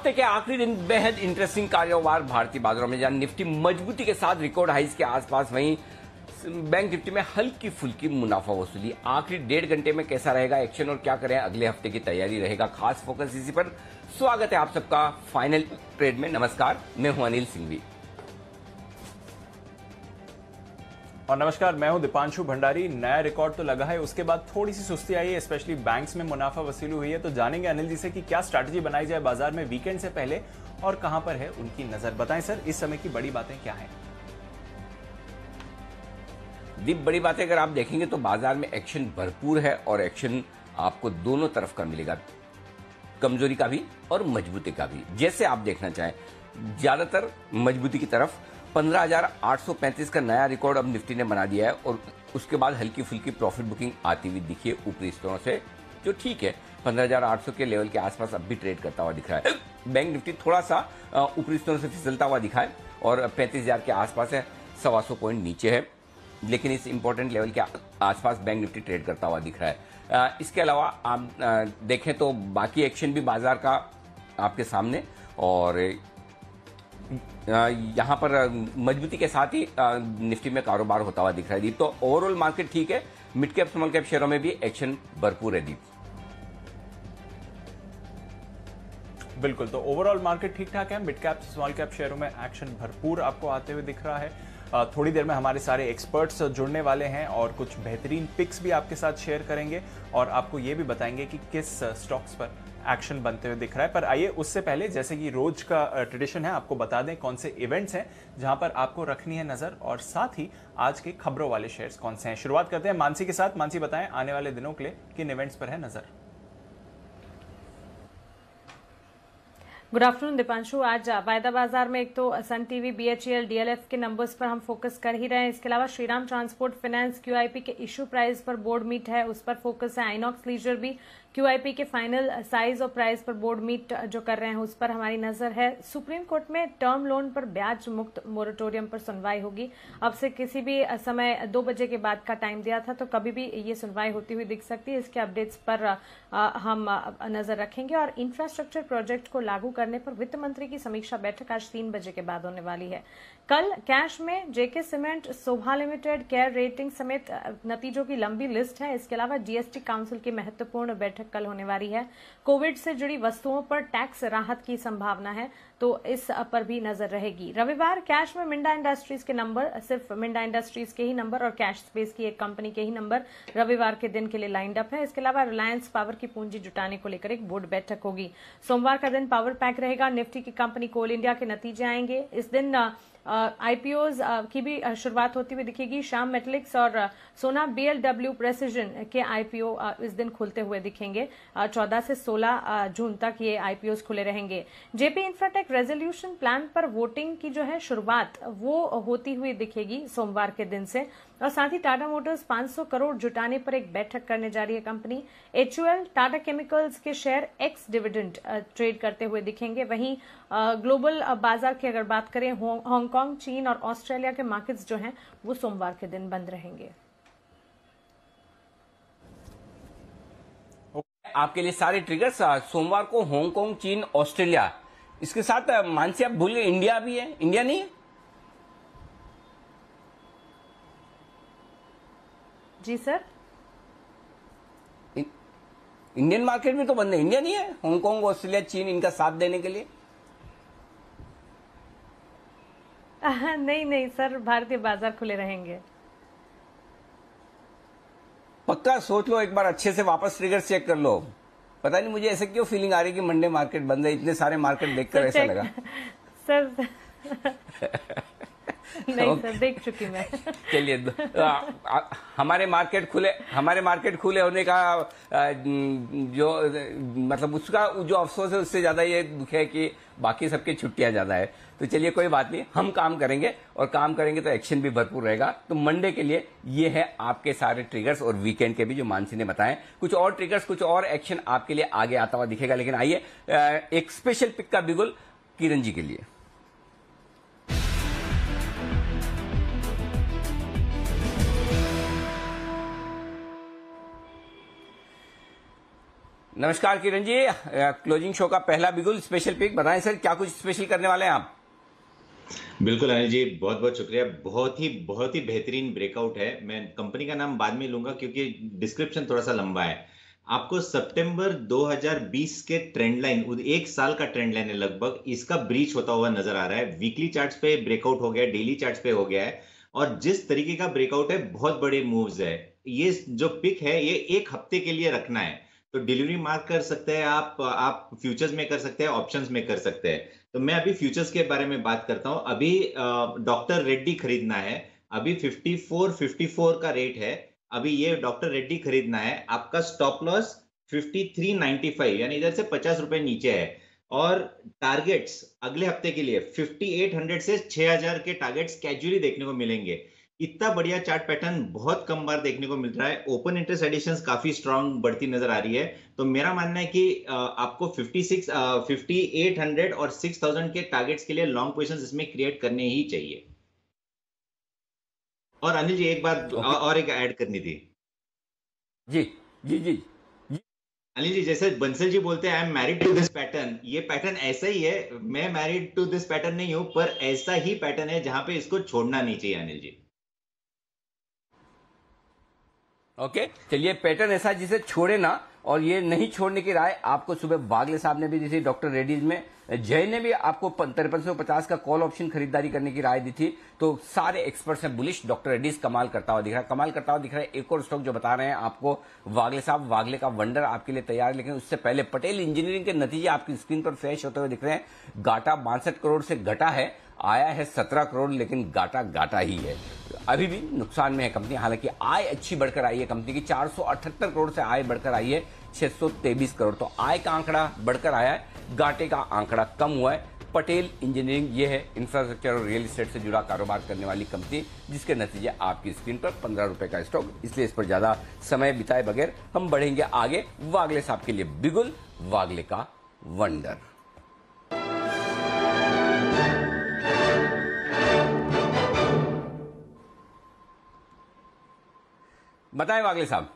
हफ्ते के आखिरी दिन बेहद इंटरेस्टिंग कारोबार भारतीय बाजारों में, जहां निफ्टी मजबूती के साथ रिकॉर्ड हाइस के आसपास, वहीं बैंक निफ्टी में हल्की फुल्की मुनाफा वसूली। आखिरी 1.5 घंटे में कैसा रहेगा एक्शन और क्या करें अगले हफ्ते की तैयारी, रहेगा खास फोकस इसी पर। स्वागत है आप सबका फाइनल ट्रेड में। नमस्कार, मैं हूं अनिल सिंघवी और नमस्कार, मैं हूं दीपांशु भंडारी। नया रिकॉर्ड तो लगा है, उसके बाद थोड़ी सी सुस्ती आई है, स्पेशली बैंक्स में मुनाफा वसूली हुई है। तो जानेंगे अनिल जी से कि क्या स्ट्रैटेजी बनाई जाए बाजार में वीकेंड से पहले और कहां पर है उनकी नजर। बताएं सर, इस समय की बड़ी बातें क्या हैं? दीप, बड़ी बातें अगर आप देखेंगे तो बाजार में एक्शन भरपूर है और एक्शन आपको दोनों तरफ का मिलेगा, कमजोरी का भी और मजबूती का भी। जैसे आप देखना चाहें, ज्यादातर मजबूती की तरफ 15,835 का नया रिकॉर्ड अब निफ्टी ने बना दिया है और उसके बाद हल्की फुल्की प्रॉफिट बुकिंग आती हुई दिखी है ऊपरी स्तरों से, जो ठीक है। 15,800 के लेवल के आसपास अब भी ट्रेड करता हुआ दिख रहा है। बैंक निफ्टी थोड़ा सा ऊपरी स्तरों से फिसलता हुआ दिखा है और 35,000 के आसपास है, 125 पॉइंट नीचे है, लेकिन इस इंपॉर्टेंट लेवल के आसपास बैंक निफ्टी ट्रेड करता हुआ दिख रहा है। इसके अलावा आप देखें तो बाकी एक्शन भी बाजार का आपके सामने, और यहां पर मजबूती के साथ ही निफ्टी में कारोबार होता हुआ दिख रहा है दीप। तो ओवरऑल मार्केट ठीक है, मिड कैप स्मॉल कैप शेयरों में भी एक्शन भरपूर है दीप। बिल्कुल, तो ओवरऑल मार्केट ठीक ठाक है, मिड कैप स्मॉल कैप शेयरों में एक्शन भरपूर आपको आते हुए दिख रहा है। थोड़ी देर में हमारे सारे एक्सपर्ट्स जुड़ने वाले हैं और कुछ बेहतरीन पिक्स भी आपके साथ शेयर करेंगे और आपको ये भी बताएंगे कि किस स्टॉक्स पर एक्शन बनते हुए दिख रहा है। पर आइए उससे पहले, जैसे कि रोज का ट्रेडिशन है, आपको बता दें कौन से इवेंट्स हैं जहां पर आपको रखनी है नजर, और साथ ही आज के खबरों वाले शेयर्स कौन से हैं। शुरुआत करते हैं मानसी के साथ। मानसी, बताएं आने वाले दिनों के लिए किन इवेंट्स पर है नजर। Good afternoon Deepanshu. आज वायदा बाजार में एक तो सन टीवी, बीएचईएल, डीएलएफ के नंबर्स पर हम फोकस कर ही रहे हैं। इसके अलावा श्रीराम ट्रांसपोर्ट फाइनेंस, क्यूआईपी के इशू प्राइस पर बोर्ड मीट है, उस पर फोकस है। आइनॉक्स लीजर भी क्यूआईपी के फाइनल साइज और प्राइस पर बोर्ड मीट जो कर रहे हैं उस पर हमारी नजर है। सुप्रीम कोर्ट में टर्म लोन पर ब्याज मुक्त मोरेटोरियम पर सुनवाई होगी। अब से किसी भी समय 2 बजे के बाद का टाइम दिया था, तो कभी भी ये सुनवाई होती हुई दिख सकती है। इसके अपडेट्स पर हम नजर रखेंगे। और इंफ्रास्ट्रक्चर प्रोजेक्ट को लागू करने पर वित्त मंत्री की समीक्षा बैठक आज 3 बजे के बाद होने वाली है। कल कैश में जेके सीमेंट, शोभा लिमिटेड, केयर रेटिंग समेत नतीजों की लंबी लिस्ट है। इसके अलावा जीएसटी काउंसिल की महत्वपूर्ण बैठक कल होने वाली है। कोविड से जुड़ी वस्तुओं पर टैक्स राहत की संभावना है, तो इस पर भी नजर रहेगी। रविवार कैश में मिंडा इंडस्ट्रीज के नंबर, सिर्फ मिंडा इंडस्ट्रीज के ही नंबर और कैश स्पेस की एक कंपनी के ही नंबर रविवार के दिन के लिए लाइंड अप है। इसके अलावा रिलायंस पावर की पूंजी जुटाने को लेकर एक बोर्ड बैठक होगी। सोमवार का दिन पावर पैक रहेगा। निफ्टी की कंपनी कोल इंडिया के नतीजे आएंगे। इस दिन आईपीओज की भी शुरुआत होती हुई दिखेगी। श्याम मेटलिक्स और सोना बीएलडब्ल्यू प्रेसिजन के आईपीओ इस दिन खुलते हुए दिखेंगे। 14 से 16 जून तक ये आईपीओज खुले रहेंगे। जेपी इंफ्राटेक रेजोल्यूशन प्लान पर वोटिंग की जो है शुरुआत वो होती हुई दिखेगी सोमवार के दिन से। और साथ ही टाटा मोटर्स 500 करोड़ जुटाने पर एक बैठक करने जा रही है कंपनी। एचयूएल, टाटा केमिकल्स के शेयर एक्स डिविडेंड ट्रेड करते हुए दिखेंगे। वहीं ग्लोबल बाजार की अगर बात करें, हांगकांग, चीन और ऑस्ट्रेलिया के मार्केट्स जो हैं वो सोमवार के दिन बंद रहेंगे। आपके लिए सारे ट्रिगर्स सोमवार को हांगकांग, चीन, ऑस्ट्रेलिया, इसके साथ मानसी आप भूल गए इंडिया भी है। इंडिया नहीं है? जी सर, इंडियन मार्केट में तो बंद है, इंडिया नहीं है। हांगकांग, ऑस्ट्रेलिया, चीन, इनका साथ देने के लिए नहीं सर, भारतीय बाजार खुले रहेंगे। पक्का सोच लो एक बार, अच्छे से वापस ट्रिगर चेक कर लो। पता नहीं मुझे ऐसे क्यों फीलिंग आ रही कि मंडे मार्केट बंद है, इतने सारे मार्केट देखकर ऐसा लगा सर। नहीं सर, देख चुकी मैं। चलिए, हमारे मार्केट खुले होने का जो मतलब उसका जो अफसोस है, उससे ज्यादा ये दुख है कि बाकी सबके छुट्टियां ज्यादा है। तो चलिए कोई बात नहीं, हम काम करेंगे और काम करेंगे तो एक्शन भी भरपूर रहेगा। तो मंडे के लिए ये है आपके सारे ट्रिगर्स और वीकेंड के भी जो मानसी ने बताएं। कुछ और ट्रिगर्स, कुछ और एक्शन आपके लिए आगे आता हुआ दिखेगा। लेकिन आइए एक स्पेशल पिक का बिगुल किरण जी के लिए। नमस्कार किरण जी, क्लोजिंग शो का पहला बिगुल स्पेशल पिक बताएं सर, क्या कुछ स्पेशल करने वाले हैं आप? बिल्कुल अनिल जी, बहुत बहुत शुक्रिया। बहुत ही बेहतरीन ब्रेकआउट है। मैं कंपनी का नाम बाद में लूंगा क्योंकि डिस्क्रिप्शन थोड़ा सा लंबा है। आपको सितंबर 2020 के ट्रेंड लाइन, एक साल का ट्रेंड लाइन है लगभग, इसका ब्रीच होता हुआ नजर आ रहा है। वीकली चार्ट्स पे ब्रेकआउट हो गया है, डेली चार्ट्स पे हो गया है, और जिस तरीके का ब्रेकआउट है, बहुत बड़े मूव्स है। ये जो पिक है ये एक हफ्ते के लिए रखना है, तो डिलीवरी मार्क कर सकते हैं आप फ्यूचर्स में कर सकते हैं, ऑप्शंस में कर सकते हैं। तो मैं अभी फ्यूचर्स के बारे में बात करता हूं। अभी डॉक्टर रेड्डी खरीदना है। अभी 54 का रेट है। अभी ये डॉक्टर रेड्डी खरीदना है। आपका स्टॉप लॉस 53.95, यानी इधर से 50 रुपए नीचे है। और टारगेट्स अगले हफ्ते के लिए 5800 से 6000 के टारगेट्स कैजुअली देखने को मिलेंगे। इतना बढ़िया चार्ट पैटर्न बहुत कम बार देखने को मिल रहा है। ओपन इंटरेस्ट एडिशंस काफी स्ट्रांग बढ़ती नजर आ रही है। तो मेरा मानना है कि आपको 5800 और 6000 के टारगेट्स के लिए लॉन्ग पोजीशंस इसमें क्रिएट करने ही चाहिए। और अनिल जी, एक बात और एक ऐड करनी थी। जी जी जी जी। अनिल जी, जैसे बंसल जी बोलते हैं I am married to this pattern, ये पैटर्न ऐसा ही है। मैं मैरिड टू दिस पैटर्न नहीं हूं, पर ऐसा ही पैटर्न है जहां पे इसको छोड़ना नहीं चाहिए अनिल जी। ओके, चलिए, पैटर्न ऐसा है जिसे छोड़े ना, और ये नहीं छोड़ने की राय आपको सुबह वागले साहब ने भी दी थी, डॉक्टर रेड्डीज में जय ने भी आपको 5350 का कॉल ऑप्शन खरीदारी करने की राय दी थी। तो सारे एक्सपर्ट्स हैं बुलिश, डॉक्टर रेड्डीज कमाल करता हुआ दिख रहा है, कमाल करता हुआ दिख रहा है। एक और स्टॉक जो बता रहे हैं आपको वागले साहब, वागले का वंडर आपके लिए तैयार है, लेकिन उससे पहले पटेल इंजीनियरिंग के नतीजे आपकी स्क्रीन पर फ्लैश होते हुए दिख रहे हैं। घाटा 62 करोड़ से घटा है, आया है 17 करोड़, लेकिन घाटा ही है। अभी भी नुकसान में है कंपनी, हालांकि आय अच्छी बढ़कर आई है कंपनी की, 478 करोड़ से आय बढ़कर आई है 623 करोड़। तो आय का आंकड़ा बढ़कर आया है, घाटे का आंकड़ा कम हुआ है। पटेल इंजीनियरिंग ये है इंफ्रास्ट्रक्चर और रियल एस्टेट से जुड़ा कारोबार करने वाली कंपनी, जिसके नतीजे आपकी स्क्रीन पर 15 रुपए का स्टॉक, इसलिए इस पर ज्यादा समय बिताए बगैर हम बढ़ेंगे आगे वागले साहब के लिए बिगुल, वागले का वंडर। बताएं वागले साहब।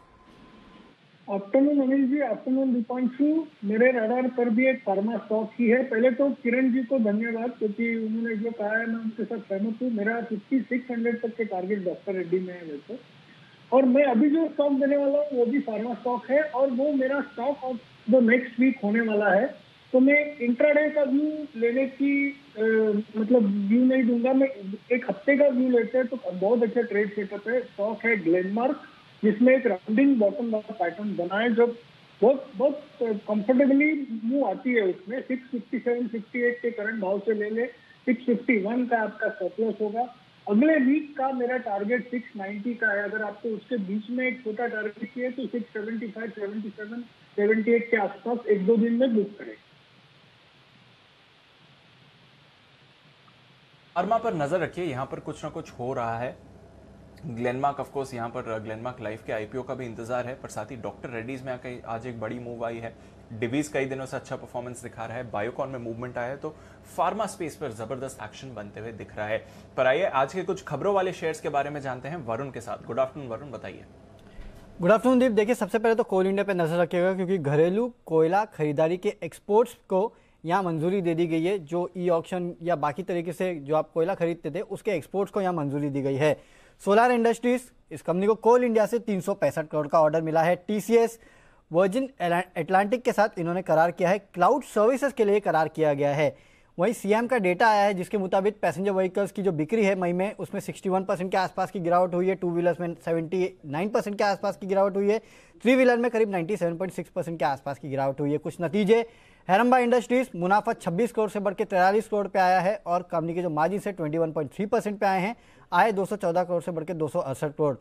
आफ्टरनून अनिल जी, आफ्टरनून दीपांशु। मेरे रडार पर भी एक फार्मा स्टॉक ही है। पहले तो किरण जी को धन्यवाद, क्योंकि उन्होंने जो कहा है मैं उनके साथ सहमत हूँ। मेरा 5600 तक के टारगेट डॉक्टर रेड्डी में है वैसे, और मैं अभी जो स्टॉक देने वाला हूँ वो भी फार्मा स्टॉक है, और वो मेरा stock of the next week होने वाला है। तो मैं इंट्राडे का व्यू लेने की मतलब व्यू नहीं दूंगा, मैं एक हफ्ते का व्यू लेते हैं तो बहुत अच्छा ट्रेड सेटअप है। स्टॉक है ग्लेनमार्क, जिसमें एक राउंडिंग बॉटम वाला पैटर्न बना है, जो बहुत कंफर्टेबली मूव आती है। उसमें 657, 68 के करंट भाव से ले ले, 651 का आपका स्टॉप लॉस होगा। अगले वीक का मेरा टारगेट 690 का है। अगर आपको उसके बीच में एक छोटा टारगेट चाहिए तो 675, 77, 78 के आसपास एक दो दिन में बुक करें। फार्मा पर नजर रखिए, यहाँ पर कुछ ना कुछ हो रहा है। ग्लेनमार्क ऑफ कोर्स, यहाँ पर ग्लेनमार्क लाइफ के आईपीओ का भी इंतजार है, पर साथ ही डॉक्टर रेड्डीज में आकर आज एक बड़ी मूव आई है। डिवीज कई दिनों से अच्छा परफॉर्मेंस दिखा रहा है, बायोकॉन में मूवमेंट आया है, तो फार्मा स्पेस पर जबरदस्त एक्शन बनते हुए दिख रहा है। पर आइए आज के कुछ खबरों वाले शेयर्स के बारे में जानते हैं वरुण के साथ। गुड आफ्टरनून वरुण, बताइए। गुड आफ्टरनून दीप। देखिए, सबसे पहले तो कोल इंडिया पे नजर रखिएगा, क्योंकि घरेलू कोयला खरीदारी के एक्सपोर्ट्स को यहाँ मंजूरी दे दी गई है। जो ई ऑक्शन या बाकी तरीके से जो आप कोयला खरीदते थे उसके एक्सपोर्ट्स को यहाँ मंजूरी दी गई है। सोलार इंडस्ट्रीज, इस कंपनी को कोल इंडिया से 365 करोड़ का ऑर्डर मिला है। टीसीएस वर्जिन एटलांटिक के साथ इन्होंने करार किया है, क्लाउड सर्विसेज के लिए करार किया गया है। वहीं सीएम का डेटा आया है, जिसके मुताबिक पैसेंजर व्हीकल्स की जो बिक्री है मई में, उसमें 61% के आसपास की गिरावट हुई है। टू व्हीलर्स में 79% के आसपास की गिरावट हुई है। थ्री व्हीलर में करीब 97.6% के आसपास की गिरावट हुई है। कुछ नतीजे, हेरम्बा इंडस्ट्रीज मुनाफा 26 करोड़ से बढ़ के 43 करोड़ पे आया है, और कंपनी के जो मार्जिन से 21.3% पे आए हैं। आय 214 करोड़ से बढ़ के 268 करोड़।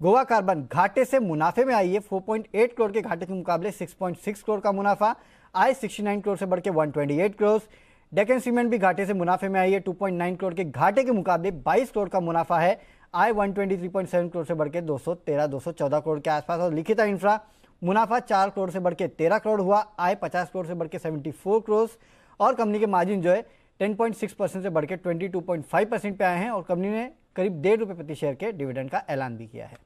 गोवा कार्बन घाटे से मुनाफे में आई है, 4.8 करोड़ के घाटे के मुकाबले 6.6 करोड़ का मुनाफा। आय 69 करोड़ से बढ़ के 128 करोड़। डेक्कन सीमेंट भी घाटे से मुनाफे में आई है, 2.9 करोड़ के घाटे के मुकाबले 22 करोड़ का मुनाफा है। आय 123.7 करोड़ से बढ़ के 214 करोड़ के आसपास। और लिखिता इंफ्रा मुनाफा 4 करोड़ से बढ़ के 13 करोड़ हुआ। आय 50 करोड़ से बढ़ के 74 करोड़, और कंपनी के मार्जिन जो है 10.6% से बढ़ के 22.5% पे आए हैं, और कंपनी ने करीब ₹1.5 प्रति शेयर के डिविडेंड का ऐलान भी किया है।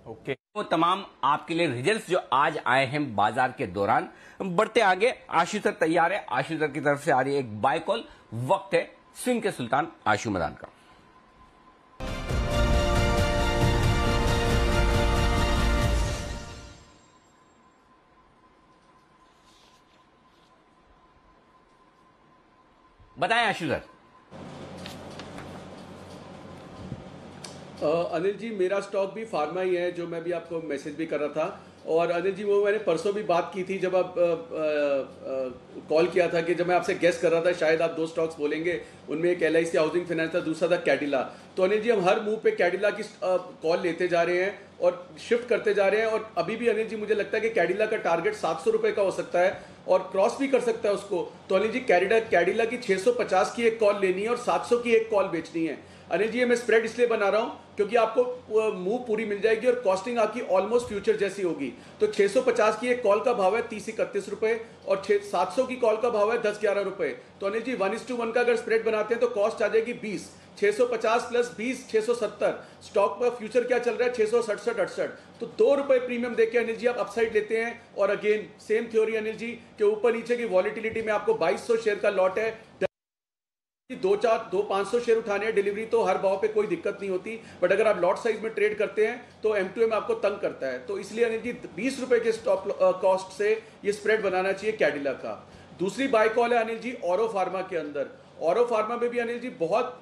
ओके वो तमाम आपके लिए रिजल्ट्स जो आज आए हैं बाजार के दौरान। बढ़ते आगे, आशु सर तैयार है। आशु सर की तरफ से आ रही है एक बाय कॉल। वक्त है स्विंग के सुल्तान आशु मदान का। बताएं आशु सर। अनिल जी, मेरा स्टॉक भी फार्मा ही है, जो मैं भी आपको मैसेज भी कर रहा था। और अनिल जी, वो मैंने परसों भी बात की थी जब आप कॉल किया था कि जब मैं आपसे गेस कर रहा था शायद आप 2 स्टॉक्स बोलेंगे, उनमें एक LIC हाउसिंग फाइनेंस था, दूसरा था कैडिला। तो अनिल जी, हम हर मूव पे कैडिला की कॉल लेते जा रहे हैं और शिफ्ट करते जा रहे हैं। और अभी भी अनिल जी मुझे लगता है कि कैडिला का टारगेट 700 रुपए का हो सकता है और क्रॉस भी कर सकता है उसको। तो अनिल जी, कैडिला की 650 की एक कॉल लेनी है और 700 की एक कॉल बेचनी है। अनिल जी, मैं स्प्रेड इसलिए बना रहा हूं क्योंकि आपको मूव पूरी मिल जाएगी और कॉस्टिंग आपकी ऑलमोस्ट फ्यूचर जैसी होगी। तो 650 की एक कॉल का भाव है 30-31 रुपए और 700 की कॉल का भाव है 10-11 रुपए। तो अनिल जी, 1:1 का अगर स्प्रेड बनाते हैं तो कॉस्ट आ जाएगी 20। 650 प्लस 20 670। स्टॉक पर फ्यूचर क्या चल रहा है 667-68। तो 2 रुपए प्रीमियम देके अनिल जी आप अपसाइड लेते हैं। और again same theory Anil ji के ऊपर नीचे की वॉलिटिलिटी में आपको 2200 शेयर का लॉट है। 500 शेयर उठाने हैं, डिलीवरी तो हर भाव पे कोई दिक्कत नहीं होती, बट अगर आप लॉट साइज में ट्रेड करते हैं तो M2M आपको तंग करता है। तो इसलिए अनिल जी 20 रुपए के स्टॉप कॉस्ट से ये स्प्रेड बनाना चाहिए कैडिला का। दूसरी बाय कॉल है अनिल जी ऑरो फार्मा के अंदर। ऑरो फार्मा में भी अनिल जी बहुत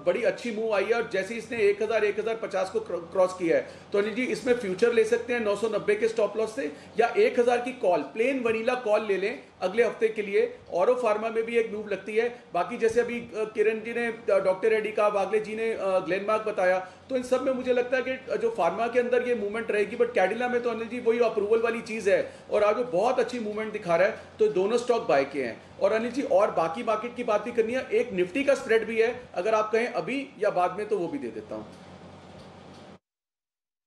बड़ी अच्छी मूव आई है और जैसे इसने 1050 को क्रॉस किया है तो अनिल जी इसमें फ्यूचर ले सकते हैं 990 के स्टॉप लॉस से, या 1000 की कॉल प्लेन वनीला कॉल ले लें अगले हफ्ते के लिए। ऑरो फार्मा में भी एक मूव लगती है। बाकी जैसे अभी किरण जी ने डॉक्टर रेड्डी का, वागले जी ने ग्लेनमार्क बताया, तो इन सब में मुझे लगता है कि जो फार्मा के अंदर ये मूवमेंट रहेगी। बट कैडिला में तो अनिल जी वही अप्रूवल वाली चीज है और आज वो बहुत अच्छी मूवमेंट दिखा रहा है। तो दोनों स्टॉक बाय के हैं। और अनिल जी और बाकी मार्केट की बात भी करनी है, एक निफ्टी का स्प्रेड भी है, अगर आप कहें अभी या बाद में तो वो भी दे देता हूं।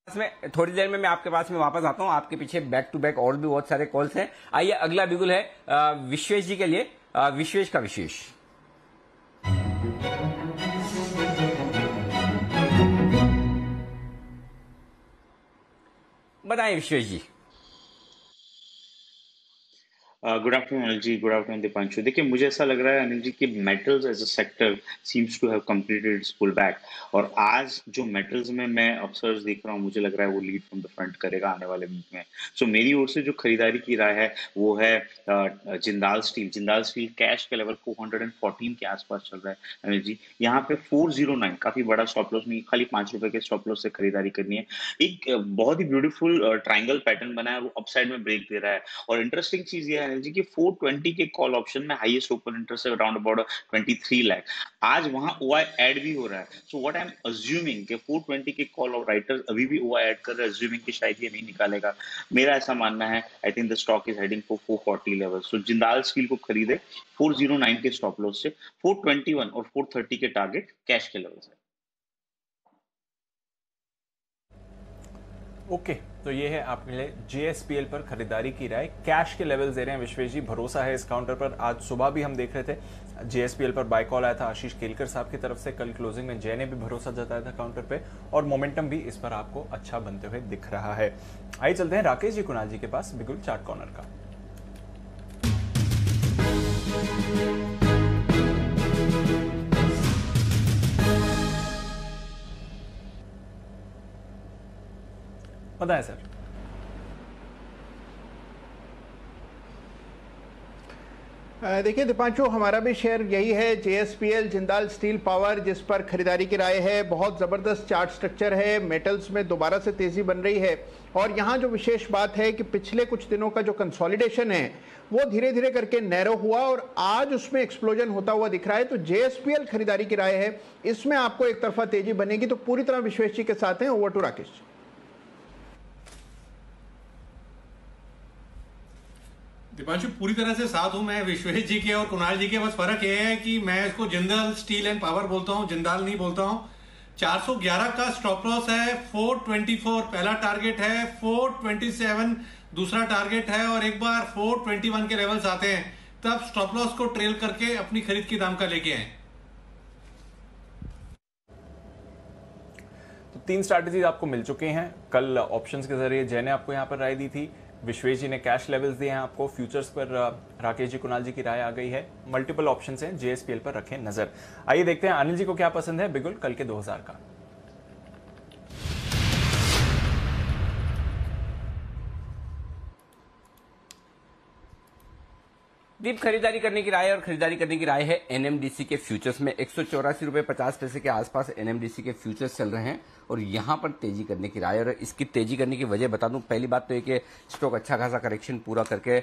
में थोड़ी देर में मैं आपके पास में वापस आता हूं। आपके पीछे बैक टू बैक और भी बहुत सारे कॉल्स हैं। आइए अगला बिगुल है विश्वेश जी के लिए। विश्वेश का विशेष। बताएं Vishwesh ji. Good afternoon Anil ji, good afternoon Deepanshu. देखिए, मुझे ऐसा लग रहा है अनिल जी कि metals as a sector seems to have completed its pull back. और आज जो मेटल्स में मैं अपसर्व्स देख रहा हूँ, मुझे लग रहा है वो लीड फ्रॉम द फ्रंट करेगा आने वाले वीक में। सो मेरी ओर से जो खरीदारी की राय है वो है Jindal steel. Jindal steel cash के लेवल 414 के आसपास चल रहा है अनिल जी। यहाँ पे 409 काफी बड़ा स्टॉप लॉस नहीं, खाली 5 रुपए के स्टॉप लॉस से खरीदारी करनी है। एक बहुत ही ब्यूटीफुल ट्राइंगल पैटर्न बना है, वो अपसाइड में ब्रेक दे रहा है। और इंटरेस्टिंग चीज ये है जी कि 420 के कॉल ऑप्शन में हाईएस्ट ओपन इंटरेस्ट है अराउंड अबाउट 23 लाख। आज वहां OI ऐड भी हो रहा है। So what I am assuming कि 420 के कॉल और राइटर्स अभी भी OI ऐड कर रहे हैं, अज्यूमिंग कि शायद ये नहीं निकालेगा। मेरा ऐसा मानना है, I think the stock is heading for 440 level. So Jindal steel को खरीदे 409 के स्टॉप लॉस से, 421 और 430 के टारगेट कैश के लेवल से। ओके तो ये है आपके लिए JSPL पर खरीदारी की राय। कैश के लेवल दे रहे हैं विश्वेश जी, भरोसा है इस काउंटर पर। आज सुबह भी हम देख रहे थे JSPL पर बाय कॉल आया था आशीष केलकर साहब की तरफ से। कल क्लोजिंग में जय ने भी भरोसा जताया था काउंटर पे और मोमेंटम भी इस पर आपको अच्छा बनते हुए दिख रहा है। आइए चलते हैं राकेश जी कुणाल जी के पास बिगुल चार्ट कॉर्नर का। बताएं सर। देखिए दीपांशु, हमारा भी शेयर यही है JSPL जिंदाल स्टील पावर, जिस पर खरीदारी की राय है। बहुत ज़बरदस्त चार्ट स्ट्रक्चर है, मेटल्स में दोबारा से तेज़ी बन रही है। और यहाँ जो विशेष बात है कि पिछले कुछ दिनों का जो कंसोलिडेशन है वो धीरे धीरे करके नैरो हुआ और आज उसमें एक्सप्लोजन होता हुआ दिख रहा है। तो JSPL खरीदारी की राय है, इसमें आपको एक तरफा तेज़ी बनेगी। तो पूरी तरह विश्वेश जी के साथ हैं। Over to Rakesh. दीपांशु, पूरी तरह से साथ हूं मैं विश्वेश जी के और कुणाल जी के। बस फर्क यह है कि मैं इसको जिंदाल स्टील एंड पावर बोलता हूं, जिंदाल नहीं बोलता हूं। 411 का स्टॉप लॉस है, 424 पहला टारगेट है, 427 दूसरा टारगेट है और एक बार 421 के लेवल्स आते हैं तब स्टॉप लॉस को ट्रेल करके अपनी खरीद की दाम का लेके आए। तो 3 स्ट्रैटेजीज आपको मिल चुके हैं। कल ऑप्शंस के जरिए जय ने आपको यहाँ पर राय दी थी, विश्वेश जी ने कैश लेवल्स दिए हैं आपको, फ्यूचर्स पर राकेश जी, कुणाल जी की राय आ गई है। मल्टीपल ऑप्शंस हैं, जेएसपीएल पर रखें नजर। आइए देखते हैं अनिल जी को क्या पसंद है बिगुल कल के 2000 का। दीप, खरीदारी करने की राय और खरीदारी करने की राय है एनएमडीसी के फ्यूचर्स में 184 रुपए 50 पैसे के आसपास एनएमडीसी के फ्यूचर्स चल रहे हैं और यहां पर तेजी करने की राय। और इसकी तेजी करने की वजह बता दूं, पहली बात तो ये कि स्टॉक अच्छा खासा करेक्शन पूरा करके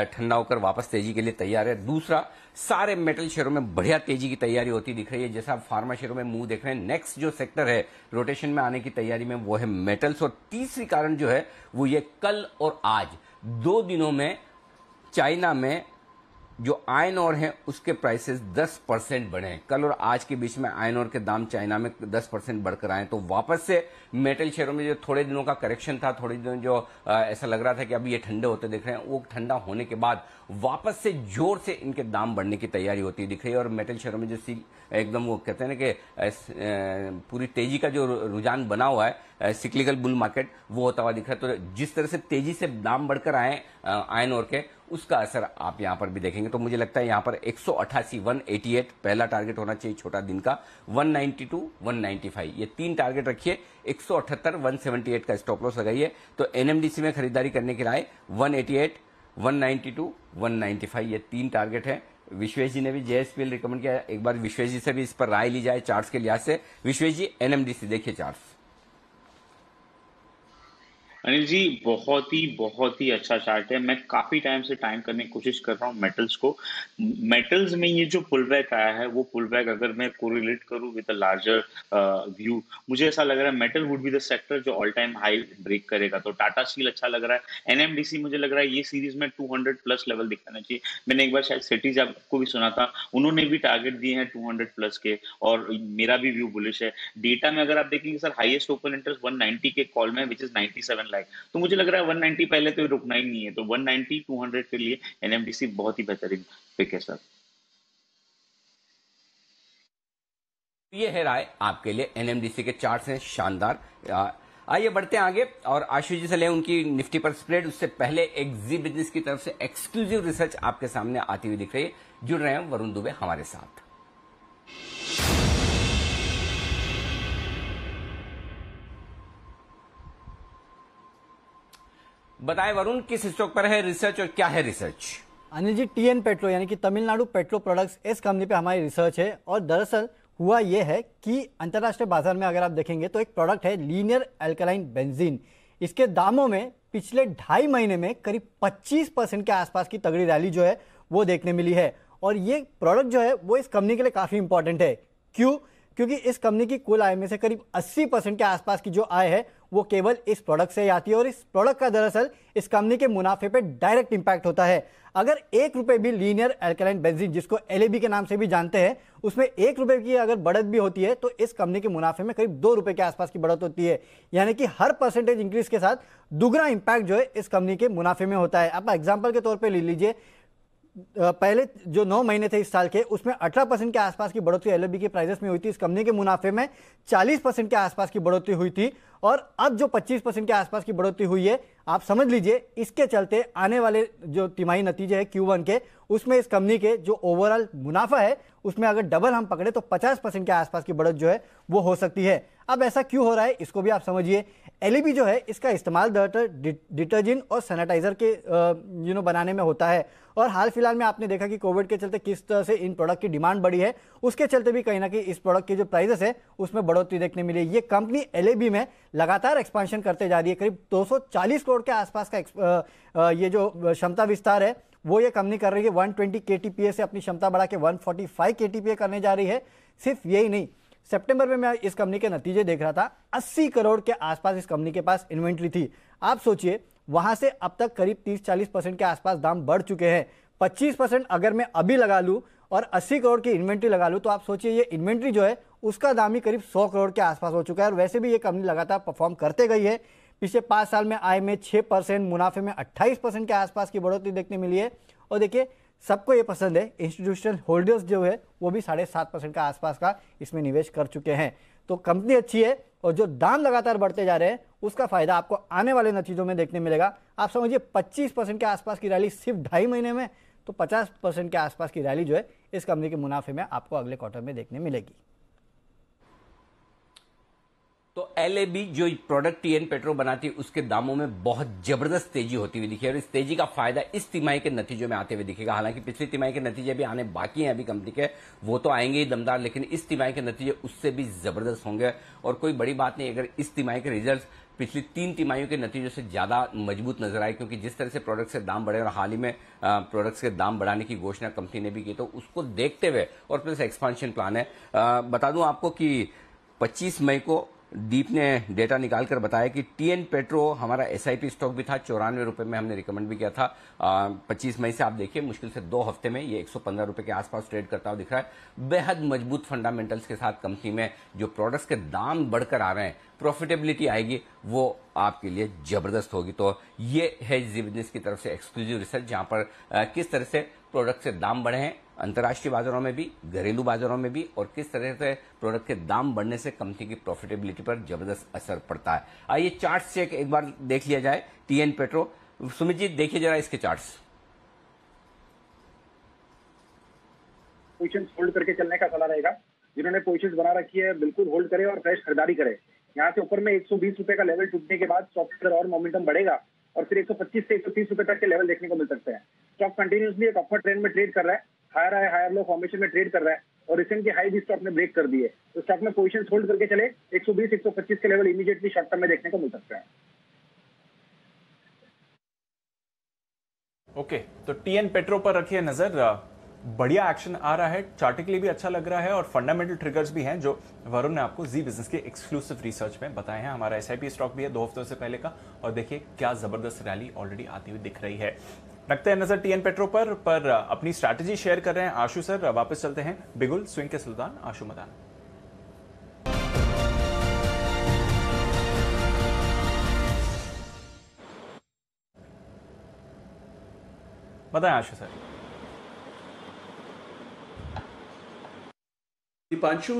ठंडा होकर वापस तेजी के लिए तैयार है। दूसरा, सारे मेटल शेयरों में बढ़िया तेजी की तैयारी होती दिख रही है, जैसा आप फार्मा शेयरों में मुंह देख रहे हैं। नेक्स्ट जो सेक्टर है रोटेशन में आने की तैयारी में वो है मेटल्स। और तीसरी कारण जो है वो ये कल और आज 2 दिनों में चाइना में जो आयरन ओर है उसके प्राइसेस 10% बढ़े हैं। कल और आज के बीच में आयरन ओर के दाम चाइना में 10% बढ़कर आए, तो वापस से मेटल शेयरों में जो थोड़े दिनों का करेक्शन था, थोड़े दिनों जो ऐसा लग रहा था कि अभी ये ठंडे होते दिख रहे हैं, वो ठंडा होने के बाद वापस से जोर से इनके दाम बढ़ने की तैयारी होती दिख रही है। और मेटल शेयरों में जो एकदम वो कहते हैं ना कि पूरी तेजी का जो रुझान बना हुआ है, सिक्लिकल बुल मार्केट, वो होता हुआ दिख रहा है। तो जिस तरह से तेजी से दाम बढ़कर आए आयरन ओर के, उसका असर आप यहां पर भी देखेंगे। तो मुझे लगता है यहां पर 188, 188 पहला टारगेट होना चाहिए छोटा दिन का, 192, 195 ये 3 टारगेट रखिए। 178, 178 का स्टॉप लॉस लगाइए। तो एनएमडीसी में खरीदारी करने की राय 188, 192, 195 ये 3 टारगेट है। विश्वेश जी ने भी जेएसपीएल रिकमेंड किया, एक बार विश्वेश जी से भी इस पर राय ली जाए चार्ट्स के लिहाज से। विश्वेश जी, एनएमडीसी देखिए चार्ट्स। अनिल जी, बहुत ही अच्छा चार्ट है। मैं काफी टाइम से टाइम करने की कोशिश कर रहा हूँ मेटल्स को। मेटल्स में ये जो पुल बैक आया है, वो पुल बैक अगर मैं कोरिलेट करूँ विद अ लार्जर व्यू, मुझे ऐसा लग रहा है metal would be the sector जो ऑल टाइम हाई ब्रेक करेगा। तो टाटा स्टील अच्छा लग रहा है। एनएमडीसी मुझे लग रहा है ये सीरीज में 200 प्लस लेवल दिखाना चाहिए। मैंने एक बार शायद सिटीज आपको भी सुना था, उन्होंने भी टारगेट दिए हैं 200 प्लस के, और मेरा भी व्यू बुलिश है। डेटा में अगर आप देखेंगे सर, हाईएस्ट ओपन इंटरेस्ट 190 के कॉल में, विच इज 97 लाख। तो मुझे लग रहा है 190 पहले तो रुकना ही नहीं है। तो 190, 200 के लिए एनएमडीसी बहुत ही बेहतरीन पिक है सर। ये है राय आपके लिए, एनएमडीसी के चार्ट्स हैं शानदार। आइए बढ़ते हैं आगे और आशीष जी से लें उनकी निफ्टी पर स्प्रेड। उससे पहले एक्जी बिजनेस की तरफ से एक्सक्लूसिव रिसर्च आपके सामने आती हुई दिख रही है। जुड़ रहे हैं वरुण दुबे हमारे साथ। बताएं वरुण, किस स्टॉक पर है रिसर्च और क्या है research? Anil ji, TN petro यानी कि तमिलनाडु पेट्रो प्रोडक्ट्स, इस कंपनी पे हमारी रिसर्च है। और दरअसल हुआ यह है कि अंतर्राष्ट्रीय बाजार में अगर आप देखेंगे तो एक प्रोडक्ट है लीनियर एल्कलाइन बेंजीन। इसके दामों में पिछले 2.5 महीने में करीब 25% के आसपास की तगड़ी रैली जो है वो देखने मिली है। और ये प्रोडक्ट जो है वो इस कंपनी के लिए काफी इंपॉर्टेंट है। क्यों? क्योंकि इस कंपनी की कुल आय में से करीब 80% के आसपास की जो आय है वो केवल इस प्रोडक्ट से ही आती है। और इस प्रोडक्ट का दरअसल इस कंपनी के मुनाफे पे डायरेक्ट इंपैक्ट होता है। अगर 1 रुपए भी लीनियर एल्कलाइन बेंजीन, जिसको एलएबी के नाम से भी जानते हैं, उसमें 1 रुपए की अगर बढ़त भी होती है तो इस कंपनी के मुनाफे में करीब 2 रुपए के आसपास की बढ़त होती है। यानी कि हर परसेंटेज इंक्रीज के साथ दुगना इंपैक्ट जो है इस कंपनी के मुनाफे में होता है। आप एग्जाम्पल के तौर पर ले लीजिए, पहले जो 9 महीने थे इस साल के, उसमें 18% के आसपास की बढ़ोतरी एलएबी के प्राइसेस में हुई थी। इस कंपनी के मुनाफे में 40% के आसपास की बढ़ोतरी हुई थी। और अब जो 25% के आसपास की बढ़ोतरी हुई है, आप समझ लीजिए इसके चलते आने वाले जो तिमाही नतीजे है Q1 के, उसमें इस कंपनी के जो ओवरऑल मुनाफा है उसमें अगर डबल हम पकड़े तो 50% के आसपास की बढ़त जो है वो हो सकती है। अब ऐसा क्यों हो रहा है इसको भी आप समझिए। एलईबी जो है इसका इस्तेमाल डिटर्जेंट और सैनिटाइजर के बनाने में होता है। और हाल फिलहाल में आपने देखा कि कोविड के चलते किस तरह से इन प्रोडक्ट की डिमांड बढ़ी है, उसके चलते भी कहीं ना कहीं इस प्रोडक्ट के जो प्राइसेस है उसमें बढ़ोतरी देखने मिली है। ये कंपनी एलईबी में लगातार एक्सपांशन करते जा रही है। करीब 240 करोड़ के आसपास का ये जो क्षमता विस्तार है वो ये कंपनी कर रही है। 120 KTPA से अपनी क्षमता बढ़ा के 145 KTPA करने जा रही है। सिर्फ यही नहीं, सितंबर में मैं इस कंपनी के नतीजे देख रहा था, 80 करोड़ के आसपास इस कंपनी के पास इन्वेंट्री थी। आप सोचिए वहां से अब तक करीब 30-40% के आसपास दाम बढ़ चुके हैं। 25% अगर मैं अभी लगा लूं और 80 करोड़ की इन्वेंट्री लगा लूं तो आप सोचिए ये इन्वेंट्री जो है उसका दाम ही करीब 100 करोड़ के आसपास हो चुका है। और वैसे भी ये कंपनी लगातार परफॉर्म करते गई है। पिछले 5 साल में आय में 6%, मुनाफे में 28% के आसपास की बढ़ोतरी देखने मिली है। और देखिए सबको ये पसंद है। इंस्टीट्यूशनल होल्डर्स जो है वो भी 7.5% का आसपास का इसमें निवेश कर चुके हैं। तो कंपनी अच्छी है और जो दाम लगातार बढ़ते जा रहे हैं उसका फायदा आपको आने वाले नतीजों में देखने मिलेगा। आप समझिए 25% के आसपास की रैली सिर्फ 2.5 महीने में, तो 50% के आसपास की रैली जो है इस कंपनी के मुनाफे में आपको अगले क्वार्टर में देखने मिलेगी। तो LAB जो प्रोडक्ट TN पेट्रो बनाती है उसके दामों में बहुत जबरदस्त तेजी होती हुई दिखी है और इस तेजी का फायदा इस तिमाही के नतीजों में आते हुए दिखेगा। हालांकि पिछली तिमाही के नतीजे भी आने बाकी हैं अभी कंपनी के, वो तो आएंगे ही दमदार, लेकिन इस तिमाही के नतीजे उससे भी जबरदस्त होंगे। और कोई बड़ी बात नहीं अगर इस तिमाही के रिजल्ट पिछली 3 तिमाहियों के नतीजों से ज्यादा मजबूत नजर आए, क्योंकि जिस तरह से प्रोडक्ट्स के दाम बढ़े और हाल ही में प्रोडक्ट्स के दाम बढ़ाने की घोषणा कंपनी ने भी की, तो उसको देखते हुए और प्लस एक्सपांशन प्लान है। बता दूं आपको कि 25 मई को डीप ने डेटा निकालकर बताया कि TN पेट्रो हमारा SIP स्टॉक भी था 94 रुपए में, हमने रिकमेंड भी किया था। 25 मई से आप देखिए मुश्किल से 2 हफ्ते में ये 115 रुपए के आसपास ट्रेड करता हुआ दिख रहा है। बेहद मजबूत फंडामेंटल्स के साथ कंपनी में जो प्रोडक्ट्स के दाम बढ़कर आ रहे हैं, प्रॉफिटेबिलिटी आएगी, वो आपके लिए जबरदस्त होगी। तो ये है जी बिजनेस की तरफ से एक्सक्लूसिव रिसर्च, जहां पर किस तरह से प्रोडक्ट के दाम बढ़े हैं अंतर्राष्ट्रीय बाजारों में भी, घरेलू बाजारों में भी, और किस तरह से प्रोडक्ट के दाम बढ़ने से कंपनी की प्रॉफिटेबिलिटी पर जबरदस्त असर पड़ता है। आइए चार्ट्स से एक बार देख लिया जाए TN पेट्रो। सुमित जी देखिए जरा इसके चार्ट्स। पोजीशन होल्ड करके चलने का सलाह रहेगा। जिन्होंने पोजीशन बना रखी है बिल्कुल होल्ड करे और फ्रेश खरीदारी करे। यहाँ से ऊपर में 120 रुपए का लेवल टूटने के बाद स्टॉक और मोमेंटम बढ़ेगा और फिर 125 से 130 रुपए तक के लेवल देखने को मिल सकते हैं। स्टॉक कंटिन्यूसली एक अपवर्ड ट्रेंड में ट्रेड कर रहा है, higher high higher low formation में ट्रेड कर रहा है और रिसेंट के हाई भी स्टॉक ने ब्रेक कर दिए। तो स्टॉक में पोजीशन होल्ड करके चले, 120-125 के लेवल इमीडिएटली शॉर्ट टर्म में देखने को मिल सकते हैं। ओके, तो TN पेट्रो पर रखिए नजर। बढ़िया एक्शन आ रहा है, चार्टिकली भी अच्छा लग रहा है और फंडामेंटल ट्रिगर्स भी हैं जो वरुण ने आपको जी बिजनेस के एक्सक्लूसिव रिसर्च में बताए हैं। हमारा SIP स्टॉक भी है 2 हफ्तों से पहले का और देखिए क्या जबरदस्त रैली ऑलरेडी आती हुई दिख रही है। रखते हैं नजर TN पेट्रो पर अपनी स्ट्रैटेजी शेयर कर रहे हैं आशु सर। वापस चलते हैं बिगुल स्विंग के सुल्तान आशु मदान। बताएं आशु सर। दीपांशु,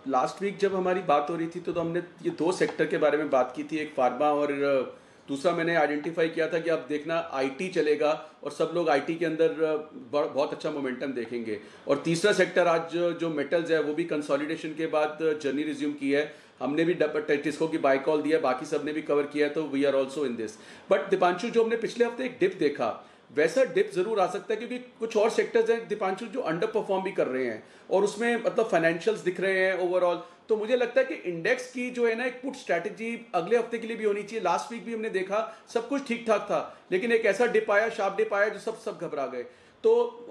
लास्ट वीक जब हमारी बात हो रही थी तो हमने ये 2 सेक्टर के बारे में बात की थी, एक फार्मा और दूसरा मैंने आइडेंटिफाई किया था कि आप देखना IT चलेगा और सब लोग IT के अंदर बहुत अच्छा मोमेंटम देखेंगे। और तीसरा सेक्टर आज जो मेटल्स है वो भी कंसोलिडेशन के बाद जर्नी रिज्यूम की है। हमने भी टिस्को की बाय कॉल दिया, बाकी सब ने भी कवर किया, तो we are also in this. But Deepanshu, जो हमने पिछले हफ्ते एक डिप देखा वैसा डिप जरूर आ सकता है, क्योंकि कुछ और सेक्टर्स हैं दीपांशु जो अंडर परफॉर्म भी कर रहे हैं और उसमें मतलब फाइनेंशियल्स दिख रहे हैं ओवरऑल। तो मुझे लगता है कि इंडेक्स की जो है ना एक पुट स्ट्रैटेजी अगले हफ्ते के लिए भी होनी चाहिए। लास्ट वीक भी हमने देखा सब कुछ ठीक ठाक था, लेकिन एक ऐसा डिप आया, शार्प डिप आया, जो सब घबरा गए। तो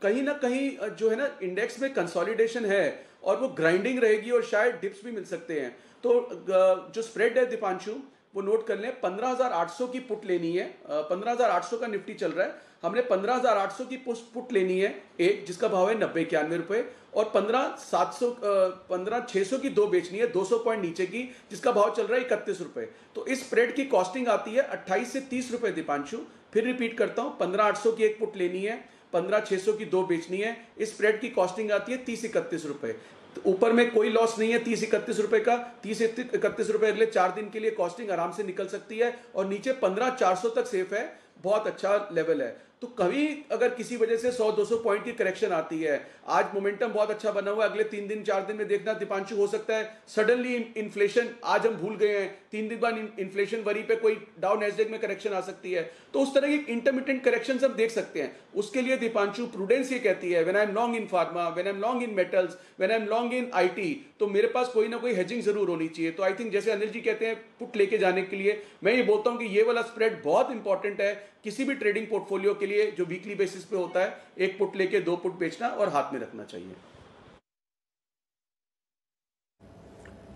कहीं ना कहीं जो है ना इंडेक्स में कंसोलिडेशन है और वो ग्राइंडिंग रहेगी और शायद डिप्स भी मिल सकते हैं। तो जो स्प्रेड है दीपांशु वो नोट कर लें, 15,800 की पुट लेनी है। 15,800 का निफ्टी चल रहा है, हमने 15,800 की पुट लेनी है एक, जिसका भाव है 90-91 रुपए, और 15,600 की 2 बेचनी है 200 पॉइंट नीचे की, जिसका भाव चल रहा है 31 रुपए। तो इस स्प्रेड की कॉस्टिंग आती है 28 से 30 रुपए दीपांशु। फिर रिपीट करता हूं, 15,800 की एक पुट लेनी है, 15,600 की 2 बेचनी है। इस स्प्रेड की कॉस्टिंग आती है 30-31 रुपए। तो ऊपर में कोई लॉस नहीं है 30-31 रुपए का। 30-31 रुपए अगले 4 दिन के लिए कॉस्टिंग आराम से निकल सकती है और नीचे 15,400 तक सेफ है, बहुत अच्छा लेवल है। तो कभी अगर किसी वजह से 100-200 पॉइंट की करेक्शन आती है, आज मोमेंटम बहुत अच्छा बना हुआ है, अगले 3 दिन 4 दिन में देखना दीपांशु, हो सकता है सडनली इन्फ्लेशन, आज हम भूल गए हैं 3 दिन बाद इन्फ्लेशन वरी पे कोई डाउ नैस्डैक में करेक्शन आ सकती है। तो उस तरह की इंटरमिटेंट करेक्शन हम देख सकते हैं। उसके लिए दीपांशु प्रूडेंस ये कहती है, when I am long in pharma, when I am long in metals, when I am long in IT, तो मेरे पास कोई ना कोई हेजिंग जरूर होनी चाहिए। तो आई थिंक जैसे अनिल जी कहते हैं पुट लेके जाने के लिए, मैं ये बोलता हूं कि ये वाला स्प्रेड बहुत इंपॉर्टेंट है किसी भी ट्रेडिंग पोर्टफोलियो के लिए जो वीकली बेसिस पे होता है। एक पुट लेके 2 पुट बेचना और हाथ में रखना चाहिए।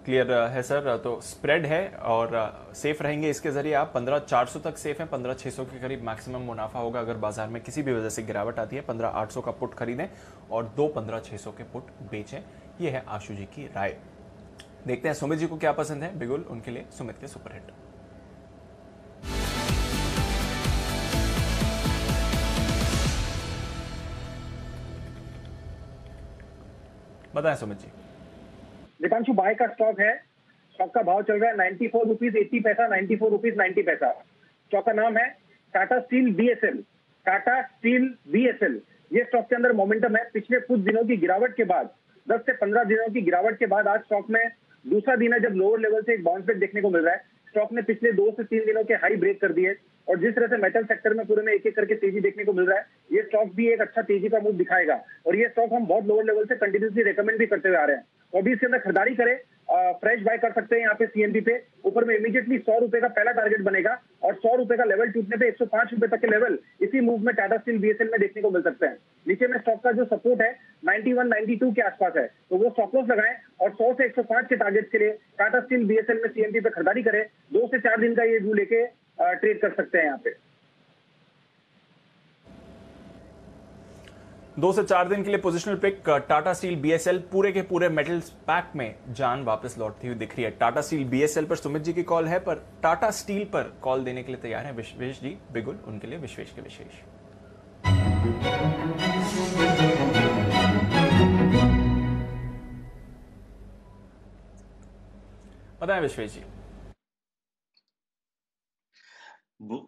क्लियर है सर। तो स्प्रेड है और सेफ रहेंगे इसके जरिए आप। 15,400 तक सेफ है, 15,600 के करीब मैक्सिमम मुनाफा होगा अगर बाजार में किसी भी वजह से गिरावट आती है। 15,800 का पुट खरीदें और 2 15,600 के पुट बेचें। ये है आशु जी की राय। देखते हैं सुमित जी को क्या पसंद है बिगुल, उनके लिए सुमित के सुपरहिट। बताएं सुमित जी। दीपांशु, बाय का स्टॉक है, स्टॉक का भाव चल रहा है 94 रुपीज 80 पैसा, 94 रुपीज 90 पैसा। स्टॉक का नाम है टाटा स्टील बीएसएल, टाटा स्टील बीएसएल। ये स्टॉक के अंदर मोमेंटम है। पिछले कुछ दिनों की गिरावट के बाद, 10 से 15 दिनों की गिरावट के बाद आज स्टॉक में दूसरा दिन है जब लोअर लेवल से एक बाउंस बैक देखने को मिल रहा है। स्टॉक ने पिछले 2 से 3 दिनों के हाई ब्रेक कर दिए और जिस तरह से मेटल सेक्टर में पूरे में एक एक करके तेजी देखने को मिल रहा है, ये स्टॉक भी एक अच्छा तेजी का मूव दिखाएगा और ये स्टॉक हम बहुत लोअर लेवल से कंटिन्यूसली रेकमेंड भी करते हुए आ रहे हैं। तो अभी इसके अंदर खरीदारी करें, फ्रेश बाय कर सकते हैं यहाँ पे सीएनबी पे। ऊपर में इमीडिएटली 100 रुपए का पहला टारगेट बनेगा और 100 रुपए का लेवल टूटने पे 105 रुपए तक के लेवल इसी मूव में टाटा स्टील बीएसएल में देखने को मिल सकते हैं। नीचे में स्टॉक का जो सपोर्ट है 91, 92 के आसपास है, तो वो स्टॉप लॉस लगाएं और 100 से 105 के टारगेट के लिए टाटा स्टील बीएसएल में सीएनबी पे खरीदारी करें। 2 से 4 दिन का ये व्यू लेके ट्रेड कर सकते हैं यहाँ पे। 2 से 4 दिन के लिए positional pick Tata Steel BSL. पूरे के पूरे मेटल्स पैक में जान वापस लौटती हुई दिख रही है। टाटा स्टील बीएसएल पर सुमित जी की कॉल है, पर टाटा स्टील पर कॉल देने के लिए तैयार है विश्वेश जी बिगुल। उनके लिए विश्वेश के विशेष। बताएं विश्वेश जी।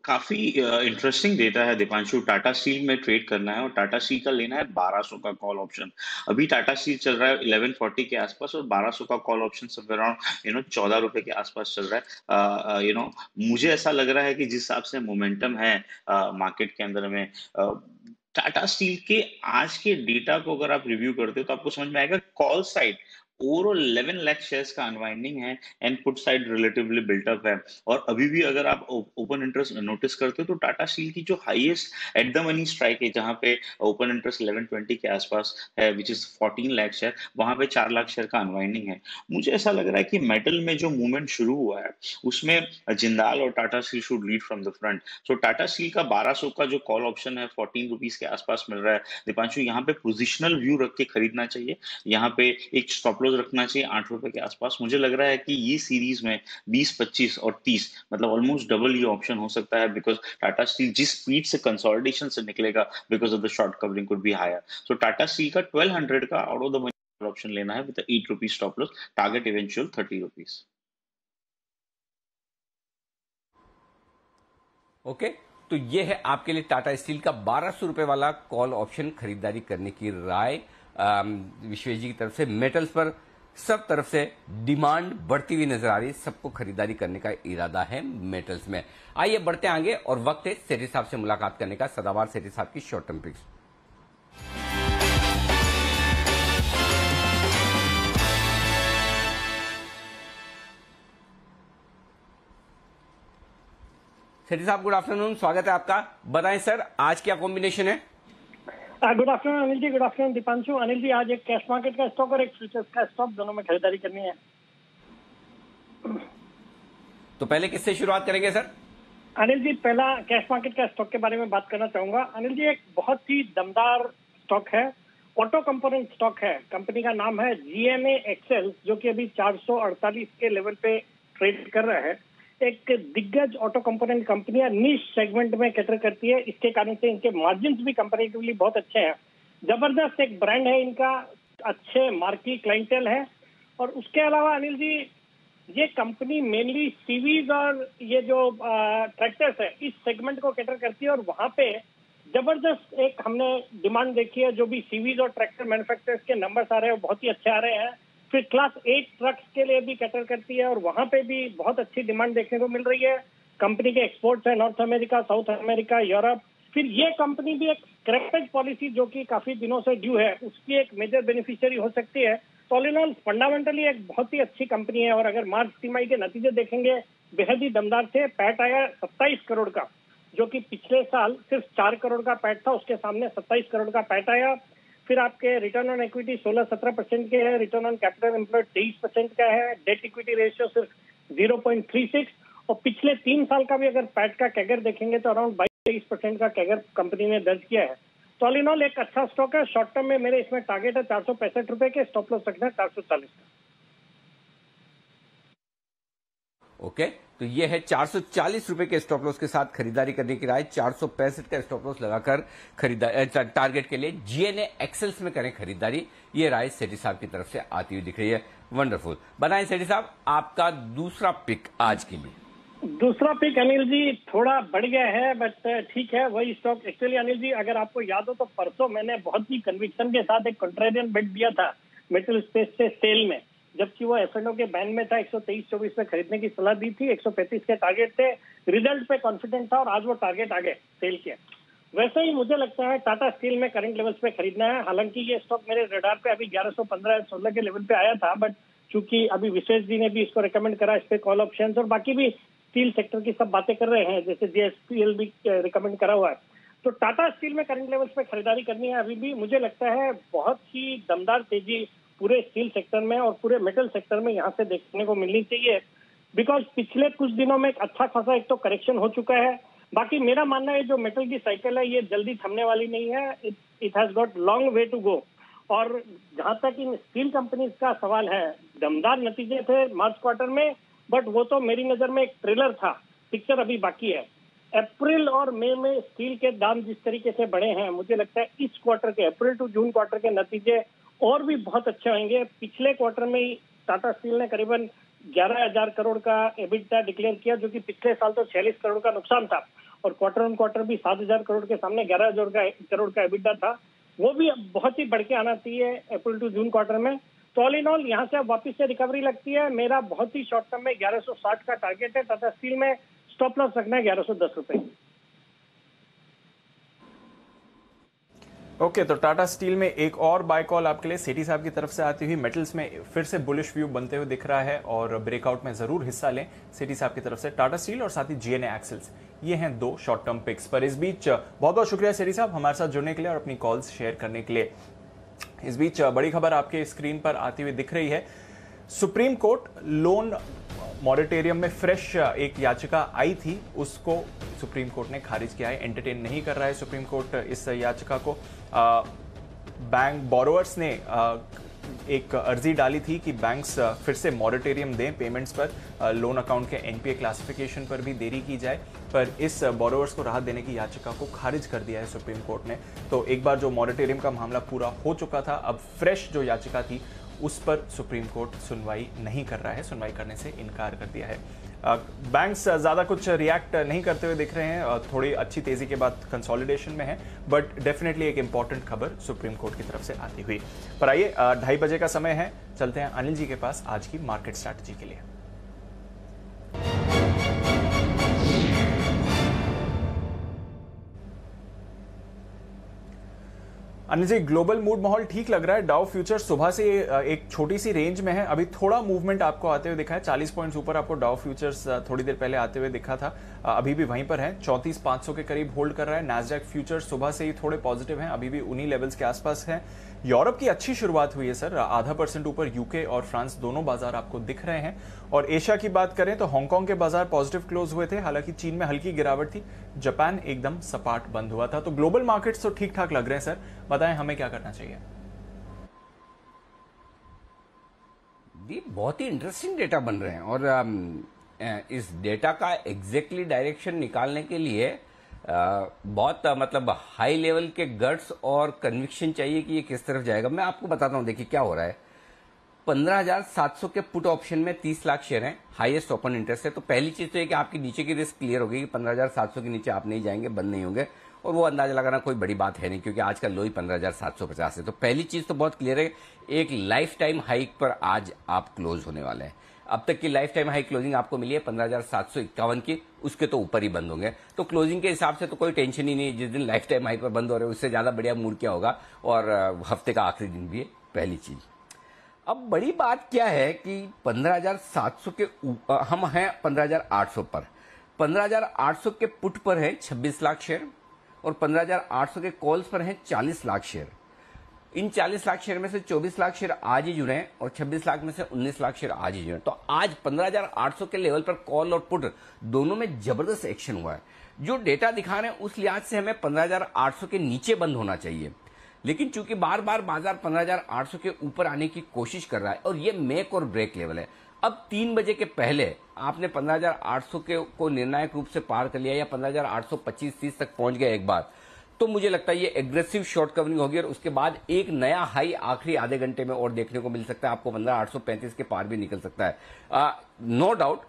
काफी इंटरेस्टिंग डेटा है दीपांशु। टाटा स्टील में ट्रेड करना है और टाटा स्टील का लेना है 1200 का कॉल ऑप्शन। अभी टाटा स्टील चल रहा है 1140 के आसपास और 1200 का कॉल ऑप्शन सब अराउंड 14 रुपए के आसपास चल रहा है। मुझे ऐसा लग रहा है कि जिस हिसाब से मोमेंटम है मार्केट के अंदर में, टाटा स्टील के आज के डेटा को अगर आप रिव्यू करते हो तो आपको समझ में आएगा call side overall 11 lakh shares का अनवाइंडिंग है and put side relatively built up है। और अभी भी अगर आप ओपन इंटरेस्ट नोटिस करते हो तो टाटा स्टील की जो highest at the money strike है, जहां पे ओपन इंटरेस्ट 1120 के आसपास है, विच इज 14 लाख शेयर, वहां पे 4 लाख शेयर का अनवाइंडिंग है। मुझे ऐसा लग रहा है कि मेटल में जो मूवमेंट शुरू हुआ है उसमें जिंदाल और Tata steel should lead from the front. सो टाटा स्टील का 1200 का जो कॉल ऑप्शन है 14 रुपीज के आसपास मिल रहा है दीपांशु। यहाँ पे पोजिशनल व्यू रख के खरीदना चाहिए। यहाँ पे एक स्टॉप रखना चाहिए 8 रुपए के आसपास। मुझे लग रहा है कि ये सीरीज में 20, 25 और 30 मतलब ऑलमोस्ट डबल ये ऑप्शन हो सकता है, बिकॉज टाटा स्टील जिस स्पीड से कंसोलिडेशन से निकलेगा because of the short covering could be higher. So Tata Steel का 1200 का out of the money option लेना है with 8 rupees stop loss, target eventual 30 rupees. Okay, तो ये है आपके लिए टाटा स्टील का 1200 रुपए वाला कॉल ऑप्शन खरीदारी करने की राय विश्वेश जी की तरफ से। मेटल्स पर सब तरफ से डिमांड बढ़ती हुई नजर आ रही है, सबको खरीदारी करने का इरादा है मेटल्स में। आइए बढ़ते आगे और वक्त है सेठी साहब से मुलाकात करने का। सदाबहार सेठी साहब की शॉर्ट टर्म पिक्स। सेठी साहब गुड आफ्टरनून, स्वागत है आपका। बताएं सर आज क्या कॉम्बिनेशन है? Good afternoon Anil ji, good afternoon Deepanshu. Anil ji, आज एक कैश मार्केट का स्टॉक और एक फ्यूचर्स का स्टॉक दोनों में खरीदारी करनी है। तो पहले किससे शुरुआत करेंगे सर? अनिल जी, पहला कैश मार्केट का स्टॉक के बारे में बात करना चाहूंगा। अनिल जी, एक बहुत ही दमदार स्टॉक है, ऑटो कंपोनेंट स्टॉक है। कंपनी का नाम है GMA एक्सेल, जो कि अभी 448 के लेवल पे ट्रेड कर रहा है। एक दिग्गज ऑटो कंपोनेंट कंपनी है, निश सेगमेंट में कैटर करती है। इसके कारण से इनके मार्जिन्स भी कंपैरेटिवली बहुत अच्छे हैं। जबरदस्त एक ब्रांड है इनका, अच्छे मार्की क्लाइंटेल है। और उसके अलावा अनिल जी, ये कंपनी मेनली सीवीज और ये जो ट्रैक्टर्स है इस सेगमेंट को कैटर करती है। और वहां पे जबरदस्त एक हमने डिमांड देखी है। जो भी सीवीज और ट्रैक्टर मैन्युफैक्चरर्स के नंबर्स आ रहे हैं वो बहुत ही अच्छे आ रहे हैं। फिर क्लास 8 ट्रक्स के लिए भी कैटर करती है और वहां पे भी बहुत अच्छी डिमांड देखने को मिल रही है। कंपनी के एक्सपोर्ट्स है north America, south America, Europe. फिर ये कंपनी भी एक स्क्रैपेज पॉलिसी जो कि काफी दिनों से ड्यू है, उसकी एक मेजर बेनिफिशियरी हो सकती है। तो ऑल इन ऑल फंडामेंटली एक बहुत ही अच्छी कंपनी है। और अगर मार्च तिमाही के नतीजे देखेंगे बेहद ही दमदार थे। पैट आया 27 करोड़ का, जो कि पिछले साल सिर्फ 4 करोड़ का पैट था, उसके सामने 27 करोड़ का पैट आया। फिर आपके रिटर्न ऑन इक्विटी 16-17% के है, रिटर्न ऑन कैपिटल एम्प्लॉयड 23% का है, डेट इक्विटी रेशियो सिर्फ 0.36। और पिछले 3 साल का भी अगर पैट का कैगर देखेंगे तो अराउंड 22% का कैगर कंपनी ने दर्ज किया है। तो ऑल इन ऑल एक अच्छा स्टॉक है। शॉर्ट टर्म में मेरे इसमें टारगेट है 465 रुपए के, स्टॉप लॉस रखना है 440 का। ओके, तो ये है 440 रुपए के स्टॉप लॉस के साथ खरीदारी करने की राय। 465 का स्टॉप लॉस लगाकर टारगेट के लिए जीएनए एक्सेल्स में करें खरीदारी, ये राय सेठी साहब की तरफ से आती हुई दिख रही है। वंडरफुल। बनाएं सेठी साहब आपका दूसरा पिक आज के लिए। दूसरा पिक अनिल जी थोड़ा बढ़ गया है, बट ठीक है, वही स्टॉक। एक्चुअली अनिल जी अगर आपको याद हो तो परसों मैंने बहुत ही कन्विक्शन के साथ एक कॉन्ट्रेरियन बेट दिया था मेटल स्पेस से सेल में, जबकि वो एफएनओ के बैन में था। 123-24 में खरीदने की सलाह दी थी, 135 के टारगेट थे, रिजल्ट पे कॉन्फिडेंट था और आज वो टारगेट आ गए सेल के। वैसे ही मुझे लगता है टाटा स्टील में करंट लेवल्स पे खरीदना है। हालांकि ये स्टॉक मेरे रडार पे अभी 1115-16 के लेवल पे आया था, बट चूंकि अभी विशेष जी ने भी इसको रिकमेंड करा, इस पे कॉल ऑप्शन और बाकी भी स्टील सेक्टर की सब बातें कर रहे हैं, जैसे जेएसपीएल भी रिकमेंड करा हुआ है, तो टाटा स्टील में करंट लेवल्स पे खरीदारी करनी है। अभी भी मुझे लगता है बहुत ही दमदार तेजी पूरे स्टील सेक्टर में और पूरे मेटल सेक्टर में यहाँ से देखने को मिलनी चाहिए, बिकॉज पिछले कुछ दिनों में एक अच्छा खासा एक तो करेक्शन हो चुका है। बाकी मेरा मानना है जो मेटल की साइकिल है ये जल्दी थमने वाली नहीं है, it has got long way to go. और जहां तक इन स्टील कंपनीज का सवाल है, दमदार नतीजे थे मार्च क्वार्टर में, बट वो तो मेरी नजर में एक ट्रेलर था, पिक्चर अभी बाकी है। अप्रैल और मई में स्टील के दाम जिस तरीके से बढ़े हैं, मुझे लगता है इस क्वार्टर के अप्रैल टू जून क्वार्टर के नतीजे और भी बहुत अच्छे होंगे। पिछले क्वार्टर में ही टाटा स्टील ने करीबन 11,000 करोड़ का एबिटा डिक्लेयर किया, जो कि पिछले साल तो 46 करोड़ का नुकसान था, और क्वार्टर ऑन क्वार्टर भी 7,000 करोड़ के सामने 11,000 करोड़ का एबिटा था। वो भी बहुत ही बढ़ के आना चाहिए अप्रैल टू जून क्वार्टर में। तो ऑल इन ऑल यहाँ से अब वापिस से रिकवरी लगती है। मेरा बहुत ही शॉर्ट टर्म में 1160 का टारगेट है। टाटा स्टील में स्टॉप लॉस रखना है 1110 रुपए। ओके, तो टाटा स्टील में एक और बाय कॉल आपके लिए सेठी साहब की तरफ से आती हुई। मेटल्स में फिर से बुलिश व्यू बनते हुए दिख रहा है और ब्रेकआउट में जरूर हिस्सा लें सेठी साहब की तरफ से। टाटा स्टील और साथ ही जीएनए एक्सेल्स, ये हैं दो शॉर्ट टर्म पिक्स। पर इस बीच बहुत बहुत शुक्रिया सेठी साहब हमारे साथ जुड़ने के लिए और अपनी कॉल्स शेयर करने के लिए। इस बीच बड़ी खबर आपके स्क्रीन पर आती हुई दिख रही है। सुप्रीम कोर्ट लोन मॉरेटोरियम में फ्रेश एक याचिका आई थी, उसको सुप्रीम कोर्ट ने खारिज किया है। एंटरटेन नहीं कर रहा है सुप्रीम कोर्ट इस याचिका को। बैंक बोरोवर्स ने एक अर्जी डाली थी कि बैंक्स फिर से मॉरेटोरियम दें पेमेंट्स पर, लोन अकाउंट के एनपीए क्लासिफिकेशन पर भी देरी की जाए, पर इस बोरोवर्स को राहत देने की याचिका को खारिज कर दिया है सुप्रीम कोर्ट ने। तो एक बार जो मॉरेटोरियम का मामला पूरा हो चुका था, अब फ्रेश जो याचिका थी उस पर सुप्रीम कोर्ट सुनवाई नहीं कर रहा है, सुनवाई करने से इनकार कर दिया है। बैंक्स ज्यादा कुछ रिएक्ट नहीं करते हुए दिख रहे हैं, थोड़ी अच्छी तेजी के बाद कंसोलिडेशन में है, बट डेफिनेटली एक इंपॉर्टेंट खबर सुप्रीम कोर्ट की तरफ से आती हुई। पर आइए 2:30 बजे का समय है, चलते हैं अनिल जी के पास आज की मार्केट स्ट्रैटेजी के लिए। अनिल जी, ग्लोबल मूड माहौल ठीक लग रहा है। डाउ फ्यूचर सुबह से एक छोटी सी रेंज में है, अभी थोड़ा मूवमेंट आपको आते हुए दिखा है। 40 पॉइंट्स ऊपर आपको डाउ फ्यूचर्स थोड़ी देर पहले आते हुए दिखा था, अभी भी वहीं पर है, 34,500 के करीब होल्ड कर रहा है। नैस्डैक फ्यूचर्स सुबह से ही थोड़े पॉजिटिव हैं, अभी भी उन्हीं लेवल्स के आसपास है। यूरोप की अच्छी शुरुआत हुई है सर, 0.5% ऊपर यूके और फ्रांस दोनों बाजार आपको दिख रहे हैं। और एशिया की बात करें तो हांगकांग के बाजार पॉजिटिव क्लोज हुए थे, हालांकि चीन में हल्की गिरावट थी, जापान एकदम सपाट बंद हुआ था। तो ग्लोबल मार्केट्स तो ठीक ठाक लग रहे हैं सर, बताएं हमें क्या करना चाहिए। बहुत ही इंटरेस्टिंग डेटा बन रहे हैं और इस डेटा का एग्जैक्टली डायरेक्शन निकालने के लिए बहुत मतलब हाई लेवल के गट्स और कन्विक्शन चाहिए कि ये किस तरफ जाएगा। मैं आपको बताता हूं, देखिए क्या हो रहा है। 15,700 के पुट ऑप्शन में 30 लाख शेयर हैं, हाईएस्ट ओपन इंटरेस्ट है। तो पहली चीज तो ये कि आपकी नीचे की रिस्क क्लियर हो गई कि 15,700 के नीचे आप नहीं जाएंगे, बंद नहीं होंगे, और वो अंदाजा लगाना कोई बड़ी बात है नहीं क्योंकि आज का लो ही 15,750 है। तो पहली चीज तो बहुत क्लियर है, एक लाइफ टाइम हाइक पर आज आप क्लोज होने वाले हैं। अब तक की लाइफ टाइम हाई क्लोजिंग आपको मिली है 15,751 की, उसके तो ऊपर ही बंद होंगे। तो क्लोजिंग के हिसाब से तो कोई टेंशन ही नहीं, जिस दिन लाइफ टाइम हाई पर बंद हो रहे हैं उससे ज्यादा बढ़िया मूड क्या होगा, और हफ्ते का आखिरी दिन भी है, पहली चीज। अब बड़ी बात क्या है कि 15,700 के हम हैं 15,800 पर, 15,800 के पुट पर है 26 लाख शेयर और 15,800 के कॉल्स पर हैं 40 लाख शेयर। इन 40 लाख शेयर में से 24 लाख शेयर आज ही जुड़े हैं और 26 लाख में से 19 लाख शेयर आज ही जुड़े हैं। तो आज 15,800 के लेवल पर कॉल और पुट दोनों में जबरदस्त एक्शन हुआ है। जो डेटा दिखा रहे हैं उस लिहाज से हमें 15,800 के नीचे बंद होना चाहिए, लेकिन चूंकि बार बार बाजार 15,800 के ऊपर आने की कोशिश कर रहा है और ये मेक और ब्रेक लेवल है। अब 3 बजे के पहले आपने 15,800 को निर्णायक रूप से पार कर लिया या 15,825-30 तक पहुंच गया एक बार, तो मुझे लगता है ये एग्रेसिव शॉर्ट कवरिंग होगी और उसके बाद एक नया हाई आखिरी आधे घंटे में और देखने को मिल सकता है। आपको 15,835 के पार भी निकल सकता है। No doubt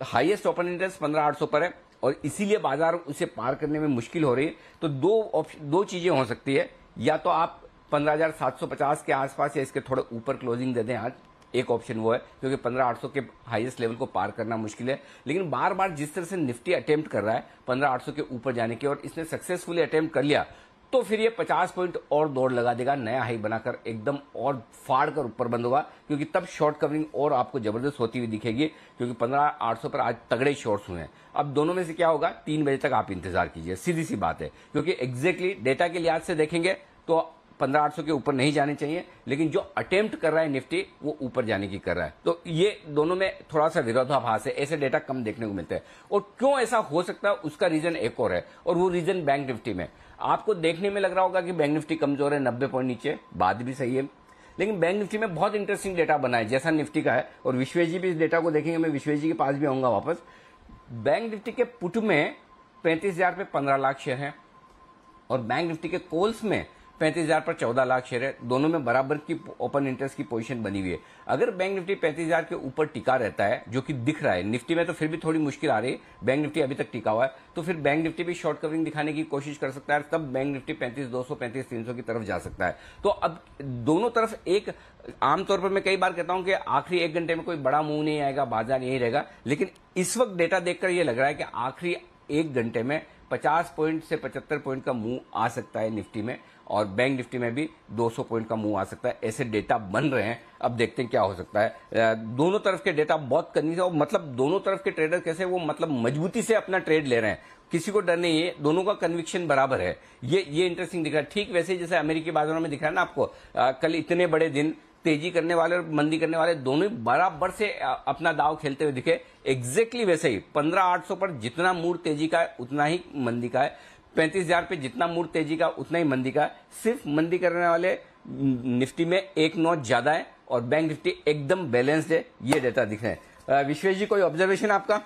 highest open interest 15,800 पर है और इसीलिए बाजार उसे पार करने में मुश्किल हो रही है। तो दो चीजें हो सकती है, या तो आप 15,750 के आसपास या इसके थोड़े ऊपर क्लोजिंग दे दें आज, एक ऑप्शन वो है, क्योंकि 15,800 के हाईएस्ट लेवल को पार करना मुश्किल है। लेकिन बार बार जिस तरह से निफ्टी अटेम्प्ट कर रहा है 15,800 के ऊपर जाने की और इसने सक्सेसफुली अटेम्प्ट कर लिया, तो फिर ये 50 पॉइंट और दौड़ लगा देगा, नया हाई बनाकर एकदम और फाड़ कर ऊपर बंद होगा, क्योंकि तब शॉर्ट कवरिंग और आपको जबरदस्त होती हुई दिखेगी, क्योंकि 15,800 पर आज तगड़े शॉर्ट्स हुए हैं। अब दोनों में से क्या होगा, 3 बजे तक आप इंतजार कीजिए, सीधी सी बात है, क्योंकि एग्जैक्टली डेटा के लिहाज से देखेंगे तो 15,800 के ऊपर नहीं जाने चाहिए, लेकिन जो अटेम्प्ट कर रहा है निफ्टी वो ऊपर जाने की कर रहा है। तो ये दोनों में थोड़ा सा विरोधाभास है, ऐसे डेटा कम देखने को मिलते हैं। और क्यों ऐसा हो सकता है उसका रीजन एक और है, और वो रीजन बैंक निफ्टी में। आपको देखने में लग रहा होगा कि बैंक निफ्टी कमजोर है, 90 पॉइंट नीचे, बात भी सही है, लेकिन बैंक निफ्टी में बहुत इंटरेस्टिंग डेटा बना है जैसा निफ्टी का है, और विश्वेश जी भी इस डेटा को देखेंगे, मैं विश्वेश जी के पास भी आऊंगा वापस। बैंक निफ्टी के पुट में 35,000 पे 15 लाख शेयर हैं और बैंक निफ्टी के कॉल्स में 35,000 पर 14 लाख शेयर है। दोनों में बराबर की ओपन इंटरेस्ट की पोजीशन बनी हुई है। अगर बैंक निफ्टी 35,000 के ऊपर टिका रहता है, जो कि दिख रहा है, निफ्टी में तो फिर भी थोड़ी मुश्किल आ रही है, बैंक निफ्टी अभी तक टिका हुआ है, तो फिर बैंक निफ्टी भी शॉर्ट कवरिंग दिखाने की कोशिश कर सकता है, तब बैंक निफ्टी 35,200 35,300 की तरफ जा सकता है। तो अब दोनों तरफ एक, आमतौर पर मैं कई बार कहता हूं कि आखिरी 1 घंटे में कोई बड़ा मूव नहीं आएगा, बाजार यही रहेगा, लेकिन इस वक्त डेटा देखकर यह लग रहा है कि आखिरी 1 घंटे में 50 पॉइंट से 75 पॉइंट का मूव आ सकता है निफ्टी में, और बैंक निफ्टी में भी 200 पॉइंट का मूव आ सकता है। ऐसे डेटा बन रहे हैं, अब देखते हैं क्या हो सकता है। दोनों तरफ के डेटा बहुत करनी है, मतलब दोनों तरफ के ट्रेडर कैसे वो मतलब मजबूती से अपना ट्रेड ले रहे हैं, किसी को डर नहीं है, दोनों का कन्विक्शन बराबर है। ये इंटरेस्टिंग दिख रहा है। ठीक वैसे जैसे अमेरिकी बाजारों में दिख रहा है ना आपको, कल इतने बड़े दिन तेजी करने वाले और मंदी करने वाले दोनों बराबर से अपना दाव खेलते हुए दिखे, एग्जैक्टली वैसे ही 15,800 पर जितना मूड तेजी का है उतना ही मंदी का है, 35,000 पे जितना मूड तेजी का उतना ही मंदी का है। सिर्फ मंदी करने वाले निफ्टी में 1 नॉच ज्यादा है और बैंक निफ्टी एकदम बैलेंस्ड है, ये डेटा दिख रहे हैं। विश्वेश जी, कोई ऑब्जर्वेशन आपका?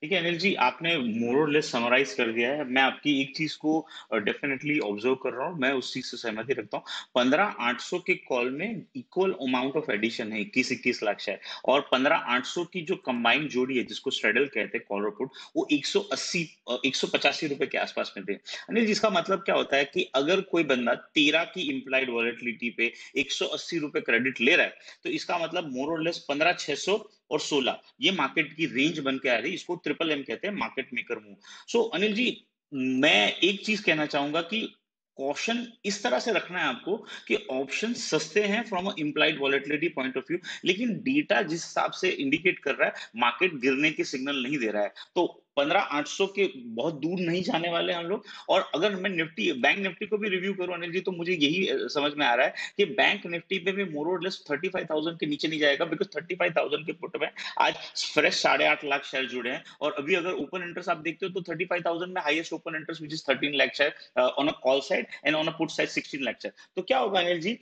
देखिए अनिल जी, आपने मोर और लेस समराइज कर दिया है। मैं आपकी एक चीज को डेफिनेटली ऑब्जर्व कर रहा हूँ, मैं उस चीज से सहमति रखता हूँ। 15,800 के कॉल में इक्वल अमाउंट ऑफ एडिशन है, 21 लाख शेयर, और 15,800 की जो कंबाइंड जोड़ी है जिसको स्ट्रेडल कहते हैं कॉल और पुट, वो 185 रुपए के आसपास में थे। अनिल जी, इसका मतलब क्या होता है कि अगर कोई बंदा 13 की इंप्लाइड वॉलेटिलिटी पे 180 रुपए क्रेडिट ले रहा है, तो इसका मतलब मोर और लेस 15,600 और 16 ये मार्केट की रेंज बन के आ रही है। इसको ट्रिपल एम कहते हैं, मार्केट मेकर मूव। सो अनिल जी, मैं एक चीज कहना चाहूंगा कि कॉशन इस तरह से रखना है आपको कि ऑप्शन सस्ते हैं from a implied volatility point of view, लेकिन डेटा जिस हिसाब से इंडिकेट कर रहा है मार्केट गिरने के सिग्नल नहीं दे रहा है। तो 15,800 के बहुत दूर नहीं जाने वाले हम लोग। और अगर मैं बैंक निफ्टी को भी रिव्यू करूं अनिल जी, तो मुझे यही समझ में आ रहा है कि बैंक निफ्टी पे भी मोर और लेस 35,000 के नीचे नहीं जाएगा, बिकॉज 35,000 के पुट में आज फ्रेश 8.5 लाख शेयर जुड़े हैं, और अभी अगर ओपन इंटरेस्ट आप देखते हो तो 35,000 में highest open interest which is 13 lakh share on a call side and on a put side 16 lakh share. तो क्या होगा अनिल जी,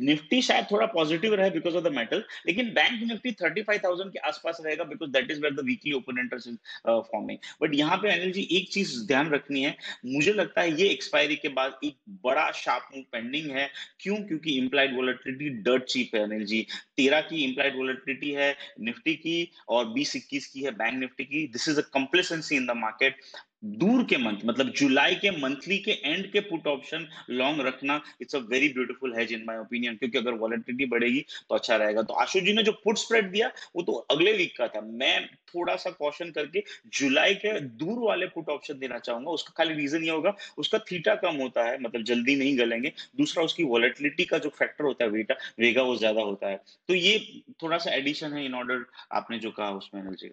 निफ्टी शायद थोड़ा पॉजिटिव रहे बिकॉज ऑफ द मेटल, लेकिन बैंक निफ्टी 35,000 के आसपास रहेगा, because that is where the weekly open interest is forming. But यहाँ पे अनिल जी एक चीज ध्यान रखनी है, मुझे लगता है ये एक्सपायरी के बाद एक बड़ा शार्प मूव पेंडिंग है। क्यों? क्योंकि इंप्लाइड वॉलेटिलिटी डर्ट चीप है अनिल जी। 13 की इंप्लाइड वॉलेटिलिटी है निफ्टी की और 20-21 की है बैंक निफ्टी की। This is a complacency in the market. दूर के मंथ मतलब जुलाई के मंथली के एंड के पुट ऑप्शन लॉन्ग रखना, it's a very beautiful hedge in my opinion, क्योंकि अगर वॉलेटिलिटी बढ़ेगी तो अच्छा रहेगा। तो आशु जी ने जो पुट स्प्रेड दिया वो तो अगले वीक का था, मैं थोड़ा सा कॉशन करके जुलाई के दूर वाले पुट ऑप्शन देना चाहूंगा। उसका खाली रीजन ये होगा, उसका थीटा कम होता है, मतलब जल्दी नहीं गलेंगे। दूसरा, उसकी वॉलेटिलिटी का जो फैक्टर होता है वेगा वो ज्यादा होता है। तो ये थोड़ा सा एडिशन है इन ऑर्डर आपने जो कहा उसमें अनिल जी।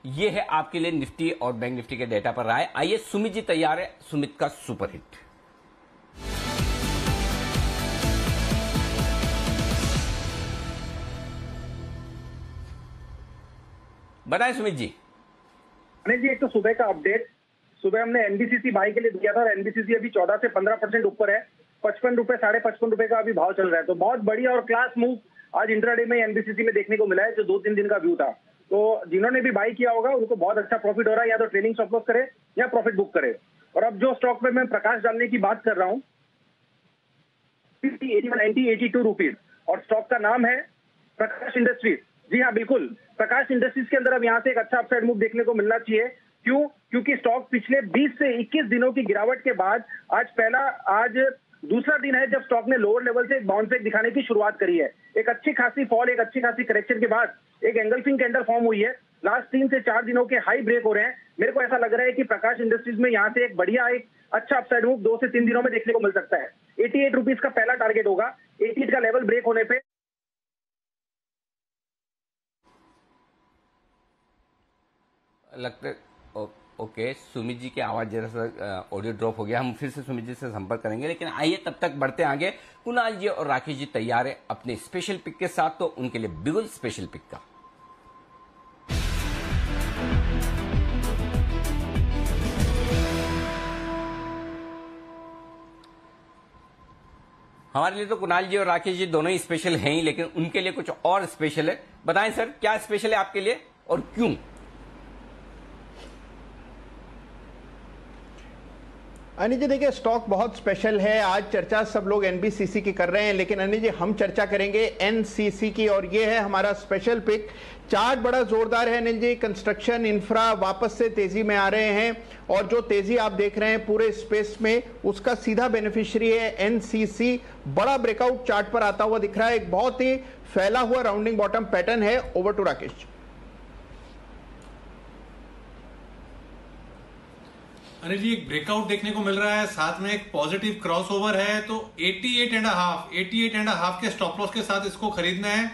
ये है आपके लिए निफ्टी और बैंक निफ्टी के डेटा पर राय। आइए सुमित जी तैयार है, सुमित का सुपरहिट। बताएं सुमित जी। अनिल जी, एक तो सुबह का अपडेट, सुबह हमने एनबीसीसी बाई के लिए दिया था और एनबीसीसी अभी 14 से 15% ऊपर है, 55 रुपए, 55.5 रुपए का अभी भाव चल रहा है। तो बहुत बढ़िया और क्लास मूव आज इंट्राडे में एनबीसीसी में देखने को मिला है, जो 2-3 दिन का व्यू था। तो जिन्होंने भी बाई किया होगा उनको बहुत अच्छा प्रॉफिट हो रहा है, या तो ट्रेडिंग स्टॉप लॉस करे या प्रॉफिट बुक करे। और अब जो स्टॉक पे मैं प्रकाश डालने की बात कर रहा हूँ, 82 रुपीज, और स्टॉक का नाम है प्रकाश इंडस्ट्रीज। जी हाँ, बिल्कुल, प्रकाश इंडस्ट्रीज के अंदर अब यहाँ से एक अच्छा अपसाइड मूव देखने को मिलना चाहिए। क्यों? क्योंकि स्टॉक पिछले 20 से 21 दिनों की गिरावट के बाद आज दूसरा दिन है जब स्टॉक ने लोअर लेवल से एक बाउंस बैक दिखाने की शुरुआत करी है। एक अच्छी खासी फॉल, एक अच्छी खासी करेक्शन के बाद एक एंगल्फिंग कैंडल फॉर्म हुई है। लास्ट 3 से 4 दिनों के हाई ब्रेक हो रहे हैं। मेरे को ऐसा लग रहा है कि प्रकाश इंडस्ट्रीज में यहाँ से एक बढ़िया, एक अच्छा अपसाइड मूव 2 से 3 दिनों में देखने को मिल सकता है। 88 रुपीज का पहला टारगेट होगा, 88 का लेवल ब्रेक होने पे लगता है। ओके, सुमित जी की आवाज जरा सा ऑडियो ड्रॉप हो गया, हम फिर से सुमित जी से संपर्क करेंगे, लेकिन आइए तब तक बढ़ते आगे। कुणाल जी और राकेश जी तैयार है अपने स्पेशल पिक के साथ, तो उनके लिए बिगुल स्पेशल पिक का। हमारे लिए तो कुणाल जी और राकेश जी दोनों ही स्पेशल हैं ही, लेकिन उनके लिए कुछ और स्पेशल है। बताएं सर, क्या स्पेशल है आपके लिए और क्यों? अनिल जी देखिए, स्टॉक बहुत स्पेशल है। आज चर्चा सब लोग एनबीसीसी की कर रहे हैं, लेकिन अनिल जी हम चर्चा करेंगे एनसीसी की, और ये है हमारा स्पेशल पिक। चार्ट बड़ा जोरदार है अनिल जी, कंस्ट्रक्शन इंफ्रा वापस से तेजी में आ रहे हैं, और जो तेजी आप देख रहे हैं पूरे स्पेस में, उसका सीधा बेनिफिशियरी है एनसीसी। बड़ा ब्रेकआउट चार्ट पर आता हुआ दिख रहा है, एक बहुत ही फैला हुआ राउंडिंग बॉटम पैटर्न है। Over to Rakesh. अनिल जी, एक ब्रेकआउट देखने को मिल रहा है, साथ में एक पॉजिटिव क्रॉसओवर है, तो 88.5 के स्टॉप लॉस के साथ इसको खरीदना है।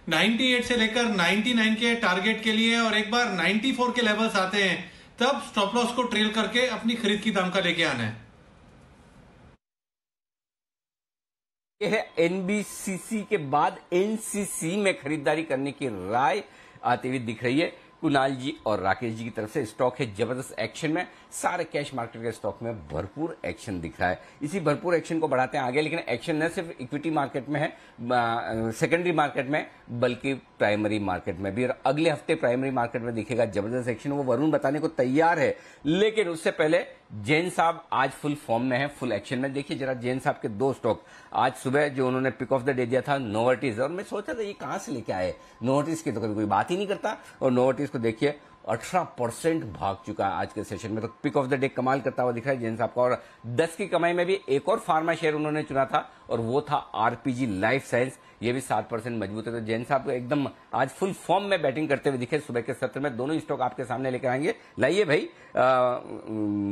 98 से लेकर 99 के टारगेट के लिए, और एक बार 94 के लेवल्स आते हैं तब स्टॉप लॉस को ट्रेल करके अपनी खरीद की दाम का लेके आना है। यह है एनबीसीसी के बाद एनसीसी में खरीदारी करने की राय आती हुई दिख रही है कुणाल जी और राकेश जी की तरफ से। स्टॉक है जबरदस्त एक्शन में, सारे कैश मार्केट के स्टॉक में भरपूर एक्शन दिख रहा है। इसी भरपूर एक्शन को बढ़ाते हैं आगे, लेकिन एक्शन न सिर्फ इक्विटी मार्केट में है, सेकेंडरी मार्केट में, बल्कि प्राइमरी मार्केट में भी। और अगले हफ्ते प्राइमरी मार्केट में दिखेगा जबरदस्त एक्शन, वो वरुण बताने को तैयार है। लेकिन उससे पहले जैन साहब आज फुल फॉर्म में है, फुल एक्शन में। देखिए जरा जैन साहब के 2 स्टॉक आज सुबह जो उन्होंने पिक ऑफ द डे दिया था, नोवर्टीज, और मैं सोचा था ये कहां से लेके आए, नोवर्टीज की तो कभी कोई बात ही नहीं करता, और नोवर्टीज को देखिए 18% भाग चुका है आज के सेशन में। तो पिक ऑफ द डे कमाल करता हुआ दिख रहा है जैन साहब का। और 10 की कमाई में भी एक और फार्मा शेयर उन्होंने चुना था, और वो था आरपीजी लाइफ साइंस, ये भी 7% मजबूत है। तो जैन साहब एकदम आज फुल फॉर्म में बैटिंग करते हुए दिखे सुबह के सत्र में। दोनों स्टॉक आपके सामने लेकर आएंगे। लाइए भाई,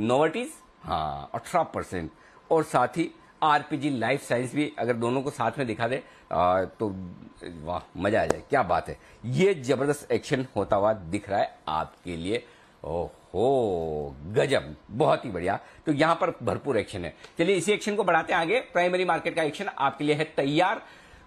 नोवर्टीज, हाँ 18%, और साथ ही आरपीजी लाइफ साइंस भी अगर दोनों को साथ में दिखा दे तो वाह, मजा आ जाए, क्या बात है। ये जबरदस्त एक्शन होता हुआ दिख रहा है आपके लिए। ओहो गजब, बहुत ही बढ़िया। तो यहां पर भरपूर एक्शन है। चलिए इसी एक्शन को बढ़ाते हैं आगे। प्राइमरी मार्केट का एक्शन आपके लिए है तैयार।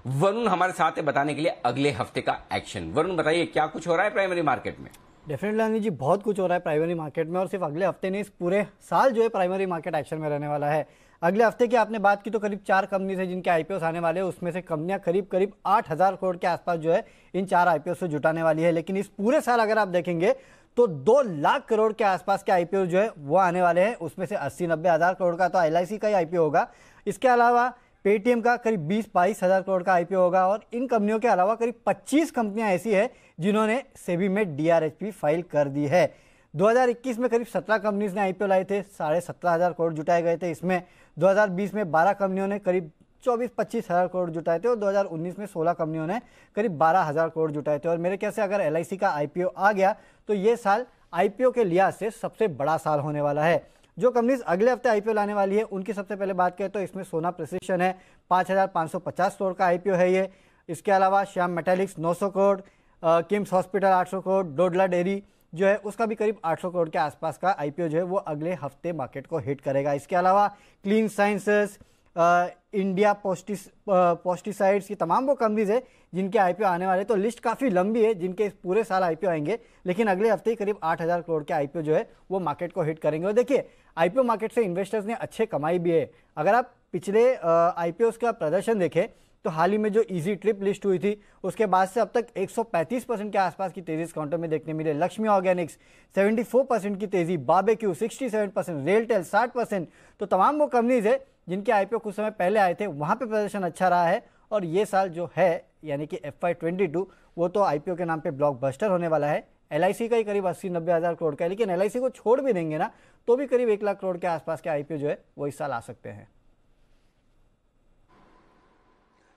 वरुण हमारे साथ है बताने के लिए अगले हफ्ते का एक्शन। वरुण बताइए क्या कुछ हो रहा है प्राइमरी मार्केट में? डेफिनेटली अनिल जी, बहुत कुछ हो रहा है प्राइमरी मार्केट में, और सिर्फ अगले हफ्ते नहीं, इस पूरे साल जो है प्राइमरी मार्केट एक्शन में रहने वाला है। अगले हफ्ते की आपने बात की तो करीब 4 कंपनीज है जिनके आईपीओ आने वाले हैं। उसमें से कंपनियां करीब 8,000 करोड़ के आसपास जो है इन 4 आईपीओ से जुटाने वाली है। लेकिन इस पूरे साल अगर आप देखेंगे तो 2 लाख करोड़ के आसपास के आईपीओ जो है वो आने वाले हैं। उसमें से 80-90 हज़ार करोड़ का तो एलआईसी का ही आईपीओ होगा। इसके अलावा पेटीएम का करीब 20-22 हज़ार करोड़ का आईपीओ होगा। और इन कंपनियों के अलावा करीब 25 कंपनियां ऐसी है जिन्होंने सेबी में डीआरएचपी फाइल कर दी है। 2021 में करीब 17 कंपनीज ने आईपीओ लाए थे, 17,500 करोड़ जुटाए गए थे इसमें। 2020 में 12 कंपनियों ने करीब 24-25 हज़ार करोड़ जुटाए थे, और 2019 में 16 कंपनियों ने करीब 12,000 करोड़ जुटाए थे। और मेरे ख्याल से अगर एलआईसी का आईपीओ आ गया तो ये साल आईपीओ के लिहाज से सबसे बड़ा साल होने वाला है। जो कंपनीज अगले हफ्ते आईपीओ लाने वाली है उनकी सबसे पहले बात करें तो इसमें सोना प्रिसिशन है, 5,550 करोड़ का आईपीओ है ये। इसके अलावा श्याम मेटालिक्स 900 करोड़, किम्स हॉस्पिटल 800 करोड़, डोडला डेयरी जो है उसका भी करीब 800 करोड़ के आसपास का आईपीओ जो है वो अगले हफ्ते मार्केट को हिट करेगा। इसके अलावा क्लीन साइंसेस, इंडिया पेस्टिसाइड्स, ये तमाम वो कंपनीज है जिनके आईपीओ आने वाले। तो लिस्ट काफ़ी लंबी है जिनके पूरे साल आईपीओ आएंगे, लेकिन अगले हफ्ते ही करीब 8,000 करोड़ के आईपीओ जो है वो मार्केट को हिट करेंगे। और देखिए आईपीओ मार्केट से इन्वेस्टर्स ने अच्छे कमाई भी है। अगर आप पिछले आईपीओ का प्रदर्शन देखें तो हाल ही में जो इजी ट्रिप लिस्ट हुई थी उसके बाद से अब तक 135% के आसपास की तेजी इस काउंटर में देखने मिले। लक्ष्मी ऑर्गेनिक्स 74% की तेजी, बारबेक्यू 67%, रेलटेल 60%। तो तमाम वो कंपनीज है जिनके आईपीओ कुछ समय पहले आए थे, वहां पे प्रदर्शन अच्छा रहा है। और ये साल जो है यानी कि FY22 वो तो आईपीओ के नाम पे ब्लॉकबस्टर होने वाला है। LIC का ही करीब 80-90 हज़ार करोड़ का है, लेकिन LIC को छोड़ भी देंगे ना तो भी करीब 1 लाख करोड़ के आसपास के आईपीओ जो है वो इस साल आ सकते हैं।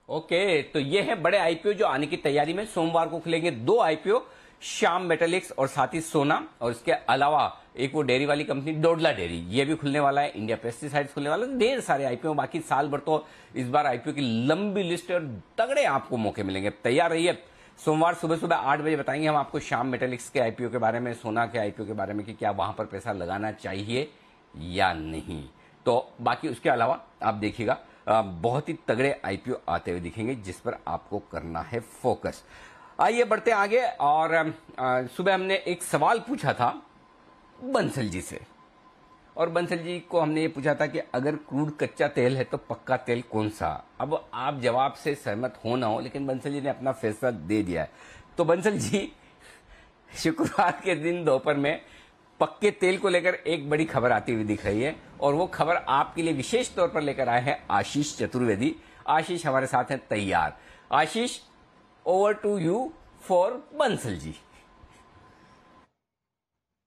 ओके, तो ये है बड़े आईपीओ जो आने की तैयारी में। सोमवार को खुलेंगे 2 आईपीओ, श्याम मेटालिक्स और साथ ही सोना, और इसके अलावा एक वो डेयरी वाली कंपनी डोडला डेयरी, ये भी खुलने वाला है। इंडिया पेस्टिसाइड्स खुलने वाला है। ढेर सारे आईपीओ, बाकी साल भर तो इस बार आईपीओ की लंबी लिस्ट है और तगड़े आपको मौके मिलेंगे। तैयार रहिए। सोमवार सुबह 8 बजे बताएंगे हम आपको श्याम मेटालिक्स के आईपीओ के बारे में, सोना के आईपीओ के बारे में कि क्या वहां पर पैसा लगाना चाहिए या नहीं। तो बाकी उसके अलावा आप देखिएगा बहुत ही तगड़े आईपीओ आते हुए दिखेंगे जिस पर आपको करना है फोकस। आइए बढ़ते आगे। और सुबह हमने एक सवाल पूछा था बंसल जी से, और बंसल जी को हमने ये पूछा था कि अगर क्रूड कच्चा तेल है तो पक्का तेल कौन सा। अब आप जवाब से सहमत हो ना हो, लेकिन बंसल जी ने अपना फैसला दे दिया है। तो बंसल जी, शुक्रवार के दिन दोपहर में पक्के तेल को लेकर एक बड़ी खबर आती हुई दिख रही है, और वो खबर आपके लिए विशेष तौर पर लेकर आए हैं आशीष चतुर्वेदी। आशीष हमारे साथ हैं तैयार। Ashish, over to you for Bansal ji.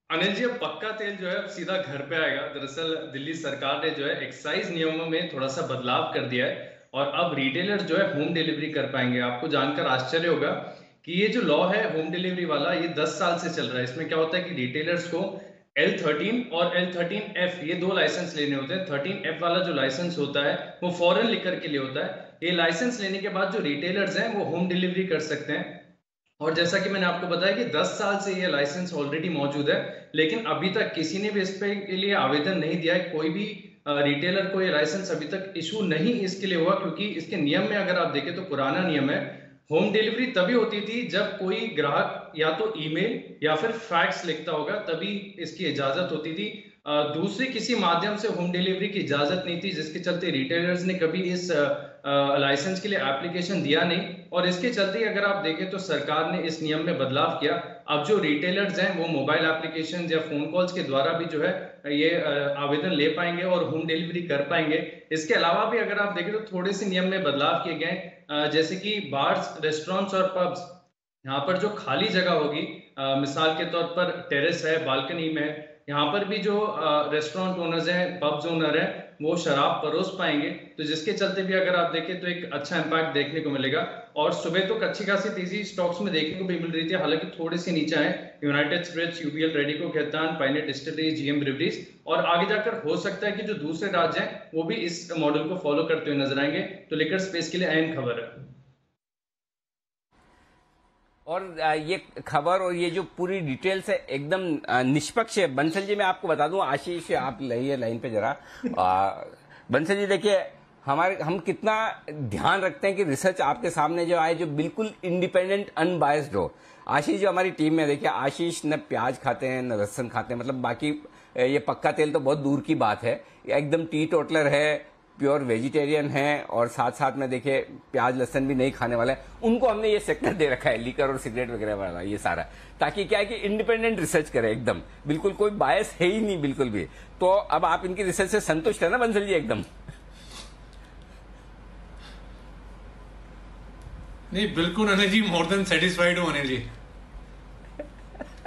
Anil ji, अब पक्का तेल जो है अब सीधा घर पे आएगा। दरअसल दिल्ली सरकार ने जो है एक्साइज नियमों में थोड़ा सा बदलाव कर दिया है और अब रिटेलर जो है होम डिलीवरी कर पाएंगे। आपको जानकर आश्चर्य होगा कि ये जो लॉ है होम डिलीवरी वाला, ये 10 साल से चल रहा है। इसमें क्या होता है कि रिटेलर्स को L13 और L13F ये 2 लाइसेंस लेने होते हैं। 13F वाला जो लाइसेंस होता है वो फॉरेन लिकर के लिए होता है। ये लाइसेंस लेने के बाद जो रिटेलर्स हैं वो होम डिलीवरी कर सकते हैं। और जैसा कि मैंने आपको बताया कि 10 साल से ये लाइसेंस ऑलरेडी मौजूद है, लेकिन अभी तक किसी ने भी इस पे के लिए आवेदन नहीं दिया है। कोई भी रिटेलर को ये लाइसेंस अभी तक इशू नहीं इसके लिए हुआ, क्योंकि इसके नियम में अगर आप देखें तो पुराना नियम है। होम डिलीवरी तभी होती थी जब कोई ग्राहक या तो ईमेल या फिर फैक्स लिखता होगा, तभी इसकी इजाजत होती थी। दूसरे किसी माध्यम से होम डिलीवरी की इजाजत नहीं थी, जिसके चलते रिटेलर्स ने कभी इस लाइसेंस के लिए एप्लीकेशन दिया नहीं। और इसके चलते अगर आप देखें तो सरकार ने इस नियम में बदलाव किया। अब जो रिटेलर्स हैं वो मोबाइल एप्लीकेशन या फोन कॉल्स के द्वारा भी जो है ये आवेदन ले पाएंगे और होम डिलीवरी कर पाएंगे। इसके अलावा भी अगर आप देखें तो थोड़े से नियम में बदलाव किए गए, जैसे कि बार्स, रेस्टोरेंट्स और पब्स, यहाँ पर जो खाली जगह होगी, मिसाल के तौर पर टेरेस है, बालकनी में, यहाँ पर भी जो रेस्टोरेंट ओनर्स हैं, पब्स ओनर हैं, वो शराब परोस पाएंगे। तो जिसके चलते भी अगर आप देखें तो एक अच्छा इंपैक्ट देखने को मिलेगा। और सुबह तो अच्छी खासी तेजी स्टॉक्स में देखने को भी मिल रही थी, हालांकि थोड़ी सी नीचे है। United Spirits, UPL, Radico Khaitan, पाइनेट डिस्टिलरीज, GM ब्रिवरीज, और आगे जाकर हो सकता है कि जो दूसरे राज्य हैं वो भी इस मॉडल को फॉलो करते हुए नजर आएंगे। तो लिकर स्पेस के लिए अहम खबर है। और ये खबर और ये जो पूरी डिटेल्स है एकदम निष्पक्ष है। बंसल जी, मैं आपको बता दूं, आशीष आप लइए लाइन पे जरा। बंसल जी देखिए, हम कितना ध्यान रखते हैं कि रिसर्च आपके सामने जो आए जो बिल्कुल इंडिपेंडेंट, अनबायस्ड हो। आशीष जो हमारी टीम में, देखिए आशीष न प्याज खाते हैं न लहसुन खाते हैं, मतलब बाकी ये पक्का तेल तो बहुत दूर की बात है। एकदम टी टोटलर है, प्योर वेजिटेरियन है, और साथ साथ में देखिए प्याज लहसुन भी नहीं खाने वाला है। उनको हमने ये सेक्टर दे रखा है, लीकर और सिगरेट वगैरह वाला, ये सारा, ताकि क्या है कि इंडिपेंडेंट रिसर्च करे एकदम, बिल्कुल कोई बायस है ही नहीं बिल्कुल भी। तो अब आप इनकी रिसर्च से संतुष्ट है ना बंसल जी? एकदम नहीं, बिल्कुल अनिल जी, मोर देन सेटिस्फाइड हूं अनिल जी।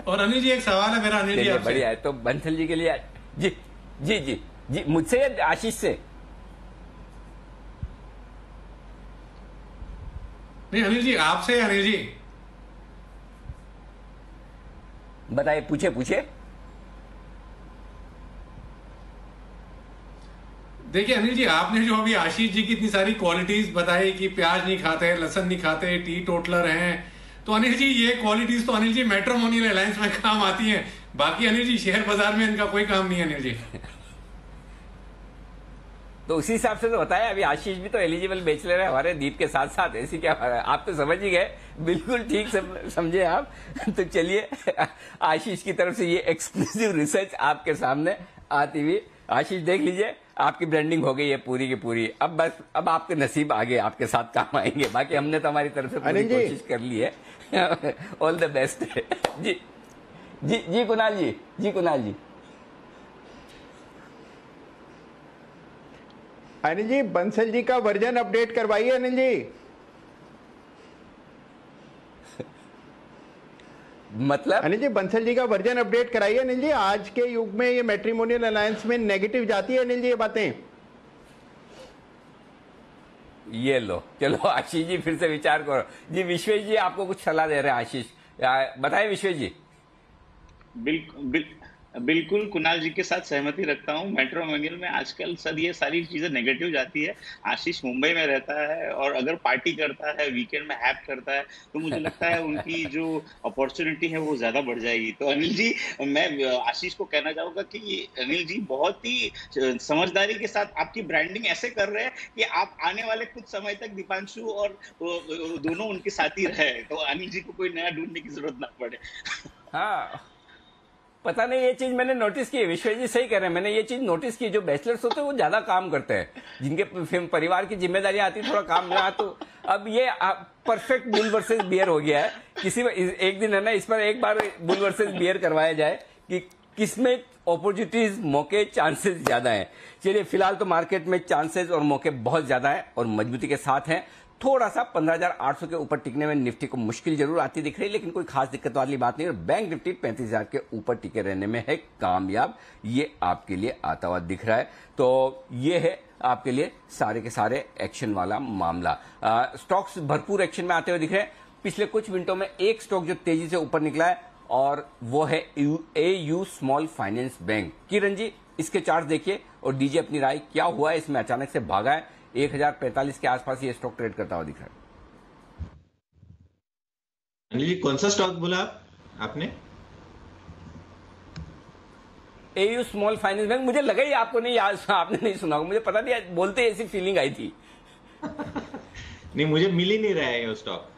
और अनिल जी एक सवाल है मेरा अनिल जी आपसे। बढ़िया है, तो बंसल जी के लिए जी जी जी जी, मुझसे या आशीष से? नहीं अनिल जी, आपसे। अनिल जी बताइए, पूछे पूछे। देखिए अनिल जी, आपने जो अभी आशीष जी की इतनी सारी क्वालिटीज बताई कि प्याज नहीं खाते, लहसुन नहीं खाते, टी टोटलर हैं, तो अनिल जी ये क्वालिटीज तो अनिल जी मैट्रिमोनियल अलायंस में काम आती हैं। बाकी अनिल जी शेयर बाजार में इनका कोई काम नहीं है अनिल जी। तो उसी हिसाब से तो बताया। अभी आशीष भी तो एलिजिबल बैचलर है हमारे दीप के साथ साथ, ऐसी क्या आप तो समझ ही गए, बिल्कुल ठीक समझे आप। तो चलिए आशीष की तरफ से ये एक्सक्लूसिव रिसर्च आपके सामने आती हुई। आशीष देख लीजिए, आपकी ब्रांडिंग हो गई है पूरी की पूरी। अब बस अब आपके नसीब आगे आपके साथ काम आएंगे, बाकी हमने तो हमारी तरफ से पूरी कोशिश कर ली है। All the best. जी जी जी कुणाल जी, जी कुणाल जी। अनिल जी, बंसल जी का वर्जन अपडेट करवाइए अनिल जी। मतलब अनिल जी, बंसल जी का वर्जन अपडेट कराइए अनिल जी। आज के युग में ये मैट्रिमोनियल अलायंस में नेगेटिव जाती है अनिल जी, ये बातें। ये लो, चलो आशीष जी फिर से विचार करो। जी विश्वेश जी आपको कुछ सलाह दे रहे हैं आशीष, बताइए विश्वेश जी। बिल्कुल कुणाल जी के साथ सहमति रखता हूं। मैट्रिमोनियल में आजकल सर ये सारी चीजें नेगेटिव जाती है। आशीष मुंबई में रहता है और अगर पार्टी करता है, वीकेंड में हैप करता है, तो मुझे लगता है उनकी जो अपॉर्चुनिटी है वो ज्यादा बढ़ जाएगी। तो अनिल जी, मैं आशीष को कहना चाहूंगा कि अनिल जी बहुत ही समझदारी के साथ आपकी ब्रांडिंग ऐसे कर रहे हैं कि आप आने वाले कुछ समय तक दीपांशु और दोनों उनके साथ ही रहे, तो अनिल जी को कोई नया ढूंढने की जरूरत ना पड़े। हाँ, पता नहीं, ये चीज मैंने नोटिस की है। विश्वेश जी सही कह रहे हैं, मैंने ये चीज नोटिस की। जो बैचलर्स होते हैं वो ज्यादा काम करते हैं, जिनके परिवार की जिम्मेदारी आती है, थोड़ा काम ना। तो अब ये परफेक्ट बुल वर्सेस बियर हो गया है। किसी एक दिन है ना, इस पर एक बार बुल वर्सेस बियर करवाया जाए कि किसमें अपॉर्चुनिटीज, मौके, चांसेस ज्यादा हैं। चलिए फिलहाल तो मार्केट में चांसेस और मौके बहुत ज्यादा हैं और मजबूती के साथ हैं। थोड़ा सा 15,800 के ऊपर टिकने में निफ्टी को मुश्किल जरूर आती दिख रही है, लेकिन कोई खास दिक्कत वाली बात नहीं। और बैंक निफ्टी 35,000 के ऊपर टिके रहने में है कामयाब, ये आपके लिए आता हुआ दिख रहा है। तो ये है आपके लिए सारे के सारे एक्शन वाला मामला। स्टॉक्स भरपूर एक्शन में आते हुए दिख रहे हैं। पिछले कुछ मिनटों में एक स्टॉक जो तेजी से ऊपर निकला है और वो है AU small finance bank. Kiran ji, इसके चार्ट देखिए और दीजिए अपनी राय, क्या हुआ है इसमें, अचानक से भागा है। 1045 के आसपास ये स्टॉक ट्रेड करता हुआ दिख रहा है। अनिल जी, कौन सा स्टॉक बोला आपने? AU small finance bank. मुझे लगा ही आपको नहीं याद, आपने नहीं सुना, मुझे पता नहीं, बोलते ऐसी फीलिंग आई थी। नहीं, मुझे मिल ही नहीं रहा है ये स्टॉक।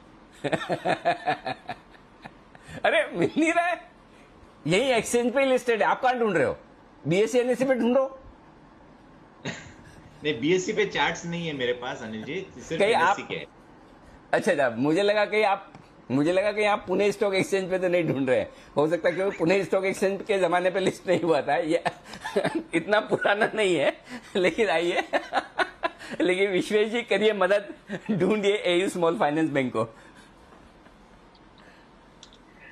अरे मिल नहीं रहा है, यही एक्सचेंज पे लिस्टेड है, आप कहां ढूंढ रहे हो? BSE NSE पे ढूंढो। नहीं, BSE पे चार्ट्स नहीं है मेरे पास अनिल जी, सिर्फ NSE के है। अच्छा, मुझे लगा कि आप पुणे स्टॉक एक्सचेंज पे तो नहीं ढूंढ रहे हैं। हो सकता है कि पुणे स्टॉक एक्सचेंज के जमाने पे लिस्ट नहीं हुआ था, ये इतना पुराना नहीं है। लेकिन आइए लेकिन विश्वेश जी करिए मदद, ढूंढिए AU स्मॉल फाइनेंस बैंक को।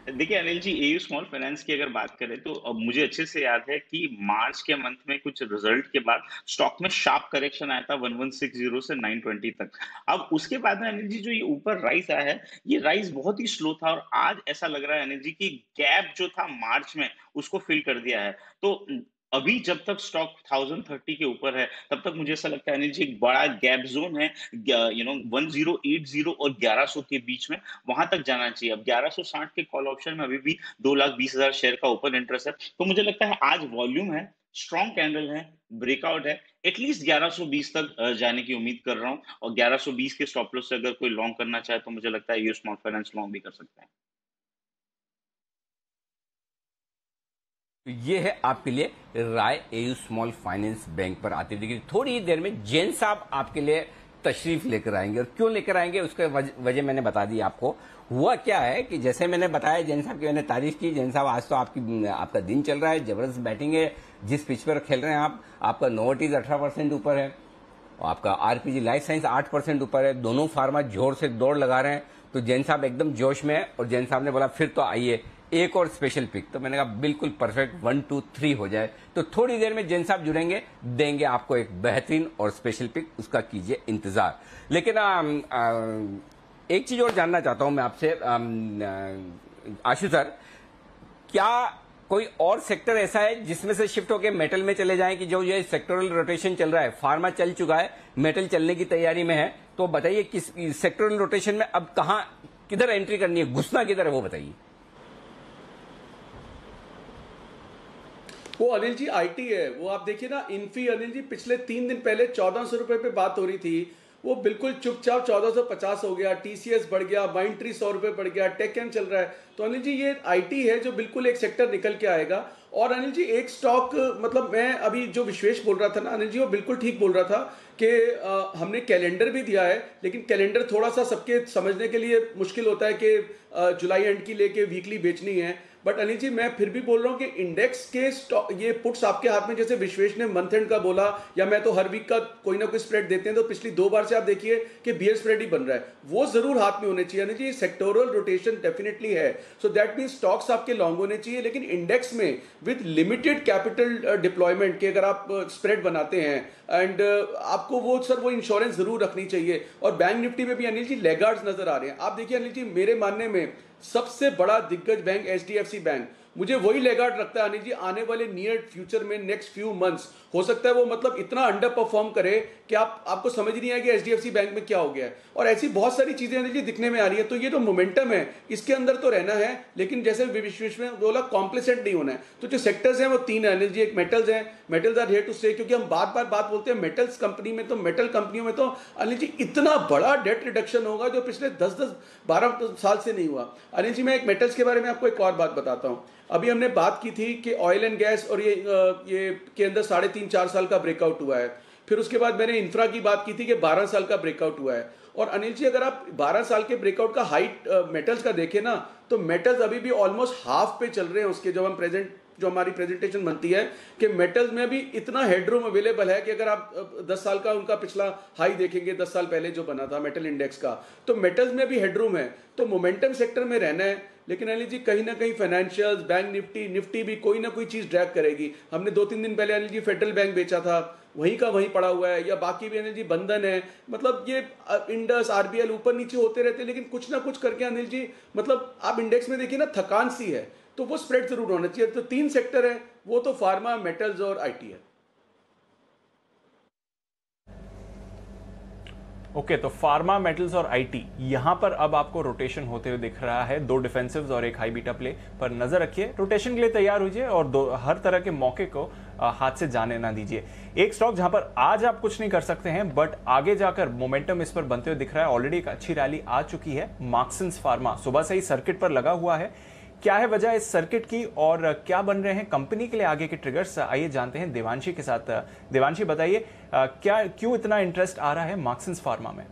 देखिए Anil ji, AU small finance की अगर बात करें तो अब मुझे अच्छे से याद है कि मार्च के मंथ में कुछ रिजल्ट के बाद स्टॉक में शार्प करेक्शन आया था 1160 से 920 तक। अब उसके बाद में अनिल जी जो ये ऊपर राइज आया है, ये राइज बहुत ही स्लो था और आज ऐसा लग रहा है अनिल जी कि गैप जो था मार्च में उसको फिल कर दिया है। तो अभी जब तक स्टॉक 1030 के ऊपर है तब तक मुझे ऐसा लगता है अनिल जी एक बड़ा गैप जोन है, 1080 और 1100 के बीच में, वहां तक जाना चाहिए। अब 1160 के कॉल ऑप्शन में अभी भी 2,20,000 शेयर का ओपन इंटरेस्ट है। तो मुझे लगता है आज वॉल्यूम है, स्ट्रॉन्ग कैंडल है, ब्रेकआउट है, एटलीस्ट 1120 तक जाने की उम्मीद कर रहा हूं। और 1120 के स्टॉप लॉस से अगर कोई लॉन्ग करना चाहे तो मुझे लगता है AU स्मॉल फाइनेंस लॉन्ग भी कर सकता है। ये है आपके लिए राय AU स्मॉल फाइनेंस बैंक पर आती हुई। थोड़ी ही देर में जैन साहब आपके लिए तशरीफ लेकर आएंगे, और क्यों लेकर आएंगे उसका वजह मैंने बता दी आपको। हुआ क्या है कि जैसे मैंने बताया, जैन साहब की मैंने तारीफ की। जैन साहब, आज तो आपका दिन चल रहा है, जबरदस्त बैटिंग है, जिस पिच पर खेल रहे हैं आप, आपका नोवटीज 18% ऊपर है, आपका RPG लाइफ साइंस 8% ऊपर है, दोनों फार्मा जोर से दौड़ लगा रहे हैं। तो जैन साहब एकदम जोश में है और जैन साहब ने बोला फिर तो आइए एक और स्पेशल पिक। तो मैंने कहा बिल्कुल परफेक्ट, 1 2 3 हो जाए। तो थोड़ी देर में जैन साहब जुड़ेंगे, देंगे आपको एक बेहतरीन और स्पेशल पिक, उसका कीजिए इंतजार। लेकिन एक चीज और जानना चाहता हूं मैं आपसे, आशु सर, क्या कोई और सेक्टर ऐसा है जिसमें से शिफ्ट होकर मेटल में चले जाएं कि जो ये सेक्टरल रोटेशन चल रहा है? फार्मा चल चुका है, मेटल चलने की तैयारी में है, तो बताइए किस सेक्टरल रोटेशन में अब किधर एंट्री करनी है, घुसना किधर है, वो बताइए। वो अनिल जी आईटी है। वो आप देखिए ना, इन्फी अनिल जी पिछले 3 दिन पहले 1400 रुपए पे बात हो रही थी, वो बिल्कुल चुपचाप 1450 हो गया। टीसीएस बढ़ गया, माइंट्री 100 रुपए बढ़ गया, टेकएम चल रहा है। तो अनिल जी ये आईटी है जो बिल्कुल एक सेक्टर निकल के आएगा। और अनिल जी एक स्टॉक, मतलब मैं अभी जो विश्वेश बोल रहा था ना अनिल जी, वो बिल्कुल ठीक बोल रहा था कि हमने कैलेंडर भी दिया है, लेकिन कैलेंडर थोड़ा सा सबके समझने के लिए मुश्किल होता है कि जुलाई एंड की लेके वीकली बेचनी है। बट अनिल जी मैं फिर भी बोल रहा हूं कि इंडेक्स के स्टॉक, ये पुट्स आपके हाथ में, जैसे विश्वेश ने मंथ एंड का बोला, या मैं तो हर वीक का कोई ना कोई स्प्रेड देते हैं, तो पिछली 2 बार से आप देखिए कि बियर स्प्रेड ही बन रहा है, वो जरूर हाथ में होने चाहिए Anil ji. Sectoral rotation definitely है, सो दैट मीन स्टॉक्स आपके लॉन्ग होने चाहिए, लेकिन इंडेक्स में विद लिमिटेड कैपिटल डिप्लॉयमेंट के अगर आप स्प्रेड बनाते हैं, एंड आपको वो सर वो इंश्योरेंस जरूर रखनी चाहिए। और बैंक निफ्टी में भी अनिल जी लैगार्ड्स नजर आ रहे हैं। आप देखिए अनिल जी, मेरे मानने में सबसे बड़ा दिग्गज बैंक एचडीएफसी बैंक, मुझे वही लेगार्ड लगता है अनिल जी। आने वाले नियर फ्यूचर में नेक्स्ट फ्यू मंथ्स हो सकता है वो मतलब इतना अंडर परफॉर्म करे कि आपको समझ नहीं आएगी एचडीएफसी बैंक में क्या हो गया है। और ऐसी बहुत सारी चीजें अनिल जी दिखने में आ रही है। तो ये जो मोमेंटम है इसके अंदर तो रहना है, लेकिन जैसे विश्व में बोला कॉम्प्लेसेंट नहीं होना है। तो जो सेक्टर्स हैं वो 3 है अनिल जी। एक मेटल्स है, metals are here to stay, क्योंकि हम बार बात बोलते हैं मेटल्स कंपनी में, तो मेटल कंपनियों में तो अनिल जी इतना बड़ा डेट रिडक्शन होगा जो पिछले 10-12 साल से नहीं हुआ। अनिल जी मैं एक मेटल्स के बारे में आपको एक और बात बताता हूँ। अभी हमने बात की थी कि ऑयल एंड गैस और ये के अंदर 3.5-4 साल का ब्रेकआउट हुआ है। फिर उसके बाद मैंने इंफ्रा की बात की थी कि 12 साल का ब्रेकआउट हुआ है। और अनिल जी अगर आप 12 साल के ब्रेकआउट का हाइट मेटल्स का देखें ना, तो मेटल्स अभी भी ऑलमोस्ट हाफ पे चल रहे हैं उसके। जब हम जो हमारी प्रेजेंटेशन बनती है कि मेटल्स में भी इतना हेडरूम अवेलेबल है कि अगर आप 10 साल का उनका पिछला हाई देखेंगे 10 साल पहले जो बना था मेटल इंडेक्स का, तो मेटल्स में भी हेडरूम है। तो मोमेंटम सेक्टर में रहना है, लेकिन अनिल जी कहीं ना कहीं फाइनेंशियल्स, बैंक निफ्टी भी कोई ना कोई चीज ड्रैग करेगी। हमने 2-3 दिन पहले अनिल जी फेडरल बैंक बेचा था, वहीं का वहीं पड़ा हुआ है, या बाकी भी अनिल जी बंधन है। मतलब ये इंडस, आरबीएल ऊपर नीचे होते रहते हैं, लेकिन कुछ ना कुछ करके अनिल जी मतलब आप इंडेक्स में देखिए ना थकान सी है, तो वो स्प्रेड जरूर होना चाहिए। तो 3 सेक्टर है, वो तो फार्मा, मेटल्स और आईटी है। ओके, तो फार्मा, मेटल्स और आईटी, यहां पर अब आपको रोटेशन होते हुए दिख रहा है। 2 डिफेंसिव्स और एक हाई बीटा प्ले पर नजर रखिए। रोटेशन के लिए तैयार होइए और हर तरह के मौके को हाथ से जाने ना दीजिए। एक स्टॉक जहां पर आज आप कुछ नहीं कर सकते हैं, बट आगे जाकर मोमेंटम इस पर बनते हुए दिख रहा है। ऑलरेडी एक अच्छी रैली आ चुकी है। मार्क्सन्स फार्मा सुबह से ही सर्किट पर लगा हुआ है। क्या है वजह इस सर्किट की और क्या बन रहे हैं कंपनी के लिए आगे के ट्रिगर्स, आइए जानते हैं देवांशी के साथ। देवांशी बताइए क्यों इतना इंटरेस्ट आ रहा है मार्क्सन्स फार्मा में?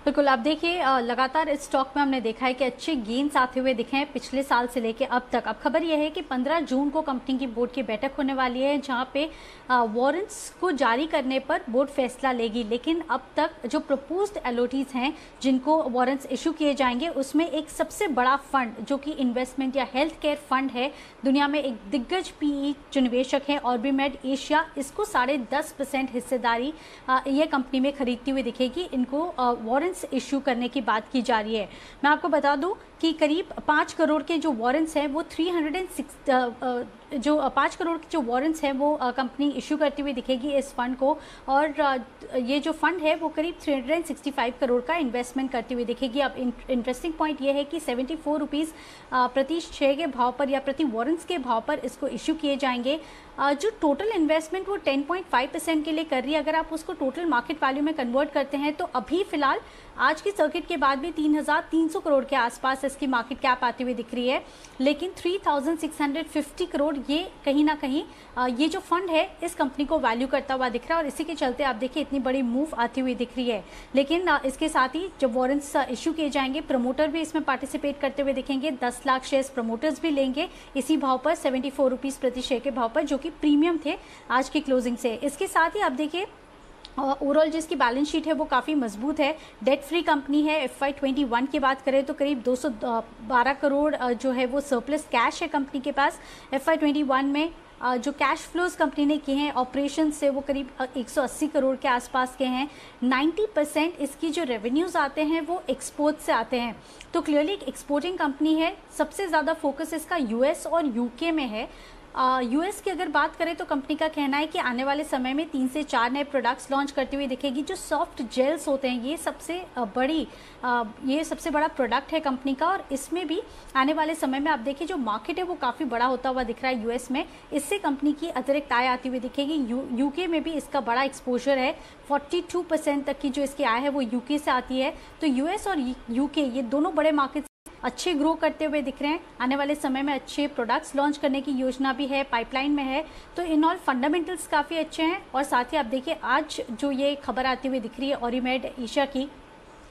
बिल्कुल, आप देखिए लगातार इस स्टॉक में हमने देखा है कि अच्छे गेन्स आते हुए दिखे हैं पिछले साल से लेके अब तक। अब खबर यह है कि 15 जून को कंपनी की बोर्ड की बैठक होने वाली है, जहां पे वारंट्स को जारी करने पर बोर्ड फैसला लेगी। लेकिन अब तक जो प्रपोज्ड एलओटीज हैं जिनको वारंट्स इशू किए जाएंगे, उसमें एक सबसे बड़ा फंड जो कि इन्वेस्टमेंट या हेल्थ केयर फंड है, दुनिया में एक दिग्गज पीई जो निवेशक है ऑर्बिमेड एशिया, इसको 10.5% हिस्सेदारी ये कंपनी में खरीदती हुई दिखेगी। इनको वारंट्स इश्यू करने की बात की जा रही है। मैं आपको बता दूं कि करीब 5 करोड़ के जो वारंट्स हैं वो 5 करोड़ के जो वारंट्स हैं वो कंपनी इश्यू करती हुई दिखेगी इस फंड को। और ये जो फंड है वो करीब 365 करोड़ का इन्वेस्टमेंट करती हुई दिखेगी। अब इंटरेस्टिंग पॉइंट ये है कि 74 रुपीज़ प्रति शेयर के भाव पर या प्रति वारंट्स के भाव पर इसको इश्यू किए जाएंगे। जो टोटल इन्वेस्टमेंट वो 10.5% के लिए कर रही है। अगर आप उसको टोटल मार्केट वैल्यू में कन्वर्ट करते हैं तो अभी फिलहाल आज की सर्किट के बाद भी 3,300 करोड़ के आसपास इसकी मार्केट कैप आती हुई दिख रही है। लेकिन 3,650 करोड़ ये कहीं ना कहीं ये जो फंड है इस कंपनी को वैल्यू करता हुआ दिख रहा है, और इसी के चलते आप देखिए इतनी बड़ी मूव आती हुई दिख रही है। लेकिन इसके साथ ही जब वारंट्स इश्यू किए जाएंगे, प्रमोटर भी इसमें पार्टिसिपेट करते हुए दिखेंगे। 10 लाख शेयर्स प्रमोटर्स भी लेंगे इसी भाव पर, 74 रुपीज़ प्रति शेयर के भाव पर, जो कि प्रीमियम थे आज की क्लोजिंग से। इसके साथ ही आप देखिए ओवरऑल जिसकी बैलेंस शीट है वो काफ़ी मजबूत है, डेट फ्री कंपनी है। FY21 की बात करें तो करीब 212 करोड़ जो है वो सरप्लस कैश है कंपनी के पास। FY21 में जो कैश फ्लोज कंपनी ने किए हैं ऑपरेशन से वो करीब 180 करोड़ के आसपास के हैं। 90% इसकी जो रेवेन्यूज़ आते हैं वो एक्सपोर्ट से आते हैं, तो क्लियरली एक एक्सपोर्टिंग कंपनी है। सबसे ज़्यादा फोकस इसका US और UK में है। यूएस की अगर बात करें तो कंपनी का कहना है कि आने वाले समय में 3 से 4 नए प्रोडक्ट्स लॉन्च करते हुए दिखेगी। जो सॉफ्ट जेल्स होते हैं ये सबसे बड़ा प्रोडक्ट है कंपनी का, और इसमें भी आने वाले समय में आप देखिए जो मार्केट है वो काफ़ी बड़ा होता हुआ दिख रहा है यूएस में। इससे कंपनी की अतिरिक्त आय आती हुई दिखेगी। यूके में भी इसका बड़ा एक्सपोजर है, 42% तक की जो इसकी आय है वो यूके से आती है। तो यूएस और यूके ये दोनों बड़े मार्केट अच्छे ग्रो करते हुए दिख रहे हैं। आने वाले समय में अच्छे प्रोडक्ट्स लॉन्च करने की योजना भी है, पाइपलाइन में है। तो इन ऑल फंडामेंटल्स काफ़ी अच्छे हैं। और साथ ही आप देखिए आज जो ये खबर आती हुई दिख रही है ऑरिमेड एशिया की,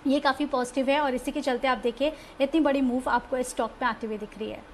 ये काफ़ी पॉजिटिव है और इसी के चलते आप देखिए इतनी बड़ी मूव आपको इस स्टॉक में आती हुई दिख रही है।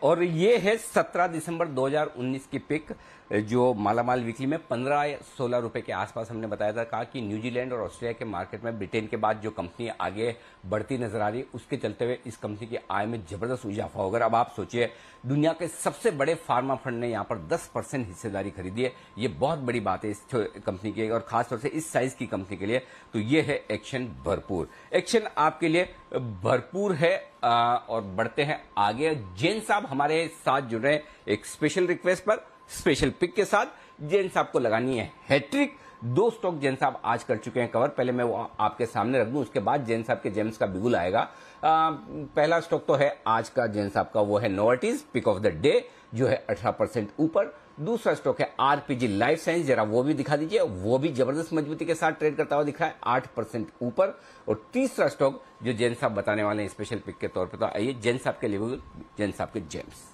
और ये है 17 दिसंबर 2019 की पिक, जो मालामाल वीकली में 15-16 रुपए के आसपास हमने बताया था। कहा कि न्यूजीलैंड और ऑस्ट्रेलिया के मार्केट में ब्रिटेन के बाद जो कंपनी आगे बढ़ती नजर आ रही है, उसके चलते हुए इस कंपनी की आय में जबरदस्त इजाफा होगा। अब आप सोचिए, दुनिया के सबसे बड़े फार्मा फंड ने यहाँ पर 10% हिस्सेदारी खरीदी है। ये बहुत बड़ी बात है इस कंपनी की, और खासतौर से इस साइज की कंपनी के लिए। तो ये है एक्शन भरपूर, एक्शन आपके लिए भरपूर है। और बढ़ते हैं आगे। जैन साहब हमारे साथ जुड़ रहे हैं एक स्पेशल रिक्वेस्ट पर, स्पेशल पिक के साथ। जैन साहब को लगानी है हैट्रिक। 2 स्टॉक जैन साहब आज कर चुके हैं कवर। पहले मैं वो आपके सामने रख दूं, उसके बाद जैन साहब के जेम्स का बिगुल आएगा। पहला स्टॉक तो है आज का जैन साहब का, वो है Novartis, pick of the day, जो है 18% ऊपर। दूसरा स्टॉक है आरपीजी लाइफ साइंस, जरा वो भी दिखा दीजिए। वो भी जबरदस्त मजबूती के साथ ट्रेड करता हुआ दिख रहा है, 8% ऊपर। और तीसरा स्टॉक जो जैन साहब बताने वाले हैं स्पेशल पिक के तौर पर, तो आइए जैन साहब के लिए, जैन साहब के जेम्स।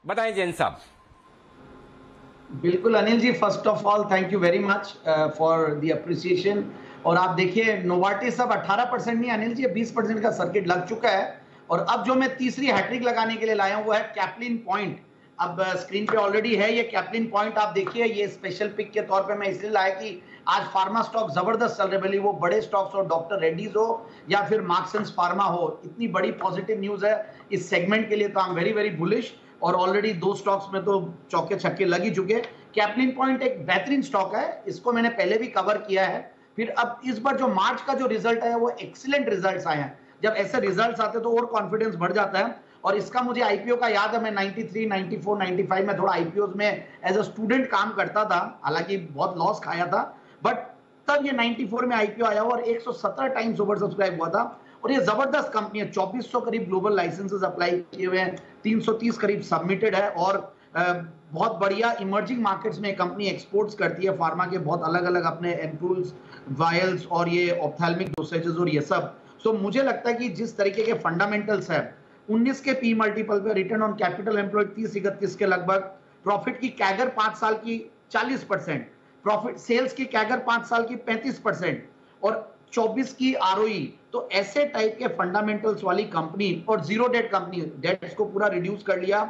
बताएं जैन साहब। बिल्कुल Anil ji, first of all thank you very much for the appreciation. और आप देखिए नोवार्टिस अब 18% नहीं अनिल जी, 20% का सर्किट लग चुका है। और अब जो मैं तीसरी हैट्रिक लगाने के लिए लाया हूं वो है कैप्लिन पॉइंट। अब स्क्रीन पे ऑलरेडी है ये कैप्लिन पॉइंट, आप देखिए। ये स्पेशल पिक के तौर पे मैं इसलिए लाया कि आज फार्मा स्टॉक जबरदस्त चल रहे, भले वो बड़े स्टॉक्स हो, डॉक्टर रेड्डीज हो या फिर मार्क्सन्स फार्मा हो। इतनी बड़ी पॉजिटिव न्यूज है इस सेगमेंट के लिए, तो I am very very bullish. और ऑलरेडी 2 स्टॉक्स में तो चौके छक्के लग ही चुके। कैप्लिन पॉइंट एक बेहतरीन स्टॉक है, इसको मैंने पहले भी कवर किया है। फिर अब इस बार जो मार्च का जो रिजल्ट है वो एक्सीलेंट रिजल्ट्स आए हैं। जब ऐसे रिजल्ट्स आते हैं तो और कॉन्फिडेंस बढ़ जाता है। और इसका मुझे आईपीओ का याद है, मैं 93, 94, 95 में थोड़ा आईपीओ में एज अ स्टूडेंट काम करता था, हालांकि बहुत लॉस खाया था, बट तब ये 94 में आईपीओ आया और 117 टाइम्स ओवर सब्सक्राइब हुआ था। और ये जबरदस्त कंपनी है, 2400 करीब ग्लोबल लाइसेंसेस अप्लाई किए हुए हैं, 330 करीब सबमिटेड है। और बहुत बढ़िया इमर्जिंग मार्केट्स में कंपनी एक्सपोर्ट्स करती है फार्मा के बहुत अलग अलग अपने एम्पूल्स, वायल्स और ये ऑप्थेल्मिक डोसेजेस और ये सब। सो मुझे लगता है कि जिस तरीके के फंडामेंटल्स है, 19 के पी मल्टीपल पे, रिटर्न ऑन कैपिटल एम्प्लॉयड 30-31 के लगभग, प्रॉफिट की कैगर 5 साल की 40%, प्रॉफिट सेल्स की कैगर 5 साल की 35% और 24 की आरओई। तो ऐसे टाइप के फंडामेंटल्स वाली कंपनी और जीरो डेट कंपनी, डेट्स को पूरा रिड्यूस कर लिया,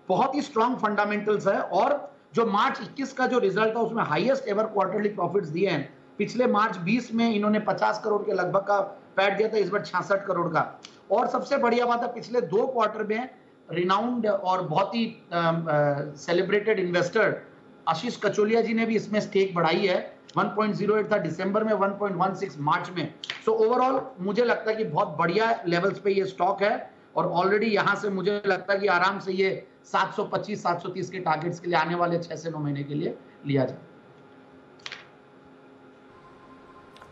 बहुत ही स्ट्रॉन्ग फंडामेंटल्स है। और जो मार्च 21 का जो रिजल्ट था उसमें हाईएस्ट एवर क्वार्टरली प्रॉफिट्स दिए हैं। पिछले मार्च 20 में इन्होंने 50 करोड़ के लगभग का पैट दिया था, इस बार 66 करोड़ का। और सबसे बढ़िया बात है, पिछले 2 क्वार्टर में रिनाउंड और बहुत ही सेलिब्रेटेड इन्वेस्टर आशीष कचोलिया जी ने भी इसमें स्टेक बढ़ाई है। 1.08 था दिसंबर में, 1.16 मार्च में। सो ओवरऑल मुझे लगता है कि बहुत बढ़िया लेवल्स पे ये स्टॉक है। और ऑलरेडी यहां से मुझे लगता है कि आराम से ये 725-730 के टारगेट्स के लिए आने वाले 6 से 9 महीने के लिए लिया जाए।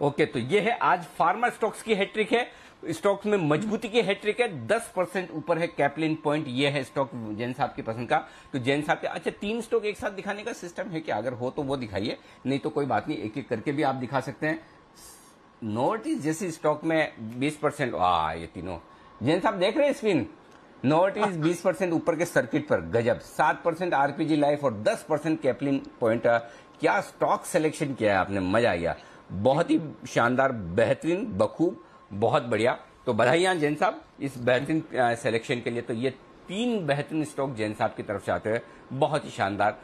ओके, तो ये है आज फार्मा स्टॉक्स की हैट्रिक है, स्टॉक्स में मजबूती की हैट्रिक है। 10% ऊपर है कैप्लिन पॉइंट, ये है स्टॉक जैन साहब की पसंद का। तो जैन साहब के अच्छा 3 स्टॉक एक साथ दिखाने का सिस्टम है क्या? अगर हो तो वो दिखाइए, नहीं तो कोई बात नहीं, एक एक करके भी आप दिखा सकते हैं। नोवार्टिस जैसी स्टॉक में 20%, ये तीनों जैन साहब देख रहे हैं स्क्रीन। नोवार्टिस 20% ऊपर के सर्किट पर, गजब। 7% आरपीजी लाइफ और 10% कैप्लिन पॉइंट। क्या स्टॉक सिलेक्शन किया है आपने, मजा आ गया। बहुत ही शानदार, बेहतरीन, बखूब, बहुत बढ़िया। तो बधाइयां जैन साहब इस बेहतरीन सिलेक्शन के लिए। तो ये 3 बेहतरीन स्टॉक जैन साहब की तरफ से आते हैं, बहुत ही शानदार।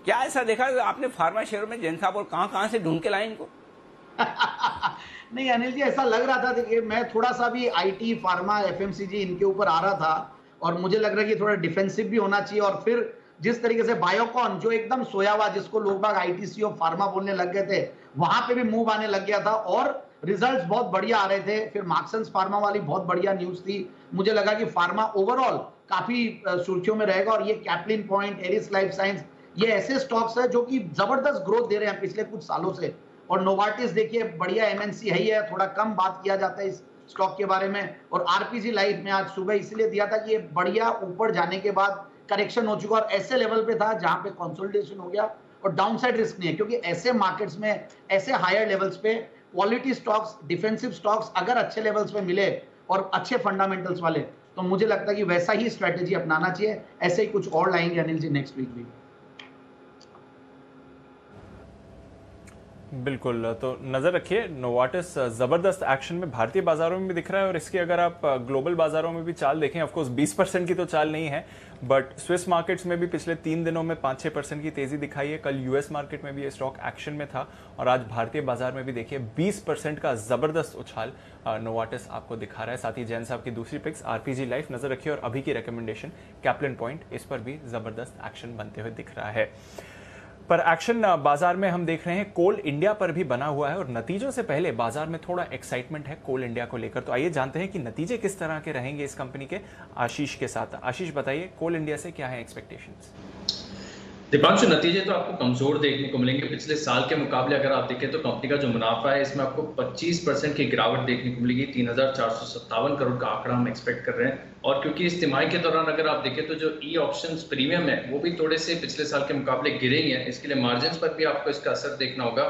क्या ऐसा देखा आपने फार्मा शेयरों में जैन साहब, और कहां से ढूंढ के लाए इनको? नहीं अनिल जी, ऐसा लग रहा था कि मैं थोड़ा सा भी आईटी, फार्मा, एफएमसीजी इनके ऊपर आ रहा था और मुझे लग रहा है कि थोड़ा डिफेंसिव भी होना चाहिए। और फिर जिस तरीके से बायोकॉन जो एकदम सोया हुआ, जिसको लोग बाग आईटीसी और फार्मा बोलने लग गए थे, वहां पे भी मूव आने लग गया था और रिजल्ट्स बहुत बढ़िया आ रहे थे। फिर मार्क्सन्स फार्मा वाली बहुत बढ़िया न्यूज थी। मुझे लगा कि फार्मा ओवरऑल काफी सुर्खियों में रहेगा और ये कैप्लिन पॉइंट, एरिस लाइफ साइंस, ये ऐसे स्टॉक्स है जो कि जबरदस्त ग्रोथ दे रहे हैं पिछले कुछ सालों से। और नोवार्टिस देखिए बढ़िया एमएनसी है ही है, थोड़ा कम बात किया जाता है इस स्टॉक के बारे में। और आरपीजी लाइफ में आज सुबह इसलिए दिया था कि ये बढ़िया ऊपर जाने के बाद करेक्शन हो चुका और ऐसे लेवल पे था जहां पे कंसोलिडेशन हो गया और डाउनसाइड रिस्क नहीं है, क्योंकि ऐसे मार्केट्स में ऐसे हायर लेवल्स पे क्वालिटी स्टॉक्स, डिफेंसिव स्टॉक्स अगर अच्छे लेवल्स पे मिले और अच्छे फंडामेंटल्स वाले, तो मुझे लगता है कि वैसा ही स्ट्रेटेजी अपनाना चाहिए। ऐसे ही कुछ और लाएंगे अनिल जी नेक्स्ट वीक भी। बिल्कुल, तो नजर रखिए, नोवार्टिस जबरदस्त एक्शन में भारतीय बाजारों में भी दिख रहा है और इसकी अगर आप ग्लोबल बाजारों में भी चाल देखें, ऑफ कोर्स 20% की तो चाल नहीं है, बट स्विस मार्केट्स में भी पिछले 3 दिनों में 5-6% की तेजी दिखाई है। कल यूएस मार्केट में भी ये स्टॉक एक्शन में था और आज भारतीय बाजार में भी देखिए 20% का जबरदस्त उछाल नोवार्टिस आपको दिखा रहा है। साथ ही जैन साहब की दूसरी पिक्स आरपीजी लाइफ नजर रखिए और अभी की रिकमेंडेशन कैप्लिन पॉइंट, इस पर भी जबरदस्त एक्शन बनते हुए दिख रहा है। पर एक्शन बाजार में हम देख रहे हैं कोल इंडिया पर भी बना हुआ है और नतीजों से पहले बाजार में थोड़ा एक्साइटमेंट है कोल इंडिया को लेकर। तो आइए जानते हैं कि नतीजे किस तरह के रहेंगे इस कंपनी के, आशीष के साथ। आशीष बताइए, कोल इंडिया से क्या है एक्सपेक्टेशंस? दीपांशु, नतीजे तो आपको कमजोर देखने को मिलेंगे। पिछले साल के मुकाबले अगर आप देखें तो कंपनी का जो मुनाफा है इसमें आपको 25% की गिरावट देखने को मिलेगी। 3,457 करोड़ का आंकड़ा हम एक्सपेक्ट कर रहे हैं। और क्योंकि इस तिमाही के दौरान अगर आप देखें तो जो ई ऑप्शंस प्रीमियम है वो भी थोड़े से पिछले साल के मुकाबले गिरे ही हैं, इसके लिए मार्जिन पर भी आपको इसका असर देखना होगा।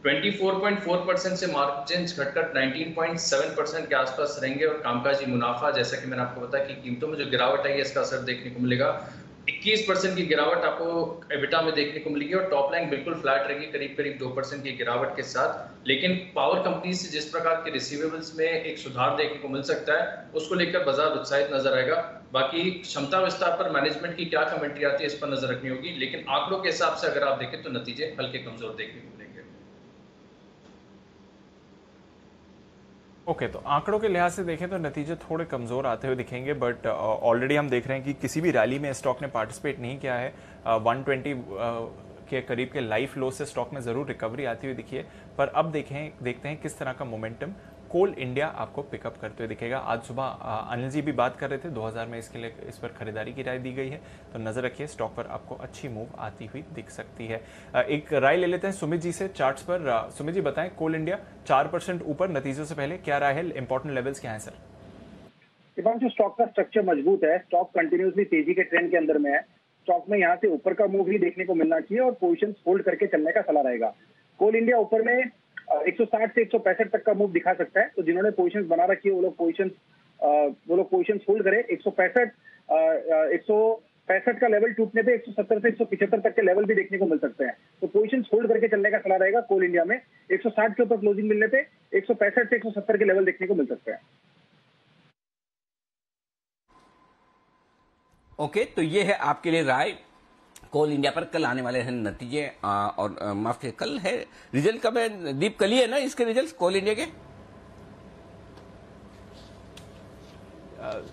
24.4% से मार्जिन घटकर 19.7% के आसपास रहेंगे और कामकाजी मुनाफा, जैसा कि मैंने आपको बताया कि कीमतों में जो गिरावट है इसका असर देखने को मिलेगा। 21% की गिरावट आपको एबिटा में देखने को मिलेगी और टॉप लाइन बिल्कुल फ्लैट रहेगी, करीब 2% की गिरावट के साथ। लेकिन पावर कंपनी से जिस प्रकार के रिसीवेबल्स में एक सुधार देखने को मिल सकता है, उसको लेकर बाजार उत्साहित नजर आएगा। बाकी क्षमता विस्तार पर मैनेजमेंट की क्या कमेंट्री आती है इस पर नजर रखनी होगी, लेकिन आंकड़ों के हिसाब से अगर आप देखें तो नतीजे हल्के कमजोर देखने को मिलेंगे। ओके, तो आंकड़ों के लिहाज से देखें तो नतीजे थोड़े कमजोर आते हुए दिखेंगे, बट ऑलरेडी हम देख रहे हैं कि किसी भी रैली में स्टॉक ने पार्टिसिपेट नहीं किया है। 120 के करीब के लाइफ लो से स्टॉक में जरूर रिकवरी आती हुई दिखी है, पर अब देखते हैं किस तरह का मोमेंटम कोल इंडिया आपको पिकअप करते हुए दिखेगा। आज सुबह अनिल जी भी बात कर रहे थे, 2000 में इसके लिए इस पर खरीदारी की राय दी गई है, तो नजर रखिए स्टॉक पर आपको अच्छी मूव आती हुई दिख सकती है। एक राय ले लेते हैं सुमित जी से चार्ट्स पर। सुमित जी बताएं, कोल इंडिया 4% ऊपर नतीजों से पहले, क्या राय है, इंपॉर्टेंट लेवल्स क्या है सर? दीपांशु, स्टॉक का स्ट्रक्चर मजबूत है, स्टॉक कंटिन्यूसली तेजी के ट्रेंड के अंदर में है। स्टॉक में यहाँ से ऊपर का मूव ही देखने को मिलना चाहिए और पोजीशन होल्ड करके चलने का सलाह रहेगा। कोल इंडिया ऊपर में 160 से 165 तक का मूव दिखा सकता है, तो जिन्होंने पोजीशंस बना रखी है वो लोग पोजीशंस होल्ड करें। 165 का लेवल टूटने पे 170 से 175 तक के लेवल भी देखने को मिल सकते हैं, तो पोजीशंस होल्ड करके चलने का सलाह रहेगा कोल इंडिया में। 160 के ऊपर क्लोजिंग मिलने पे 165 से 170 के लेवल देखने को मिल सकते हैं। ओके, तो ये है आपके लिए राय कोल इंडिया पर। कल आने वाले हैं नतीजे और माफ कीजिए, कल है रिजल्ट, कब है दीप? कल ही है ना इसके रिजल्ट कोल इंडिया के?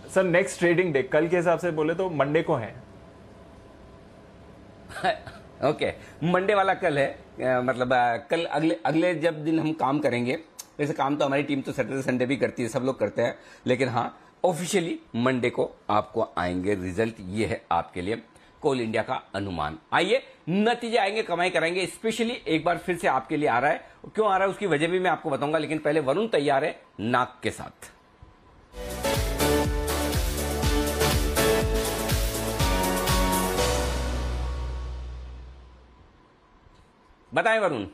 सर नेक्स्ट ट्रेडिंग डे कल के हिसाब से बोले तो मंडे को है। ओके, मंडे वाला कल है, मतलब कल अगले जब दिन हम काम करेंगे, वैसे काम तो हमारी टीम तो सैटरडे संडे भी करती है, सब लोग करते हैं, लेकिन हाँ ऑफिशियली मंडे को आपको आएंगे रिजल्ट। ये है आपके लिए कोल इंडिया का अनुमान। आइए नतीजे आएंगे, कमाई कराएंगे, स्पेशली एक बार फिर से आपके लिए आ रहा है। क्यों आ रहा है उसकी वजह भी मैं आपको बताऊंगा, लेकिन पहले वरुण तैयार है नाक के साथ। बताएं वरुण।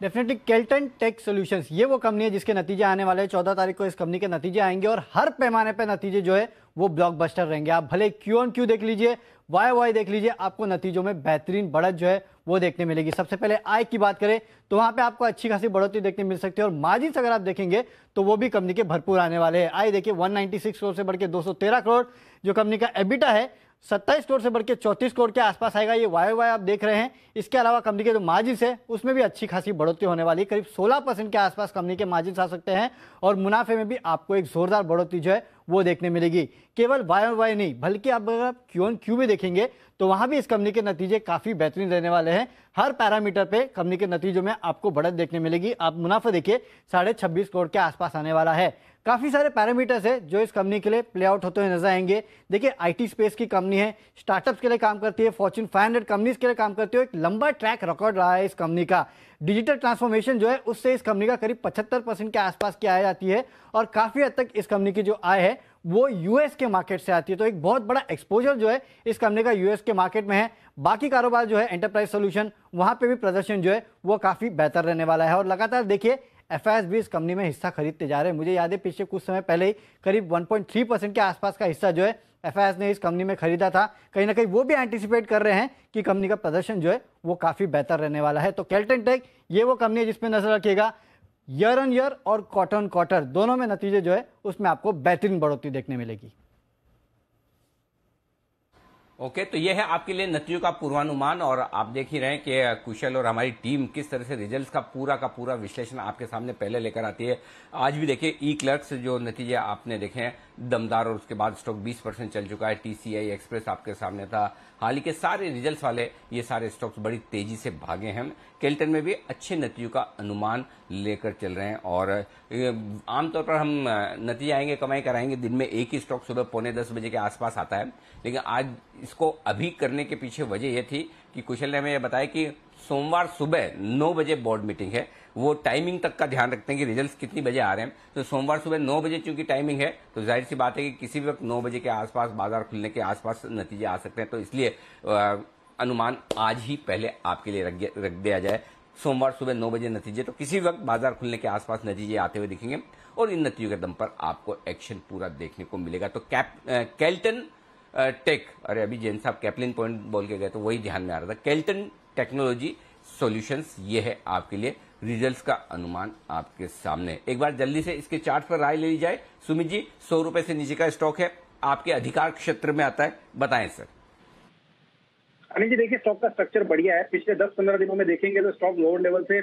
डेफिनेटली केल्टन टेक सॉल्यूशंस, ये वो कंपनी है जिसके नतीजे आने वाले हैं। 14 तारीख को इस कंपनी के नतीजे आएंगे और हर पैमाने पे नतीजे जो है वो ब्लॉकबस्टर रहेंगे। आप भले Q-on-Q देख लीजिए, YoY देख लीजिए, आपको नतीजों में बेहतरीन बढ़त जो है वो देखने मिलेगी। सबसे पहले आय की बात करें तो वहां पे आपको अच्छी खासी बढ़ोतरी देखने मिल सकती है और मार्जिन अगर आप देखेंगे तो वो भी कंपनी के भरपूर आने वाले हैं। आय देखिए 196 करोड़ से बढ़ के 213 करोड़, जो कंपनी का एबिटा है 27 करोड़ से बढ़ के 34 करोड़ के आसपास आएगा। ये YoY आप देख रहे हैं। इसके अलावा कंपनी के जो मार्जिन है उसमें भी अच्छी खासी बढ़ोतरी होने वाली है, करीब 16% के आसपास कंपनी के मार्जिन आ सकते हैं और मुनाफे में भी आपको एक जोरदार बढ़ोतरी जो है वो देखने मिलेगी। केवल वाई और वाई नहीं बल्कि अब अगर आप क्यू ऑन क्यू भी देखेंगे तो वहां भी इस कंपनी के नतीजे काफी बेहतरीन रहने वाले हैं। हर पैरामीटर पे कंपनी के नतीजों में आपको बढ़त देखने मिलेगी। आप मुनाफा देखिए 26.5 करोड़ के आसपास आने वाला है। काफी सारे पैरामीटर्स है जो इस कंपनी के लिए प्ले आउट होते हुए नजर आएंगे। देखिए आईटी स्पेस की कंपनी है, स्टार्टअप्स के लिए काम करती है, फॉर्च्यून 500 कंपनीज के लिए काम करती है। एक लंबा ट्रैक रिकॉर्ड रहा है इस कंपनी का। डिजिटल ट्रांसफॉर्मेशन जो है उससे इस कंपनी का करीब 75% के आसपास की आय आती है और काफी हद तक इस कंपनी की जो आय है वो यूएस के मार्केट से आती है। तो एक बहुत बड़ा एक्सपोजर जो है इस कंपनी का यूएस के मार्केट में है। बाकी कारोबार जो है एंटरप्राइज सोल्यूशन, वहां पे भी प्रदर्शन जो है वो काफी बेहतर रहने वाला है। और लगातार देखिए एफआईएस भी इस कंपनी में हिस्सा खरीदते जा रहे हैं। मुझे याद है पिछले कुछ समय पहले ही करीब 1.3% के आसपास का हिस्सा जो है एफआईएस ने इस कंपनी में खरीदा था। कहीं ना कहीं वो भी एंटिसिपेट कर रहे हैं कि कंपनी का प्रदर्शन जो है वो काफी बेहतर रहने वाला है। तो केल्टन टेक ये वो कंपनी है जिसमें नजर रखिएगा। ईयर ऑन ईयर और क्वार्टर ऑन क्वार्टर दोनों में नतीजे जो है उसमें आपको बेहतरीन बढ़ोतरी देखने मिलेगी। ओके, तो ये है आपके लिए नतीजों का पूर्वानुमान और आप देख ही रहे हैं कि कुशल और हमारी टीम किस तरह से रिजल्ट्स का पूरा विश्लेषण आपके सामने पहले लेकर आती है। आज भी देखिए ई क्लर्क्स जो नतीजे आपने देखे हैं दमदार और उसके बाद स्टॉक 20% चल चुका है। टीसीआई एक्सप्रेस आपके सामने था। हाल ही के सारे रिजल्ट्स वाले ये सारे स्टॉक्स बड़ी तेजी से भागे हैं। केल्टन में भी अच्छे नतीजों का अनुमान लेकर चल रहे हैं और आमतौर पर हम नतीजे आएंगे कमाई कराएंगे दिन में एक ही स्टॉक सुबह 9:45 बजे के आसपास आता है, लेकिन आज इसको अभी करने के पीछे वजह यह थी कि कुशल ने हमें यह बताया कि सोमवार सुबह 9 बजे बोर्ड मीटिंग है। वो टाइमिंग तक का ध्यान रखते हैं कि रिजल्ट्स कितनी बजे आ रहे हैं। तो सोमवार सुबह 9 बजे चूंकि टाइमिंग है तो जाहिर सी बात है कि किसी भी वक्त 9 बजे के आसपास बाजार खुलने के आसपास नतीजे आ सकते हैं। तो इसलिए अनुमान आज ही पहले आपके लिए रख दिया जाए। सोमवार सुबह 9 बजे नतीजे, तो किसी वक्त बाजार खुलने के आसपास नतीजे आते हुए दिखेंगे और इन नतीजों के दम पर आपको एक्शन पूरा देखने को मिलेगा। तो केल्टन टेक, अरे अभी जैन साहब कैप्लिन पॉइंट बोल के गए तो वही ध्यान में आ रहा था। केल्टन टेक्नोलॉजी सॉल्यूशंस ये है आपके लिए रिजल्ट्स का अनुमान आपके सामने। एक बार जल्दी से इसके चार्ट पर राय ले ली जाए। सुमित जी, 100 रुपए से नीचे का स्टॉक है, आपके अधिकार क्षेत्र में आता है, बताएं सर। अनिल जी देखिए स्टॉक का स्ट्रक्चर बढ़िया है। पिछले 10-15 दिनों में देखेंगे तो स्टॉक लोअर लेवल से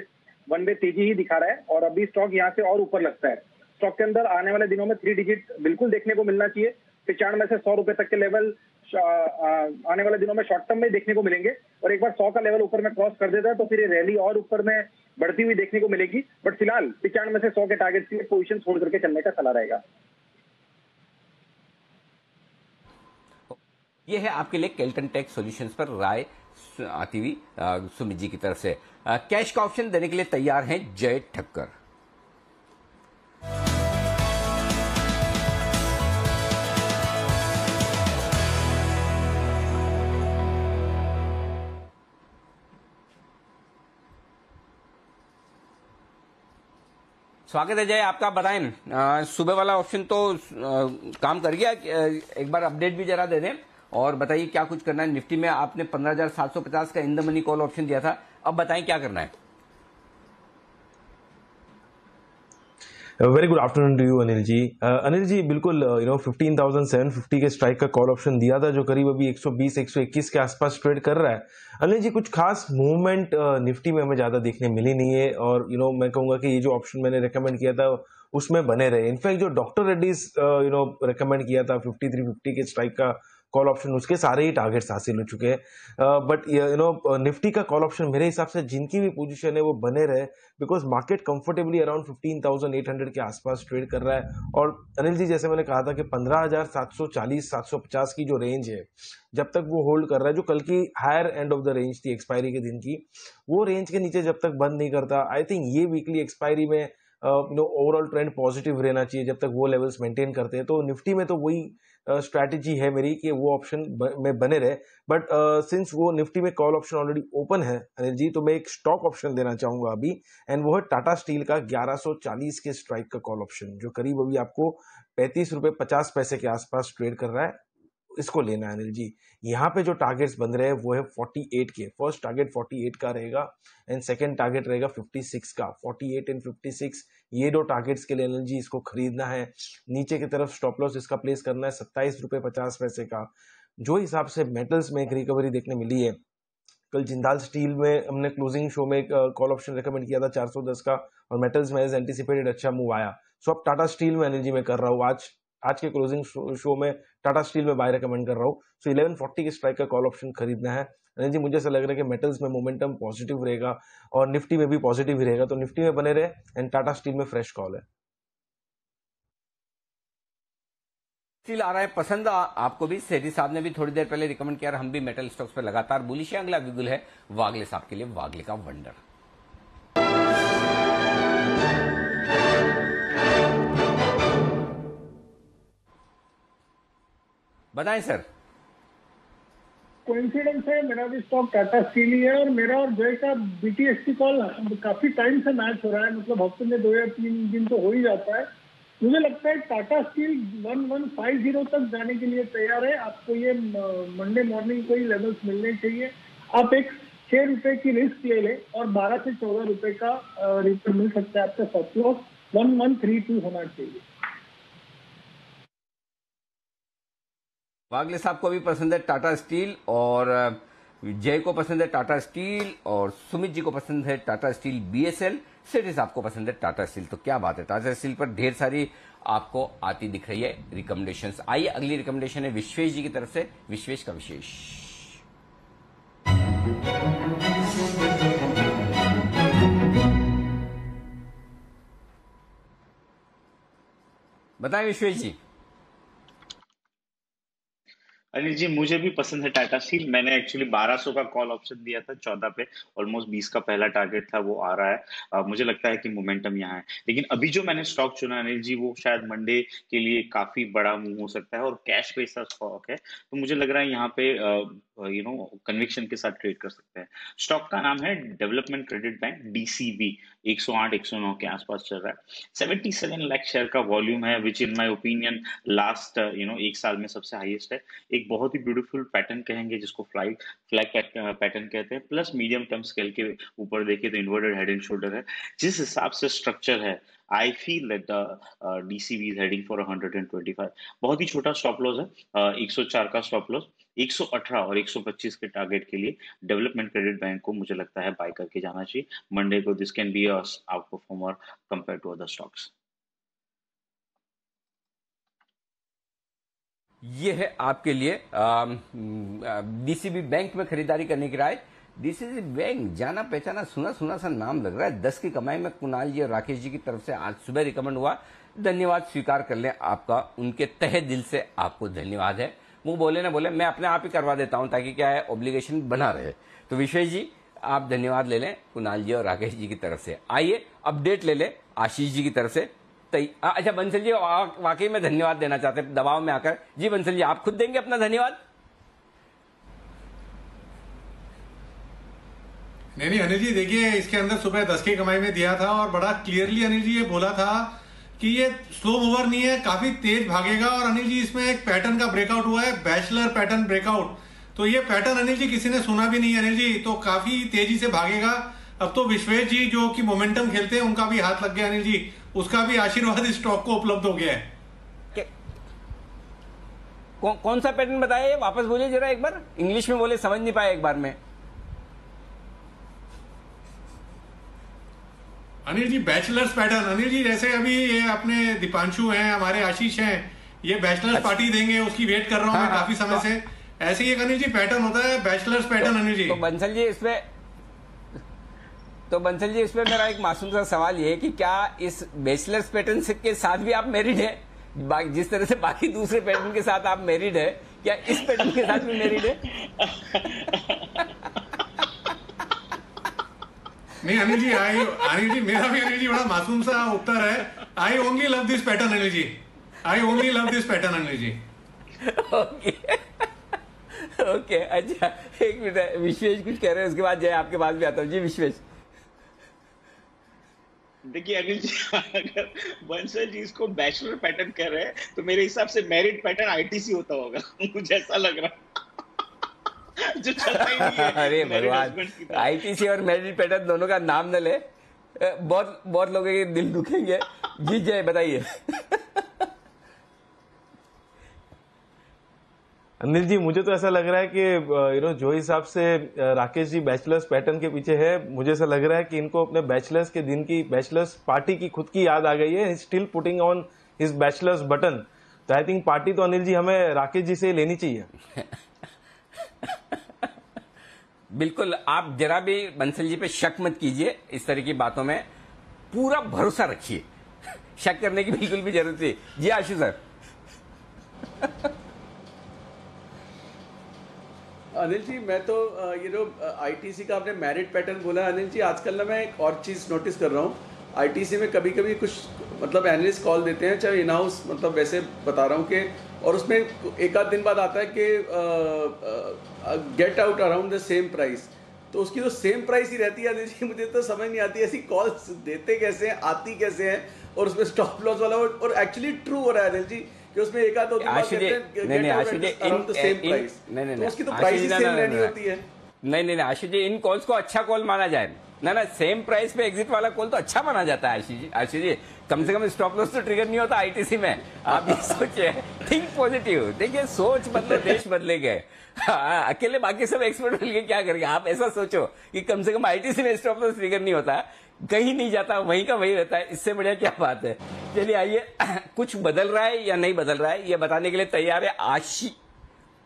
वन वे तेजी ही दिखा रहा है और अभी स्टॉक यहाँ से और ऊपर लगता है। स्टॉक के अंदर आने वाले दिनों में 3 डिजिट बिल्कुल देखने को मिलना चाहिए। 95 से 100 रुपए तक के लेवल आने वाले दिनों में शॉर्ट टर्म में देखने को मिलेंगे और एक बार 100 का लेवल ऊपर में क्रॉस कर देता है तो फिर ये रैली और ऊपर में बढ़ती हुई देखने को मिलेगी। बट फिलहाल 95 से 100 के टारगेट के लिए पोजीशन छोड़ करके चलने का सलाह रहेगा। ये है आपके लिए केल्टन टेक सॉल्यूशंस पर राय आती हुई सुमित जी की तरफ से। कैश का ऑप्शन देने के लिए तैयार हैं जय ठक्कर। स्वागत है जय आपका। बताएं सुबह वाला ऑप्शन तो काम कर गया, एक बार अपडेट भी जरा दे दें और बताइए क्या कुछ करना है। निफ्टी में आपने 15,750 का in the money call option दिया था, अब बताएं क्या करना है। Very good afternoon to you Anil ji. Anil ji बिल्कुल 15,750 के स्ट्राइक का कॉल ऑप्शन दिया था जो करीब अभी 120-121 के आसपास ट्रेड कर रहा है। अनिल जी कुछ खास मूवमेंट निफ्टी में हमें ज़्यादा देखने मिली नहीं है और मैं कहूँगा कि ये जो ऑप्शन मैंने रेकमेंड किया था उसमें बने रहे। इनफैक्ट जो डॉक्टर रेड्डीज रेकमेंड किया था 5350 के स्ट्राइक का कॉल ऑप्शन, उसके सारे ही टारगेट्स हासिल हो चुके हैं। बट निफ्टी का कॉल ऑप्शन मेरे हिसाब से जिनकी भी पोजीशन है वो बने रहे बिकॉज मार्केट कंफर्टेबली अराउंड 15,800 के आसपास ट्रेड कर रहा है। और अनिल जी जैसे मैंने कहा था कि 15,740-750 की जो रेंज है जब तक वो होल्ड कर रहा है, जो कल की higher end of the range थी एक्सपायरी के दिन की, वो रेंज के नीचे जब तक बंद नहीं करता, आई थिंक ये वीकली एक्सपायरी में ओवरऑल ट्रेंड पॉजिटिव रहना चाहिए जब तक वो लेवल्स मेंटेन करते हैं। तो निफ्टी में तो वही स्ट्रैटेजी है मेरी कि वो ऑप्शन में बने रहे। बट सिंस वो निफ्टी में कॉल ऑप्शन ऑलरेडी ओपन है अनिल जी, तो मैं एक स्टॉक ऑप्शन देना चाहूंगा अभी, एंड वो है टाटा स्टील का 1140 के स्ट्राइक का कॉल ऑप्शन जो करीब अभी आपको 35 रुपए 50 पैसे के आसपास ट्रेड कर रहा है। इसको लेना है अनिल जी। यहाँ पे जो टारगेट्स बन रहे हैं वो है 48 के। फर्स्ट टारगेट 48 का रहेगा एंड सेकंड टारगेट रहेगा 56 का। 48 एंड 56 ये दो टारगेट्स के लिए अनिल जी इसको खरीदना है। नीचे की तरफ स्टॉप लॉस इसका प्लेस करना है 27 रुपए 50 पैसे का। जो हिसाब से मेटल्स में एक रिकवरी देखने मिली है, कल जिंदाल स्टील में हमने क्लोजिंग शो में एक कॉल ऑप्शन रेकमेंड किया था 410 का और मेटल्स में एज एंटिसिपेटेड अच्छा मूव आया। सो अब टाटा स्टील में अनिल जी मैं कर रहा हूँ आज आज के क्लोजिंग शो में टाटा स्टील में बाय रेकमेंड कर रहा हूँ। सो 1140 के स्ट्राइक का कॉल ऑप्शन खरीदना है। अनिल जी मुझे ऐसा लग रहा है कि मेटल्स में मोमेंटम पॉजिटिव रहेगा और निफ्टी में भी पॉजिटिव ही रहेगा, तो निफ्टी में बने रहे एंड टाटा स्टील में फ्रेश कॉल है। स्टील आ रहा है पसंद आपको भी। सेठी साहब ने भी थोड़ी देर पहले रिकमेंड किया, हम भी मेटल स्टॉक्स पर लगातार बुलिश है। अगला विगुल है वागले साहब के लिए, वागले का वंडर। बताएं सर। कोइंसिडेंस है, मेरा भी स्टॉक टाटा स्टील ही है और मेरा और जय का बीटीएसटी कॉल काफी टाइम से मैच हो रहा है, मतलब हफ्ते में 2 या 3 दिन तो हो ही जाता है। मुझे लगता है टाटा स्टील 1150 तक जाने के लिए तैयार है। आपको ये मंडे मॉर्निंग को ही लेवल्स मिलने चाहिए। आप एक 6 रुपए की रिस्क ले लें और 12 से 14 रुपए का रिटर्न मिल सकता है। आपका स्टॉप लॉस 1132 होना चाहिए। वागले साहब को भी पसंद है टाटा स्टील और जय को पसंद है टाटा स्टील और सुमित जी को पसंद है टाटा स्टील बीएसएल। सेठी साहब को पसंद है टाटा स्टील। तो क्या बात है, टाटा स्टील पर ढेर सारी आपको आती दिख रही है रिकमेंडेशंस। आइए अगली रिकमेंडेशन है विश्वेश जी की तरफ से। विश्वेश का विशेष बताएं विश्वेश जी। अनिल जी मुझे भी पसंद है टाटा स्टील। मैंने एक्चुअली 1200 का कॉल ऑप्शन दिया था 14 पे, ऑलमोस्ट 20 का पहला टारगेट था, वो आ रहा है। मुझे लगता है कि मोमेंटम यहाँ है, लेकिन अभी जो मैंने स्टॉक चुना अनिल जी वो शायद मंडे के लिए काफी बड़ा मूव हो सकता है और कैश बेस्ड स्टॉक है, तो मुझे लग रहा है यहाँ पे कन्विक्शन के साथ ट्रेड कर सकते हैं। स्टॉक का नाम है डेवलपमेंट क्रेडिट बैंक डीसीबी। 108-109 के आसपास चल रहा है। 77 लाख शेयर का वॉल्यूम है, विच इन माय ओपिनियन लास्ट 1 साल में सबसे हाईएस्ट है। एक बहुत ही ब्यूटीफुल पैटर्न कहेंगे जिसको फ्लैग पैटर्न कहते हैं, प्लस मीडियम टर्म स्केल के ऊपर देखे तो इन्वर्टेड हेड एंड शोल्डर है। जिस हिसाब से स्ट्रक्चर है I feel that the DCB is heading for 125। बहुत ही छोटा स्टॉप लॉस है, 104 का स्टॉप लॉस। 118 और 125 के टारगेट के लिए डेवलपमेंट क्रेडिट बैंक को मुझे लगता है बाय करके जाना चाहिए मंडे को। This can be a out performer compare to other stocks. ये है आपके लिए डीसीबी बैंक में खरीदारी करने की राय। डीसीबी बैंक जाना पहचाना सुना सुना सा नाम लग रहा है। 10 की कमाई में कुणाल जी और राकेश जी की तरफ से आज सुबह रिकमेंड हुआ। धन्यवाद स्वीकार कर लें आपका, उनके तहे दिल से आपको धन्यवाद है। वो बोले ना बोले, मैं अपने आप ही करवा देता हूं ताकि क्या है ऑब्लिगेशन बना रहे। तो विश्वेश जी आप धन्यवाद ले लें कुणाल जी और राकेश जी की तरफ से। आइए अपडेट ले लें आशीष जी की तरफ से। अच्छा बंसल जी वाकई में धन्यवाद देना चाहते हैं दबाव में आकर। जी बंसल जी आप खुद देंगे अपना धन्यवाद? नहीं अनिल जी देखिए, इसके अंदर सुबह 10 की कमाई में दिया था और बड़ा क्लियरली अनिल जी ये बोला था कि ये स्लो मूवर नहीं है, काफी तेज भागेगा। और अनिल जी इसमें एक पैटर्न का ब्रेकआउट हुआ है, बैचलर पैटर्न ब्रेकआउट। तो ये पैटर्न अनिल जी किसी ने सुना भी नहीं अनिल जी, तो काफी तेजी से भागेगा। अब तो विश्वेश जी जो कि मोमेंटम खेलते हैं उनका भी हाथ लग गया अनिल जी, उसका भी आशीर्वाद इस स्टॉक को उपलब्ध हो गया है। कौन सा पैटर्न बताया, वापस बोलिए जरा एक बार, इंग्लिश में बोले समझ नहीं पाया एक बार में। Anil ji bachelors pattern. अनिल जी जैसे अभी ये अपने दीपांशु हैं, हमारे आशीष हैं, ये बैचलर्स पार्टी देंगे उसकी वेट कर रहा हूं मैं काफी समय से। ऐसे ही एक अनिल जी पैटर्न होता है बैचलर्स पैटर्न अनिल जी। तो बंसल जी इसमें मेरा एक मासूम सा सवाल ये है कि क्या इस बैचलर्स पैटर्न के साथ भी आप मैरिड है? जिस तरह से बाकी दूसरे पैटर्न के साथ आप मैरिड है, क्या इस पैटर्न के साथ भी मैरिड है? नहीं अनिल जी मेरा भी अनिल जी बड़ा मासूम सा उत्तर है। I only love this pattern Anil ji, I only love this pattern Anil ji. Okay अच्छा एक मिनट, विश्वेश कुछ कह रहे हैं उसके बाद जय आपके पास भी आता हूँ। जी विश्वेश। देखिए अनिल जी अगर बंसल जी इसको बैचलर पैटर्न कह रहे हैं तो मेरे हिसाब से मैरिड पैटर्न आईटीसी होता होगा मुझे ऐसा लग रहा जो चलता ही नहीं है। अरे भगवान, आईटीसी और मैरिड पैटर्न दोनों का नाम न ले, बहुत लोगों के दिल दुखेंगे। जी जय बताइए। अनिल जी मुझे तो ऐसा लग रहा है कि जो हिसाब से राकेश जी बैचलर्स पैटर्न के पीछे है, मुझे ऐसा लग रहा है कि इनको अपने बैचलर्स के दिन की बैचलर्स पार्टी की खुद की याद आ गई है। Still putting on his bachelors button. तो आई थिंक पार्टी तो अनिल जी हमें राकेश जी से लेनी चाहिए। बिल्कुल, आप जरा भी बंसल जी पे शक मत कीजिए, इस तरह की बातों में पूरा भरोसा रखिए, शक करने की बिल्कुल भी जरूरत नहीं। जी आशु सर। अनिल जी, मैं तो ये जो आईटीसी का आपने मेरिट पैटर्न बोला अनिल जी, आजकल ना मैं एक और चीज़ नोटिस कर रहा हूँ। आईटीसी में कभी कभी कुछ मतलब एनालिस्ट कॉल देते हैं, चाहे इन हाउस, मतलब वैसे बता रहा हूँ कि, और उसमें एक आध दिन बाद आता है कि get out around the same price, तो उसकी तो सेम प्राइस ही रहती है अनिल जी। मुझे तो समझ नहीं आती ऐसी कॉल्स देते कैसे हैं, आती कैसे हैं, और उसमें स्टॉप लॉस वाला, और एक्चुअली ट्रू हो रहा है अनिल जी कि उसमें एक आध आशु जी, नहीं आशु जी, उसकी तो प्राइस ही सेम रहनी होती है। नहीं आशु जी, इन कॉल्स को अच्छा कॉल माना जाए ना, सेम प्राइस पे एग्जिट वाला कॉल तो अच्छा माना जाता है आशु जी, कम से कम स्टॉप लॉस तो ट्रिगर नहीं होता आईटीसी में। आप ये सोचिए, थिंक पॉजिटिव, देखिए सोच बदलो देश बदलेंगे। अकेले बाकी सब एक्सपर्ट मिलकर क्या करेंगे, आप ऐसा सोचो कि कम से कम आईटीसी में स्टॉप लॉस ट्रिगर नहीं होता, कहीं नहीं जाता, वहीं का वहीं रहता है, इससे बढ़िया क्या बात है। चलिए आइए, कुछ बदल रहा है या नहीं बदल रहा है ये बताने के लिए तैयार है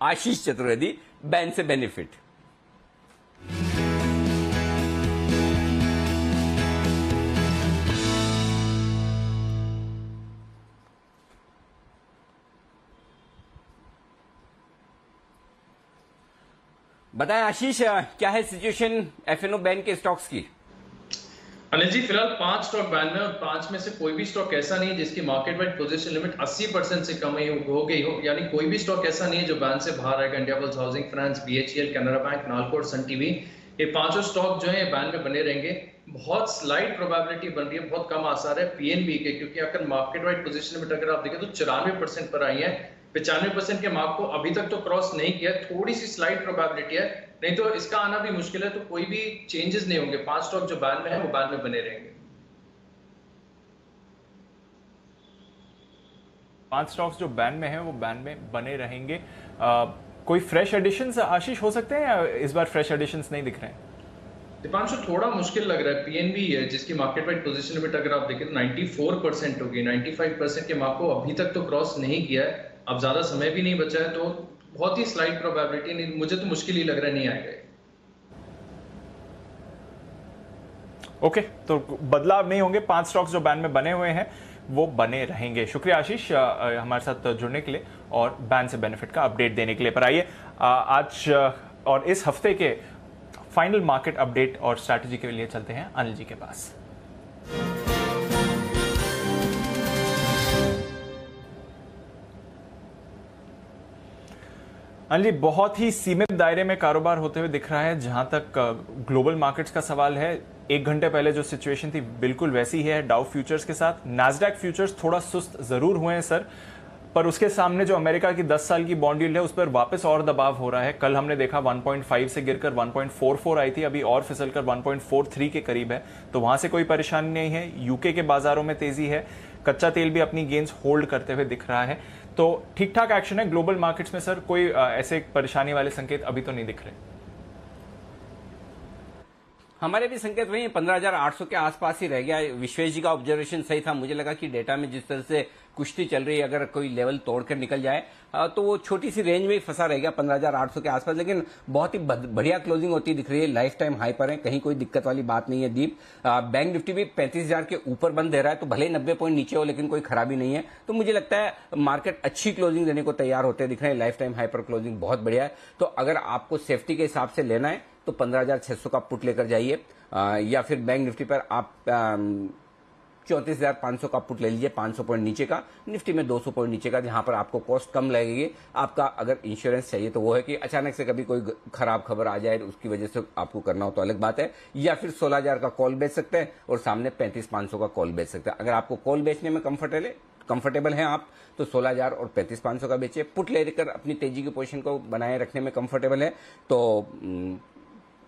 आशीष चतुर्वेदी, बैन से बेनिफिट। बताएं आशीष, क्या है सिचुएशन एफएनओ बैन के स्टॉक्स की? अनिल जी, फिलहाल 5 स्टॉक बैन में, और 5 में से कोई भी स्टॉक ऐसा नहीं है जिसकी मार्केट वाइड पोजीशन लिमिट 80% से कम हो गई हो, यानी कोई भी स्टॉक ऐसा नहीं है जो बैन से बाहर आएगा। India bulls housing finance, BHEL, Canara bank, NALCO और सन टीवी, ये पांचों स्टॉक जो है बैन में बने रहेंगे। बहुत स्लाइड प्रोबेबिलिटी बन रही है, बहुत कम आसार है पीएनबी के, क्योंकि अगर मार्केट वाइड पोजीशन लिमिट अगर आप देखें तो 94% पर आई है, 95% के मार्क को अभी तक तो क्रॉस नहीं किया, थोड़ी सी स्लाइड प्रोबेबिलिटी है, नहीं तो इसका आना भी मुश्किल है। तो कोई भी चेंजेस नहीं होंगे, 5 स्टॉक जो बैन में है वो बैन में बने रहेंगे। 5 स्टॉक्स जो बैन में है वो बैन में बने रहेंगे। कोई फ्रेश एडिशंस आशीष हो सकते हैं, या इस बार फ्रेश एडिशंस नहीं दिख रहे हैं? दीपांशु, थोड़ा मुश्किल लग रहा है। पीएनबी है जिसकी मार्केट वाइड पोजीशन लिमिट अगर आप देखें तो 94% होगी, 95% के मार्क को अभी तक तो क्रॉस नहीं किया है, अब ज्यादा समय भी नहीं बचा है, तो बहुत ही स्लाइड प्रोबेबिलिटी, नहीं, मुझे तो मुश्किल ही लग रहा है नहीं आएगा। ओके, तो बदलाव नहीं होंगे, 5 स्टॉक्स जो बैन में बने हुए हैं वो बने रहेंगे। शुक्रिया आशीष हमारे साथ जुड़ने के लिए और बैन से बेनिफिट का अपडेट देने के लिए। पर आइए आज और इस हफ्ते के फाइनल मार्केट अपडेट और स्ट्रैटेजी के लिए चलते हैं अनिल जी के पास। अनिल जी, बहुत ही सीमित दायरे में कारोबार होते हुए दिख रहा है जहां तक ग्लोबल मार्केट्स का सवाल है। 1 घंटे पहले जो सिचुएशन थी बिल्कुल वैसी ही है डाउ फ्यूचर्स के साथ। नैस्डैक फ्यूचर्स थोड़ा सुस्त जरूर हुए हैं सर, पर उसके सामने जो अमेरिका की 10 साल की बॉन्ड यील्ड है उस पर वापस और दबाव हो रहा है। कल हमने देखा 1.5 से गिरकर 1.44 आई थी, अभी और फिसलकर 1.43 के करीब है, तो वहां से कोई परेशानी नहीं है। यूके के बाजारों में तेजी है, कच्चा तेल भी अपनी गेन्स होल्ड करते हुए दिख रहा है, तो ठीक ठाक एक्शन है ग्लोबल मार्केट्स में सर। कोई ऐसे परेशानी वाले संकेत अभी तो नहीं दिख रहे। हमारे भी संकेत वही 15,800 के आसपास ही रह गया। विश्वेश जी का ऑब्जर्वेशन सही था, मुझे लगा कि डेटा में जिस तरह से कुश्ती चल रही है, अगर कोई लेवल तोड़कर निकल जाए तो वो छोटी सी रेंज में ही फंसा रह गया 15,800 के आसपास, लेकिन बहुत ही बढ़िया क्लोजिंग होती दिख रही है, लाइफ टाइम हाई पर है, कहीं कोई दिक्कत वाली बात नहीं है। दीप, बैंक निफ्टी भी 35,000 के ऊपर बंद दे रहा है, तो भले ही 90 पॉइंट नीचे हो लेकिन कोई खराबी नहीं है। तो मुझे लगता है मार्केट अच्छी क्लोजिंग देने को तैयार होते दिख रहे हैं, लाइफ टाइम हाई पर क्लोजिंग बहुत बढ़िया है। तो अगर आपको सेफ्टी के हिसाब से लेना है तो 15,600 का पुट लेकर जाइए, या फिर बैंक निफ्टी पर आप 34,500 का पुट ले लीजिए, 500 पॉइंट नीचे का, निफ्टी में 200 पॉइंट नीचे का, जहां पर आपको कॉस्ट कम लगेगी। आपका अगर इंश्योरेंस चाहिए तो वो है कि अचानक से कभी कोई खराब खबर आ जाए उसकी वजह से आपको करना हो तो अलग बात है, या फिर 16,000 का कॉल बेच सकते हैं और सामने 35,500 का कॉल बेच सकते हैं। अगर आपको कॉल बेचने में कंफर्टेबल हैं आप तो 16,000 और 35,500 का बेचिए। पुट लेकर अपनी तेजी की पोजीशन को बनाए रखने में कंफर्टेबल है तो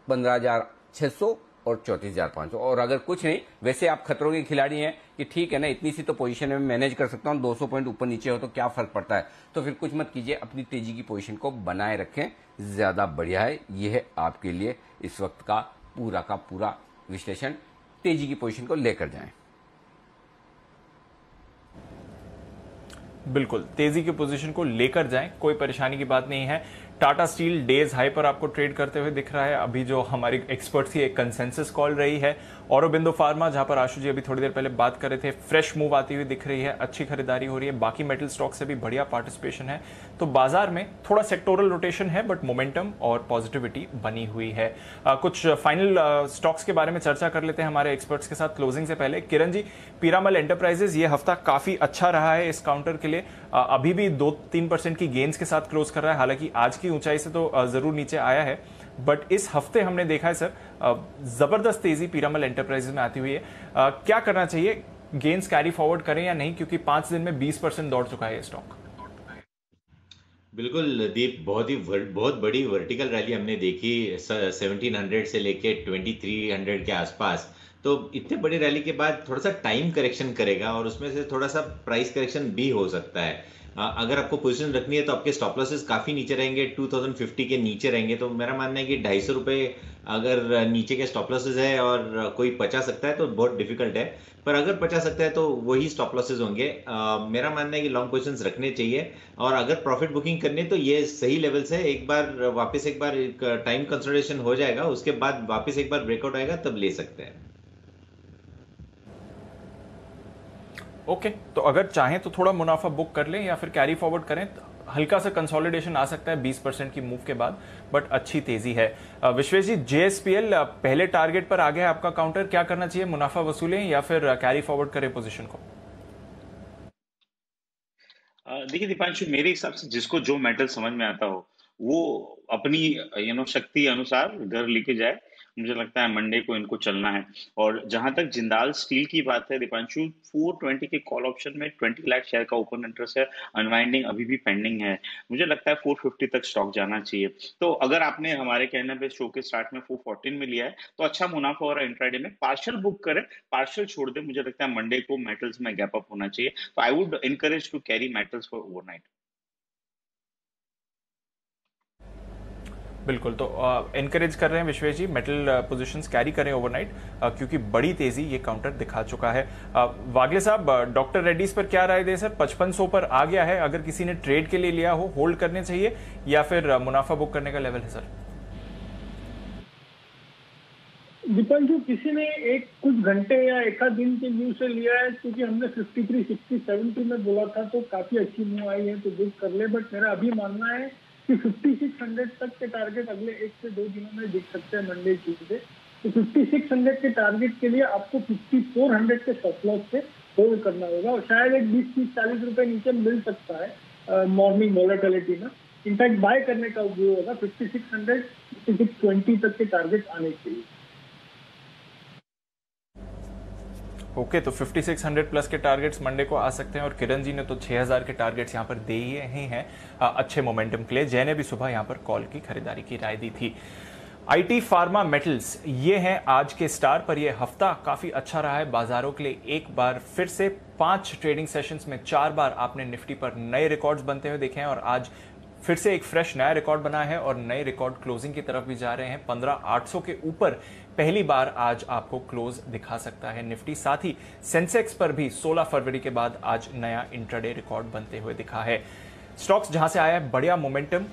15,600 और 34,500। और अगर कुछ नहीं, वैसे आप खतरों के खिलाड़ी हैं कि ठीक है ना, इतनी सी तो पोजीशन में मैनेज कर सकता हूं, 200 पॉइंट ऊपर नीचे हो तो क्या फर्क पड़ता है, तो फिर कुछ मत कीजिए, अपनी तेजी की पोजीशन को बनाए रखें, ज्यादा बढ़िया है। यह है आपके लिए इस वक्त का पूरा विश्लेषण, तेजी की पोजीशन को लेकर जाएं। बिल्कुल तेजी की पोजीशन को लेकर जाएं, कोई परेशानी की बात नहीं है। टाटा स्टील डेज हाई पर आपको ट्रेड करते हुए दिख रहा है। अभी जो हमारी एक्सपर्ट्स की एक कंसेंसस कॉल रही है। औरोबिंदो फार्मा, जहां पर आशु जी अभी थोड़ी देर पहले बात कर रहे थे, फ्रेश मूव आती हुई दिख रही है, अच्छी खरीदारी हो रही है। बाकी मेटल स्टॉक से भी बढ़िया पार्टिसिपेशन है। तो बाजार में थोड़ा सेक्टोरल रोटेशन है, बट मोमेंटम और पॉजिटिविटी बनी हुई है। कुछ फाइनल स्टॉक्स के बारे में चर्चा कर लेते हैं हमारे एक्सपर्ट्स के साथ क्लोजिंग से पहले। किरण जी, पीरामल एंटरप्राइजेज ये हफ्ता काफी अच्छा रहा है इस काउंटर के लिए, अभी भी 2-3% की गेन्स के साथ क्लोज कर रहा है। हालांकि आज की ऊंचाई से तो जरूर नीचे आया है, बट इस हफ्ते हमने देखा है सर जबरदस्त तेजी पीरामल एंटरप्राइजेज में आती हुई है। क्या करना चाहिए, गेन्स कैरी फॉरवर्ड करें या नहीं, क्योंकि 5 दिन में 20% दौड़ चुका है ये स्टॉक। बिल्कुल दीप, बहुत बड़ी वर्टिकल रैली हमने देखी 1700 से लेके 2300 के आसपास। तो इतने बड़ी रैली के बाद थोड़ा सा टाइम करेक्शन करेगा और उसमें से थोड़ा सा प्राइस करेक्शन भी हो सकता है। अगर आपको पोजीशन रखनी है तो आपके स्टॉप लॉसेस काफी नीचे रहेंगे, 2050 के नीचे रहेंगे। तो मेरा मानना है कि 250 रुपए अगर नीचे के स्टॉप लॉसेस है और कोई बचा सकता है तो बहुत डिफिकल्ट है, पर अगर बचा सकता है तो वही स्टॉप लॉसेस होंगे। मेरा मानना है कि लॉन्ग पोजीशंस रखने चाहिए और अगर प्रॉफिट बुकिंग करनी है तो ये सही लेवल से एक बार वापस एक बार टाइम कंसोलिडेशन हो जाएगा, उसके बाद वापस एक बार ब्रेकआउट आएगा तब ले सकते हैं। ओके, तो अगर चाहें तो थोड़ा मुनाफा बुक कर लें या फिर कैरी फॉरवर्ड करें। हल्का सा कंसोलिडेशन आ सकता है 20% की मूव के बाद, बट अच्छी तेजी है। विश्वेश जी, जेएसपीएल पहले टारगेट पर आ गया है आपका काउंटर, क्या करना चाहिए, मुनाफा वसूलें या फिर कैरी फॉरवर्ड करें पोजीशन को? देखिए दीपांशु, मेरे हिसाब से जिसको जो मेटल समझ में आता हो वो अपनी शक्ति अनुसार घर लेके जाए। मुझे लगता है मंडे को इनको चलना है। और जहां तक जिंदाल स्टील की बात है दीपांशु, 420 के कॉल ऑप्शन में 20 लाख शेयर का ओपन इंटरेस्ट है, अनवाइंडिंग अभी भी पेंडिंग है। मुझे लगता है 450 तक स्टॉक जाना चाहिए। तो अगर आपने हमारे कहने पे शो के स्टार्ट में 414 में लिया है तो अच्छा मुनाफा हो रहा है। इंट्राडे में पार्शियल बुक करें, पार्शियल छोड़ दे। मुझे लगता है मंडे को मेटल्स में गैप अप होना चाहिए। तो I would encourage to carry metals for overnight. बिल्कुल, तो एनकरेज कर रहे हैं Vishwesh ji, metal positions carry करें ओवरनाइट, क्योंकि बड़ी तेजी ये काउंटर दिखा चुका है। वागले साहब, डॉक्टर रेड्डीज पर क्या राय दे सर? 5500 पर आ गया है, अगर किसी ने ट्रेड के लिए लिया हो होल्ड करने चाहिए या फिर मुनाफा बुक करने का लेवल है सर? दीपांशु, किसी ने कुछ घंटे या एक आध दिन के व्यू से लिया है, क्योंकि हमने 53, 60, 70 में बोला था तो काफी अच्छी मूव आई है तो बुक कर ले। बट मेरा अभी मानना है कि 5600 तक के टारगेट अगले 1 से 2 दिनों में दिख सकते हैं, मंडे ट्यूजडे। तो 5600 के टारगेट के लिए आपको 5400 के स्टॉप लॉस से होल्ड करना होगा और शायद एक 20-40 रुपए नीचे मिल सकता है मॉर्निंग वोलेटिलिटी में। इनफैक्ट बाय करने का व्यू होगा 5600, 5620 तक के टारगेट आने चाहिए। ओके, तो 5600 प्लस के टारगेट्स मंडे को आ सकते हैं और किरण जी ने तो 6000 के टारगेट्स यहां पर दे ही हैं अच्छे मोमेंटम के लिए। जय ने भी सुबह यहां पर कॉल की खरीदारी की राय दी थी। आईटी फार्मा मेटल्स ये हैं आज के स्टार पर। यह हफ्ता काफी अच्छा रहा है बाजारों के लिए। एक बार फिर से 5 ट्रेडिंग सेशंस में 4 बार आपने निफ्टी पर नए रिकॉर्ड्स बनते हुए देखे हैं और आज फिर से एक फ्रेश नया रिकॉर्ड बना है और नए रिकॉर्ड क्लोजिंग की तरफ भी जा रहे हैं। 15800 के ऊपर पहली बार आज आपको क्लोज दिखा सकता है निफ्टी। साथ ही सेंसेक्स पर भी 16 फरवरी के बाद आज नया इंट्राडे रिकॉर्ड बनते हुए दिखा है। स्टॉक्स जहां से आया है बढ़िया momentum,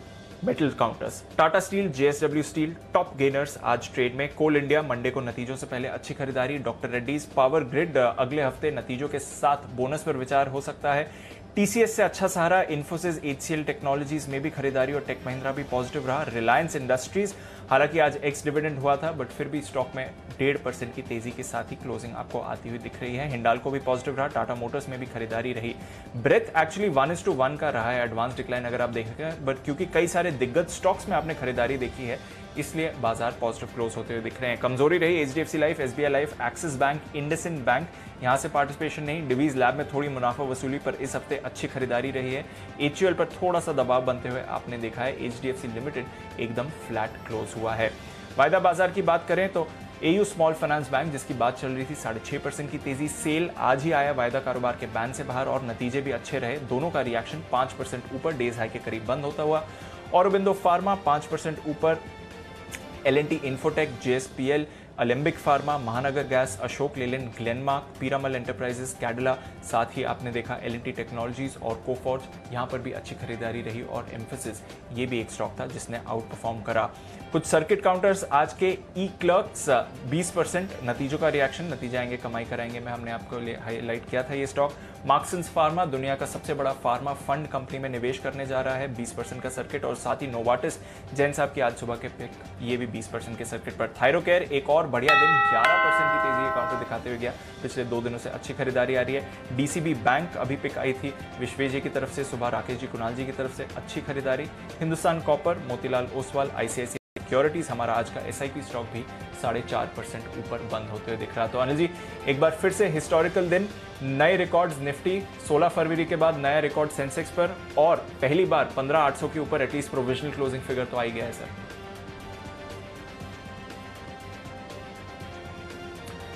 metal counters, Tata steel, JSW steel top gainers आज ट्रेड में। कोल इंडिया मंडे को नतीजों से पहले अच्छी खरीदारी। डॉक्टर रेड्डीज, पावर ग्रिड अगले हफ्ते नतीजों के साथ बोनस पर विचार हो सकता है। टीसीएस से अच्छा सहारा, इन्फोसिस, एचसीएल टेक्नोलॉजीज में भी खरीदारी और टेक महिंद्रा भी पॉजिटिव रहा। रिलायंस इंडस्ट्रीज, हालांकि आज एक्स डिविडेंड हुआ था बट फिर भी स्टॉक में 1.5% की तेजी के साथ ही क्लोजिंग आपको आती हुई दिख रही है। हिंडाल्को भी पॉजिटिव रहा। टाटा मोटर्स में भी खरीदारी रही। ब्रेथ एक्चुअली 1:1 का रहा है एडवांस डिक्लाइन अगर आप देखें, बट क्योंकि कई सारे दिग्गज स्टॉक्स में आपने खरीदारी देखी है इसलिए बाजार पॉजिटिव क्लोज होते हुए दिख रहे हैं। कमजोरी रही HDFC life, SBI life, axis bank, IndusInd bank, यहां से पार्टिसिपेशन नहीं। डिवीज लैब में थोड़ी मुनाफा वसूली पर इस हफ्ते अच्छी खरीदारी रही है। एचयूएल पर थोड़ा सा दबाव बनते हुए आपने देखा है। एचडीएफसी लिमिटेड एकदम फ्लैट क्लोज हुआ है। वायदा बाजार की बात करें तो एयू स्मॉल फाइनेंस बैंक जिसकी बात चल रही थी 6.5% की तेजी। सेल आज ही आया वायदा कारोबार के बैन से बाहर और नतीजे भी अच्छे रहे। दोनों का रिएक्शन 5% ऊपर, डेज हाई के करीब बंद होता हुआ। औरोबिंदो फार्मा 5% ऊपर। L and T Infotech, JSPL Alembic pharma, Mahanagar gas, Ashok Leyland, Glenmark, Piramal enterprises, Cadila, साथ ही आपने देखा एल&टी टेक्नोलॉजीज और कोफोर्ज, यहां पर भी अच्छी खरीदारी रही। और एम्फेसिस, ये भी एक स्टॉक था जिसने आउट परफॉर्म करा। कुछ सर्किट काउंटर्स आज के, ई क्लर्क्स 20% नतीजों का रिएक्शन, नतीजे आएंगे कमाई कराएंगे में हमने आपको हाईलाइट किया था ये स्टॉक। मार्क्सन्स फार्मा, दुनिया का सबसे बड़ा फार्मा फंड कंपनी में निवेश करने जा रहा है, 20% का सर्किट। और साथ ही नोवार्टिस, जैन साहब की आज सुबह के पिक, ये भी 20% के सर्किट पर। थायरोकेयर एक और बढ़िया दिन, 11% की तेजी के काउंटर दिखाते हुए गया, पिछले 2 दिनों से अच्छी खरीदारी आ रही है। डीसीबी बैंक अभी पिक आई थी विश्वेश जी की तरफ से, सुबह राकेश जी, कुणाल जी की तरफ से अच्छी खरीदारी। Hindustan copper, Motilal Oswal, ICICI securities, हमारा आज का एसआईपी स्टॉक भी 4.5% ऊपर बंद होते हुए दिख रहा। तो अनिल जी, एक बार फिर से हिस्टोरिकल दिन, नए रिकॉर्ड्स निफ्टी 16 फरवरी के बाद नया रिकॉर्ड सेंसेक्स पर, और पहली बार 15,800 के ऊपर एटलीस्ट प्रोविजनल क्लोजिंग फिगर तो आ ही गया है सर।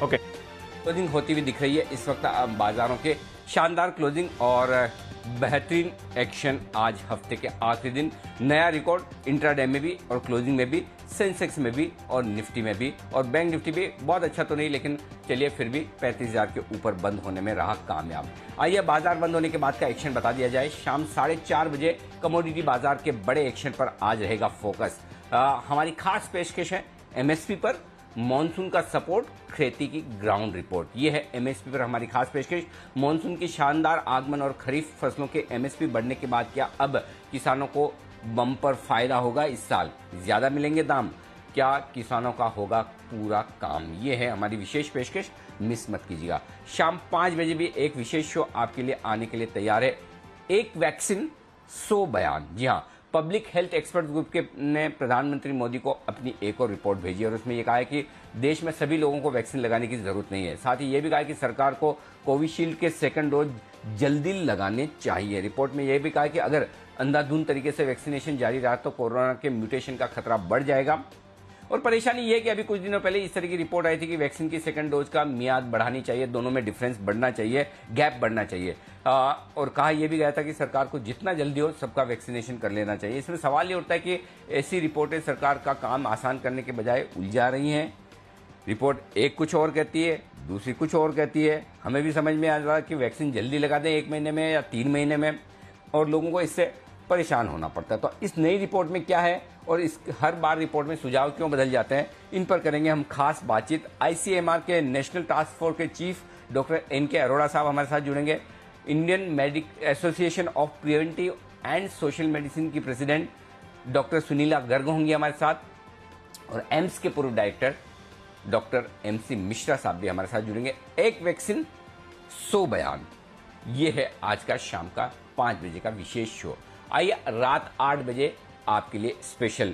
ओके, क्लोजिंग होती हुई दिख रही है इस वक्त बाजारों के, शानदार क्लोजिंग और बेहतरीन एक्शन आज हफ्ते के आखिरी दिन। नया रिकॉर्ड इंट्राडे में भी और क्लोजिंग में भी, सेंसेक्स में भी और निफ्टी में भी, और बैंक निफ्टी भी बहुत अच्छा तो नहीं, लेकिन चलिए फिर भी 35,000 के ऊपर बंद होने में रहा कामयाब। आइए बाजार बंद होने के बाद का एक्शन बता दिया जाए। शाम 4:30 बजे कमोडिटी बाजार के बड़े एक्शन पर आज रहेगा फोकस। हमारी खास पेशकश है एमएसपी पर, मॉनसून का सपोर्ट, खेती की ग्राउंड रिपोर्ट। ये है एमएसपी पर हमारी खास पेशकश। मॉनसून की शानदार आगमन और खरीफ फसलों के एमएसपी बढ़ने के बाद क्या अब किसानों को बम्पर फायदा होगा? इस साल ज्यादा मिलेंगे दाम? क्या किसानों का होगा पूरा काम? ये है हमारी विशेष पेशकश, मिस मत कीजिएगा। शाम 5 बजे भी एक विशेष शो आपके लिए आने के लिए तैयार है, एक वैक्सीन 100 बयान। जी हाँ, पब्लिक हेल्थ एक्सपर्ट ग्रुप के ने प्रधानमंत्री मोदी को अपनी एक और रिपोर्ट भेजी और उसमें यह कहा है कि देश में सभी लोगों को वैक्सीन लगाने की जरूरत नहीं है। साथ ही यह भी कहा है कि सरकार को कोविशील्ड के सेकंड डोज जल्दी लगाने चाहिए। रिपोर्ट में यह भी कहा है कि अगर अंधाधुंध तरीके से वैक्सीनेशन जारी रहा तो कोरोना के म्यूटेशन का खतरा बढ़ जाएगा। और परेशानी यह है कि अभी कुछ दिनों पहले इस तरह की रिपोर्ट आई थी कि वैक्सीन की सेकंड डोज का मियाद बढ़ानी चाहिए, दोनों में डिफरेंस बढ़ना चाहिए, गैप बढ़ना चाहिए। और कहा यह भी गया था कि सरकार को जितना जल्दी हो सबका वैक्सीनेशन कर लेना चाहिए। इसमें सवाल ये उठता है कि ऐसी रिपोर्टें सरकार का काम आसान करने के बजाय उलझा रही हैं। रिपोर्ट एक कुछ और कहती है, दूसरी कुछ और कहती है। हमें भी समझ में आ रहा है कि वैक्सीन जल्दी लगा दें 1 महीने में या 3 महीने में, और लोगों को इससे परेशान होना पड़ता है। तो इस नई रिपोर्ट में क्या है और इस हर बार रिपोर्ट में सुझाव क्यों बदल जाते हैं, इन पर करेंगे हम खास बातचीत। आईसीएमआर के नेशनल टास्क फोर्स के चीफ डॉक्टर एनके अरोड़ा साहब हमारे साथ जुड़ेंगे। Indian medical association of preventive and social medicine की प्रेसिडेंट डॉक्टर सुनीला गर्ग होंगी हमारे साथ, और एम्स के पूर्व डायरेक्टर डॉक्टर एमसी मिश्रा साहब भी हमारे साथ जुड़ेंगे। एक वैक्सीन 100 बयान, ये है आज का शाम का 5 बजे का विशेष शो। आइए रात 8 बजे आपके लिए स्पेशल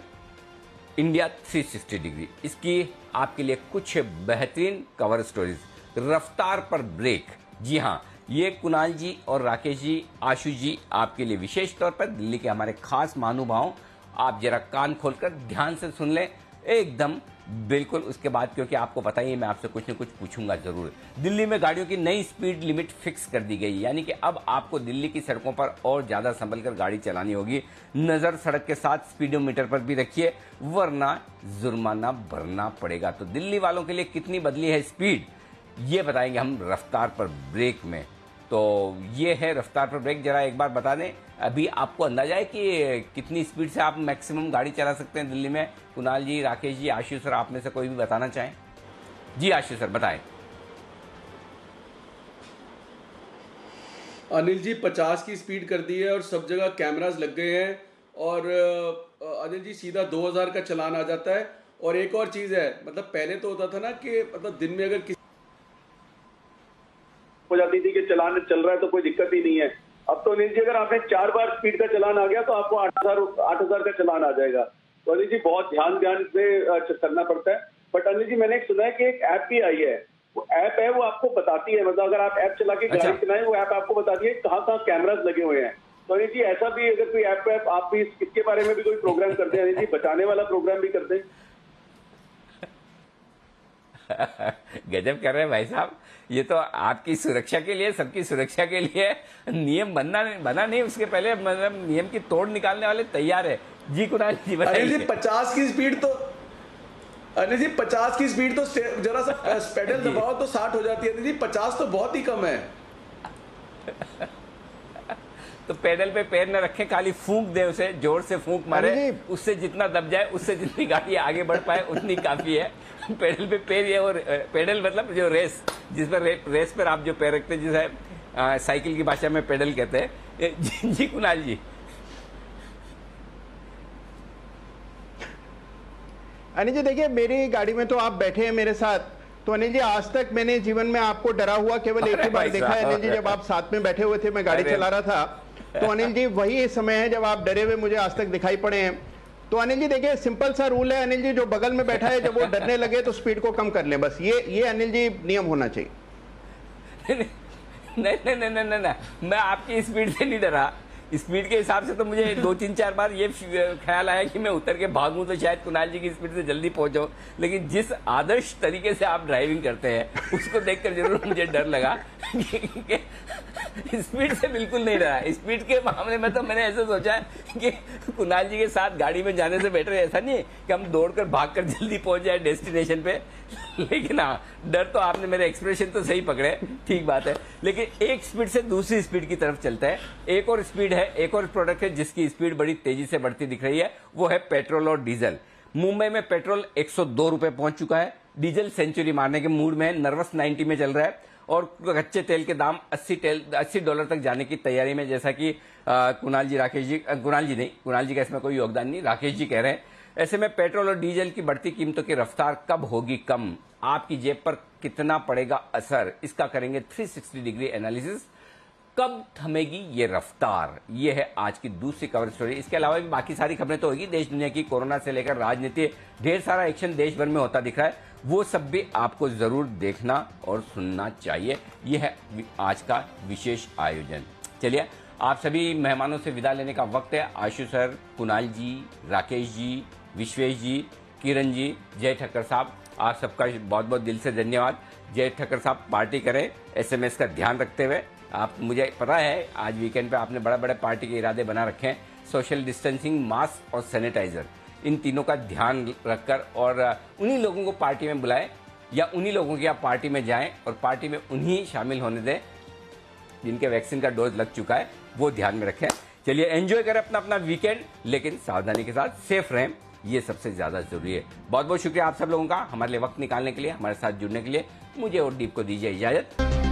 इंडिया 360 डिग्री, इसकी आपके लिए कुछ बेहतरीन कवर स्टोरीज। रफ्तार पर ब्रेक, जी हाँ, ये कुणाल जी और राकेश जी, आशुष जी आपके लिए विशेष तौर पर, दिल्ली के हमारे खास महानुभाव। आप जरा कान खोलकर ध्यान से सुन लें एकदम बिल्कुल। उसके बाद क्योंकि आपको पता ही है मैं आपसे कुछ न कुछ पूछूंगा जरूर। दिल्ली में गाड़ियों की नई स्पीड लिमिट फिक्स कर दी गई, यानी कि अब आपको दिल्ली की सड़कों पर और ज्यादा संभल कर गाड़ी चलानी होगी। नजर सड़क के साथ स्पीडोमीटर पर भी रखिए, वरना जुर्माना भरना पड़ेगा। तो दिल्ली वालों के लिए कितनी बदली है स्पीड, ये बताएंगे हम रफ्तार पर ब्रेक में। तो ये है रफ्तार पर ब्रेक। जरा एक बार बता दें, अभी आपको अंदाजा है कि कितनी स्पीड से आप मैक्सिमम गाड़ी चला सकते हैं दिल्ली में? कुणाल जी, राकेश जी, आशीष सर, आप में से कोई भी बताना चाहें? जी आशीष सर बताएं। अनिल जी 50 की स्पीड कर दी है और सब जगह कैमरास लग गए हैं, और अनिल जी सीधा 2000 का चलान आ जाता है। और एक और चीज है, मतलब पहले तो होता था ना कि मतलब दिन में अगर हो जाती थी कि चलान चल रहा है तो कोई दिक्कत ही नहीं है। अब तो अनिल जी अगर आपने 4 बार स्पीड का चलान आ गया तो आपको 8,000 का चलान आ जाएगा। तो अनिल जी बहुत ध्यान से करना पड़ता है। बट अनिल जी मैंने सुना है कि एक ऐप भी आई है, वो ऐप है, वो आपको बताती है, मतलब अगर आप ऐप चला के गाड़ी चलाएं, वो ऐप आपको बताती है कहाँ कहाँ कैमरास लगे हुए हैं। तो अनिल जी ऐसा भी अगर कोई ऐप है, आप भी इसके बारे में भी कोई प्रोग्राम करते हैं अनिल जी, बचाने वाला प्रोग्राम भी करते हैं? गजब कर रहे हैं भाई साहब, ये तो आपकी सुरक्षा के लिए, सबकी सुरक्षा के लिए नियम बना नहीं, उसके पहले मतलब नियम की तोड़ निकालने वाले तैयार है। जी कुणाल जी बताइए। 50 की स्पीड तो अनिल जी 50 की स्पीड तो जरा सा पेडल दबाओ तो 60 हो जाती है। अनिल जी 50 तो बहुत ही कम है। तो पेडल पे पैर न रखें, खाली फूंक दे, उसे जोर से फूंक मारे, उससे जितना दब जाए, उससे जितनी गाड़ी आगे बढ़ पाए उतनी काफी है। पेडल पे पैर ये, और पेडल मतलब जो रेस, जिस पर रेस पर आप जो पैर रखते हैं, जिसे साइकिल की भाषा में पेडल कहते हैं। जी कुणाल जी। अनिल जी देखिए, मेरी गाड़ी में तो आप बैठे हैं मेरे साथ, तो अनिल जी आज तक मैंने जीवन में आपको डरा हुआ केवल एक ही बार देखा है अनिल जी, जब आप साथ में बैठे हुए थे, मैं गाड़ी चला रहा था। तो अनिल जी वही समय है जब आप डरे हुए मुझे आज तक दिखाई पड़े हैं। तो अनिल जी देखिए, सिंपल सा रूल है अनिल जी, जो बगल में बैठा है जब वो डरने लगे तो स्पीड को कम कर ले, बस ये अनिल जी नियम होना चाहिए। नहीं, मैं आपकी स्पीड से नहीं डरा। स्पीड के हिसाब से तो मुझे 2-3-4 बार ये ख्याल आया कि मैं उतर के भागूं तो शायद कुणाल जी की स्पीड से जल्दी पहुंचो, लेकिन जिस आदर्श तरीके से आप ड्राइविंग करते हैं उसको देखकर जरूर मुझे डर लगा। स्पीड से बिल्कुल नहीं डरा। स्पीड के मामले में तो मैंने ऐसे सोचा कि कुणाल जी के साथ गाड़ी में जाने से बेटर ऐसा नहीं है कि हम दौड़कर भागकर जल्दी पहुंच जाए डेस्टिनेशन पे। लेकिन हाँ, डर तो आपने मेरे एक्सप्रेशन तो सही पकड़े, ठीक बात है। लेकिन एक स्पीड से दूसरी स्पीड की तरफ चलता है। एक और स्पीड है, एक और प्रोडक्ट है जिसकी स्पीड बड़ी तेजी से बढ़ती दिख रही है, वो है पेट्रोल और डीजल। मुंबई में पेट्रोल 102 रुपए पहुंच चुका है, डीजल सेंचुरी मारने के मूड में, नर्वस 90 में चल रहा है, और कच्चे तेल के दाम $80 तक जाने की तैयारी में, जैसा कि कुणाल जी का इसमें कोई योगदान नहीं, राकेश जी कह रहे हैं। ऐसे में पेट्रोल और डीजल की बढ़ती कीमतों की रफ्तार कब होगी कम, आपकी जेब पर कितना पड़ेगा असर, इसका करेंगे 360 डिग्री एनालिसिस। कब थमेगी ये रफ्तार, ये है आज की दूसरी कवर स्टोरी। इसके अलावा भी बाकी सारी खबरें तो होगी देश दुनिया की, कोरोना से लेकर राजनीति, ढेर सारा एक्शन देश भर में होता दिख रहा है, वो सब भी आपको जरूर देखना और सुनना चाहिए। यह है आज का विशेष आयोजन। चलिए, आप सभी मेहमानों से विदा लेने का वक्त है। आशु सर, कुणाल जी, राकेश जी, विश्वेश जी, किरण जी, जय ठक्कर साहब, आप सबका बहुत बहुत दिल से धन्यवाद। जय ठक्कर साहब पार्टी करें SMS का ध्यान रखते हुए। आप, मुझे पता है आज वीकेंड पे आपने बड़े बड़े पार्टी के इरादे बना रखे हैं। सोशल डिस्टेंसिंग, मास्क और सैनिटाइजर, इन तीनों का ध्यान रखकर और उन्हीं लोगों को पार्टी में बुलाएं या उन्हीं लोगों की आप पार्टी में जाएं और पार्टी में उन्हीं शामिल होने दें जिनके वैक्सीन का डोज लग चुका है, वो ध्यान में रखें। चलिए, एंजॉय करें अपना अपना वीकेंड, लेकिन सावधानी के साथ, सेफ रहें, ये सबसे ज्यादा जरूरी है। बहुत बहुत शुक्रिया आप सब लोगों का हमारे लिए वक्त निकालने के लिए, हमारे साथ जुड़ने के लिए। मुझे और दीप को दीजिए इजाजत।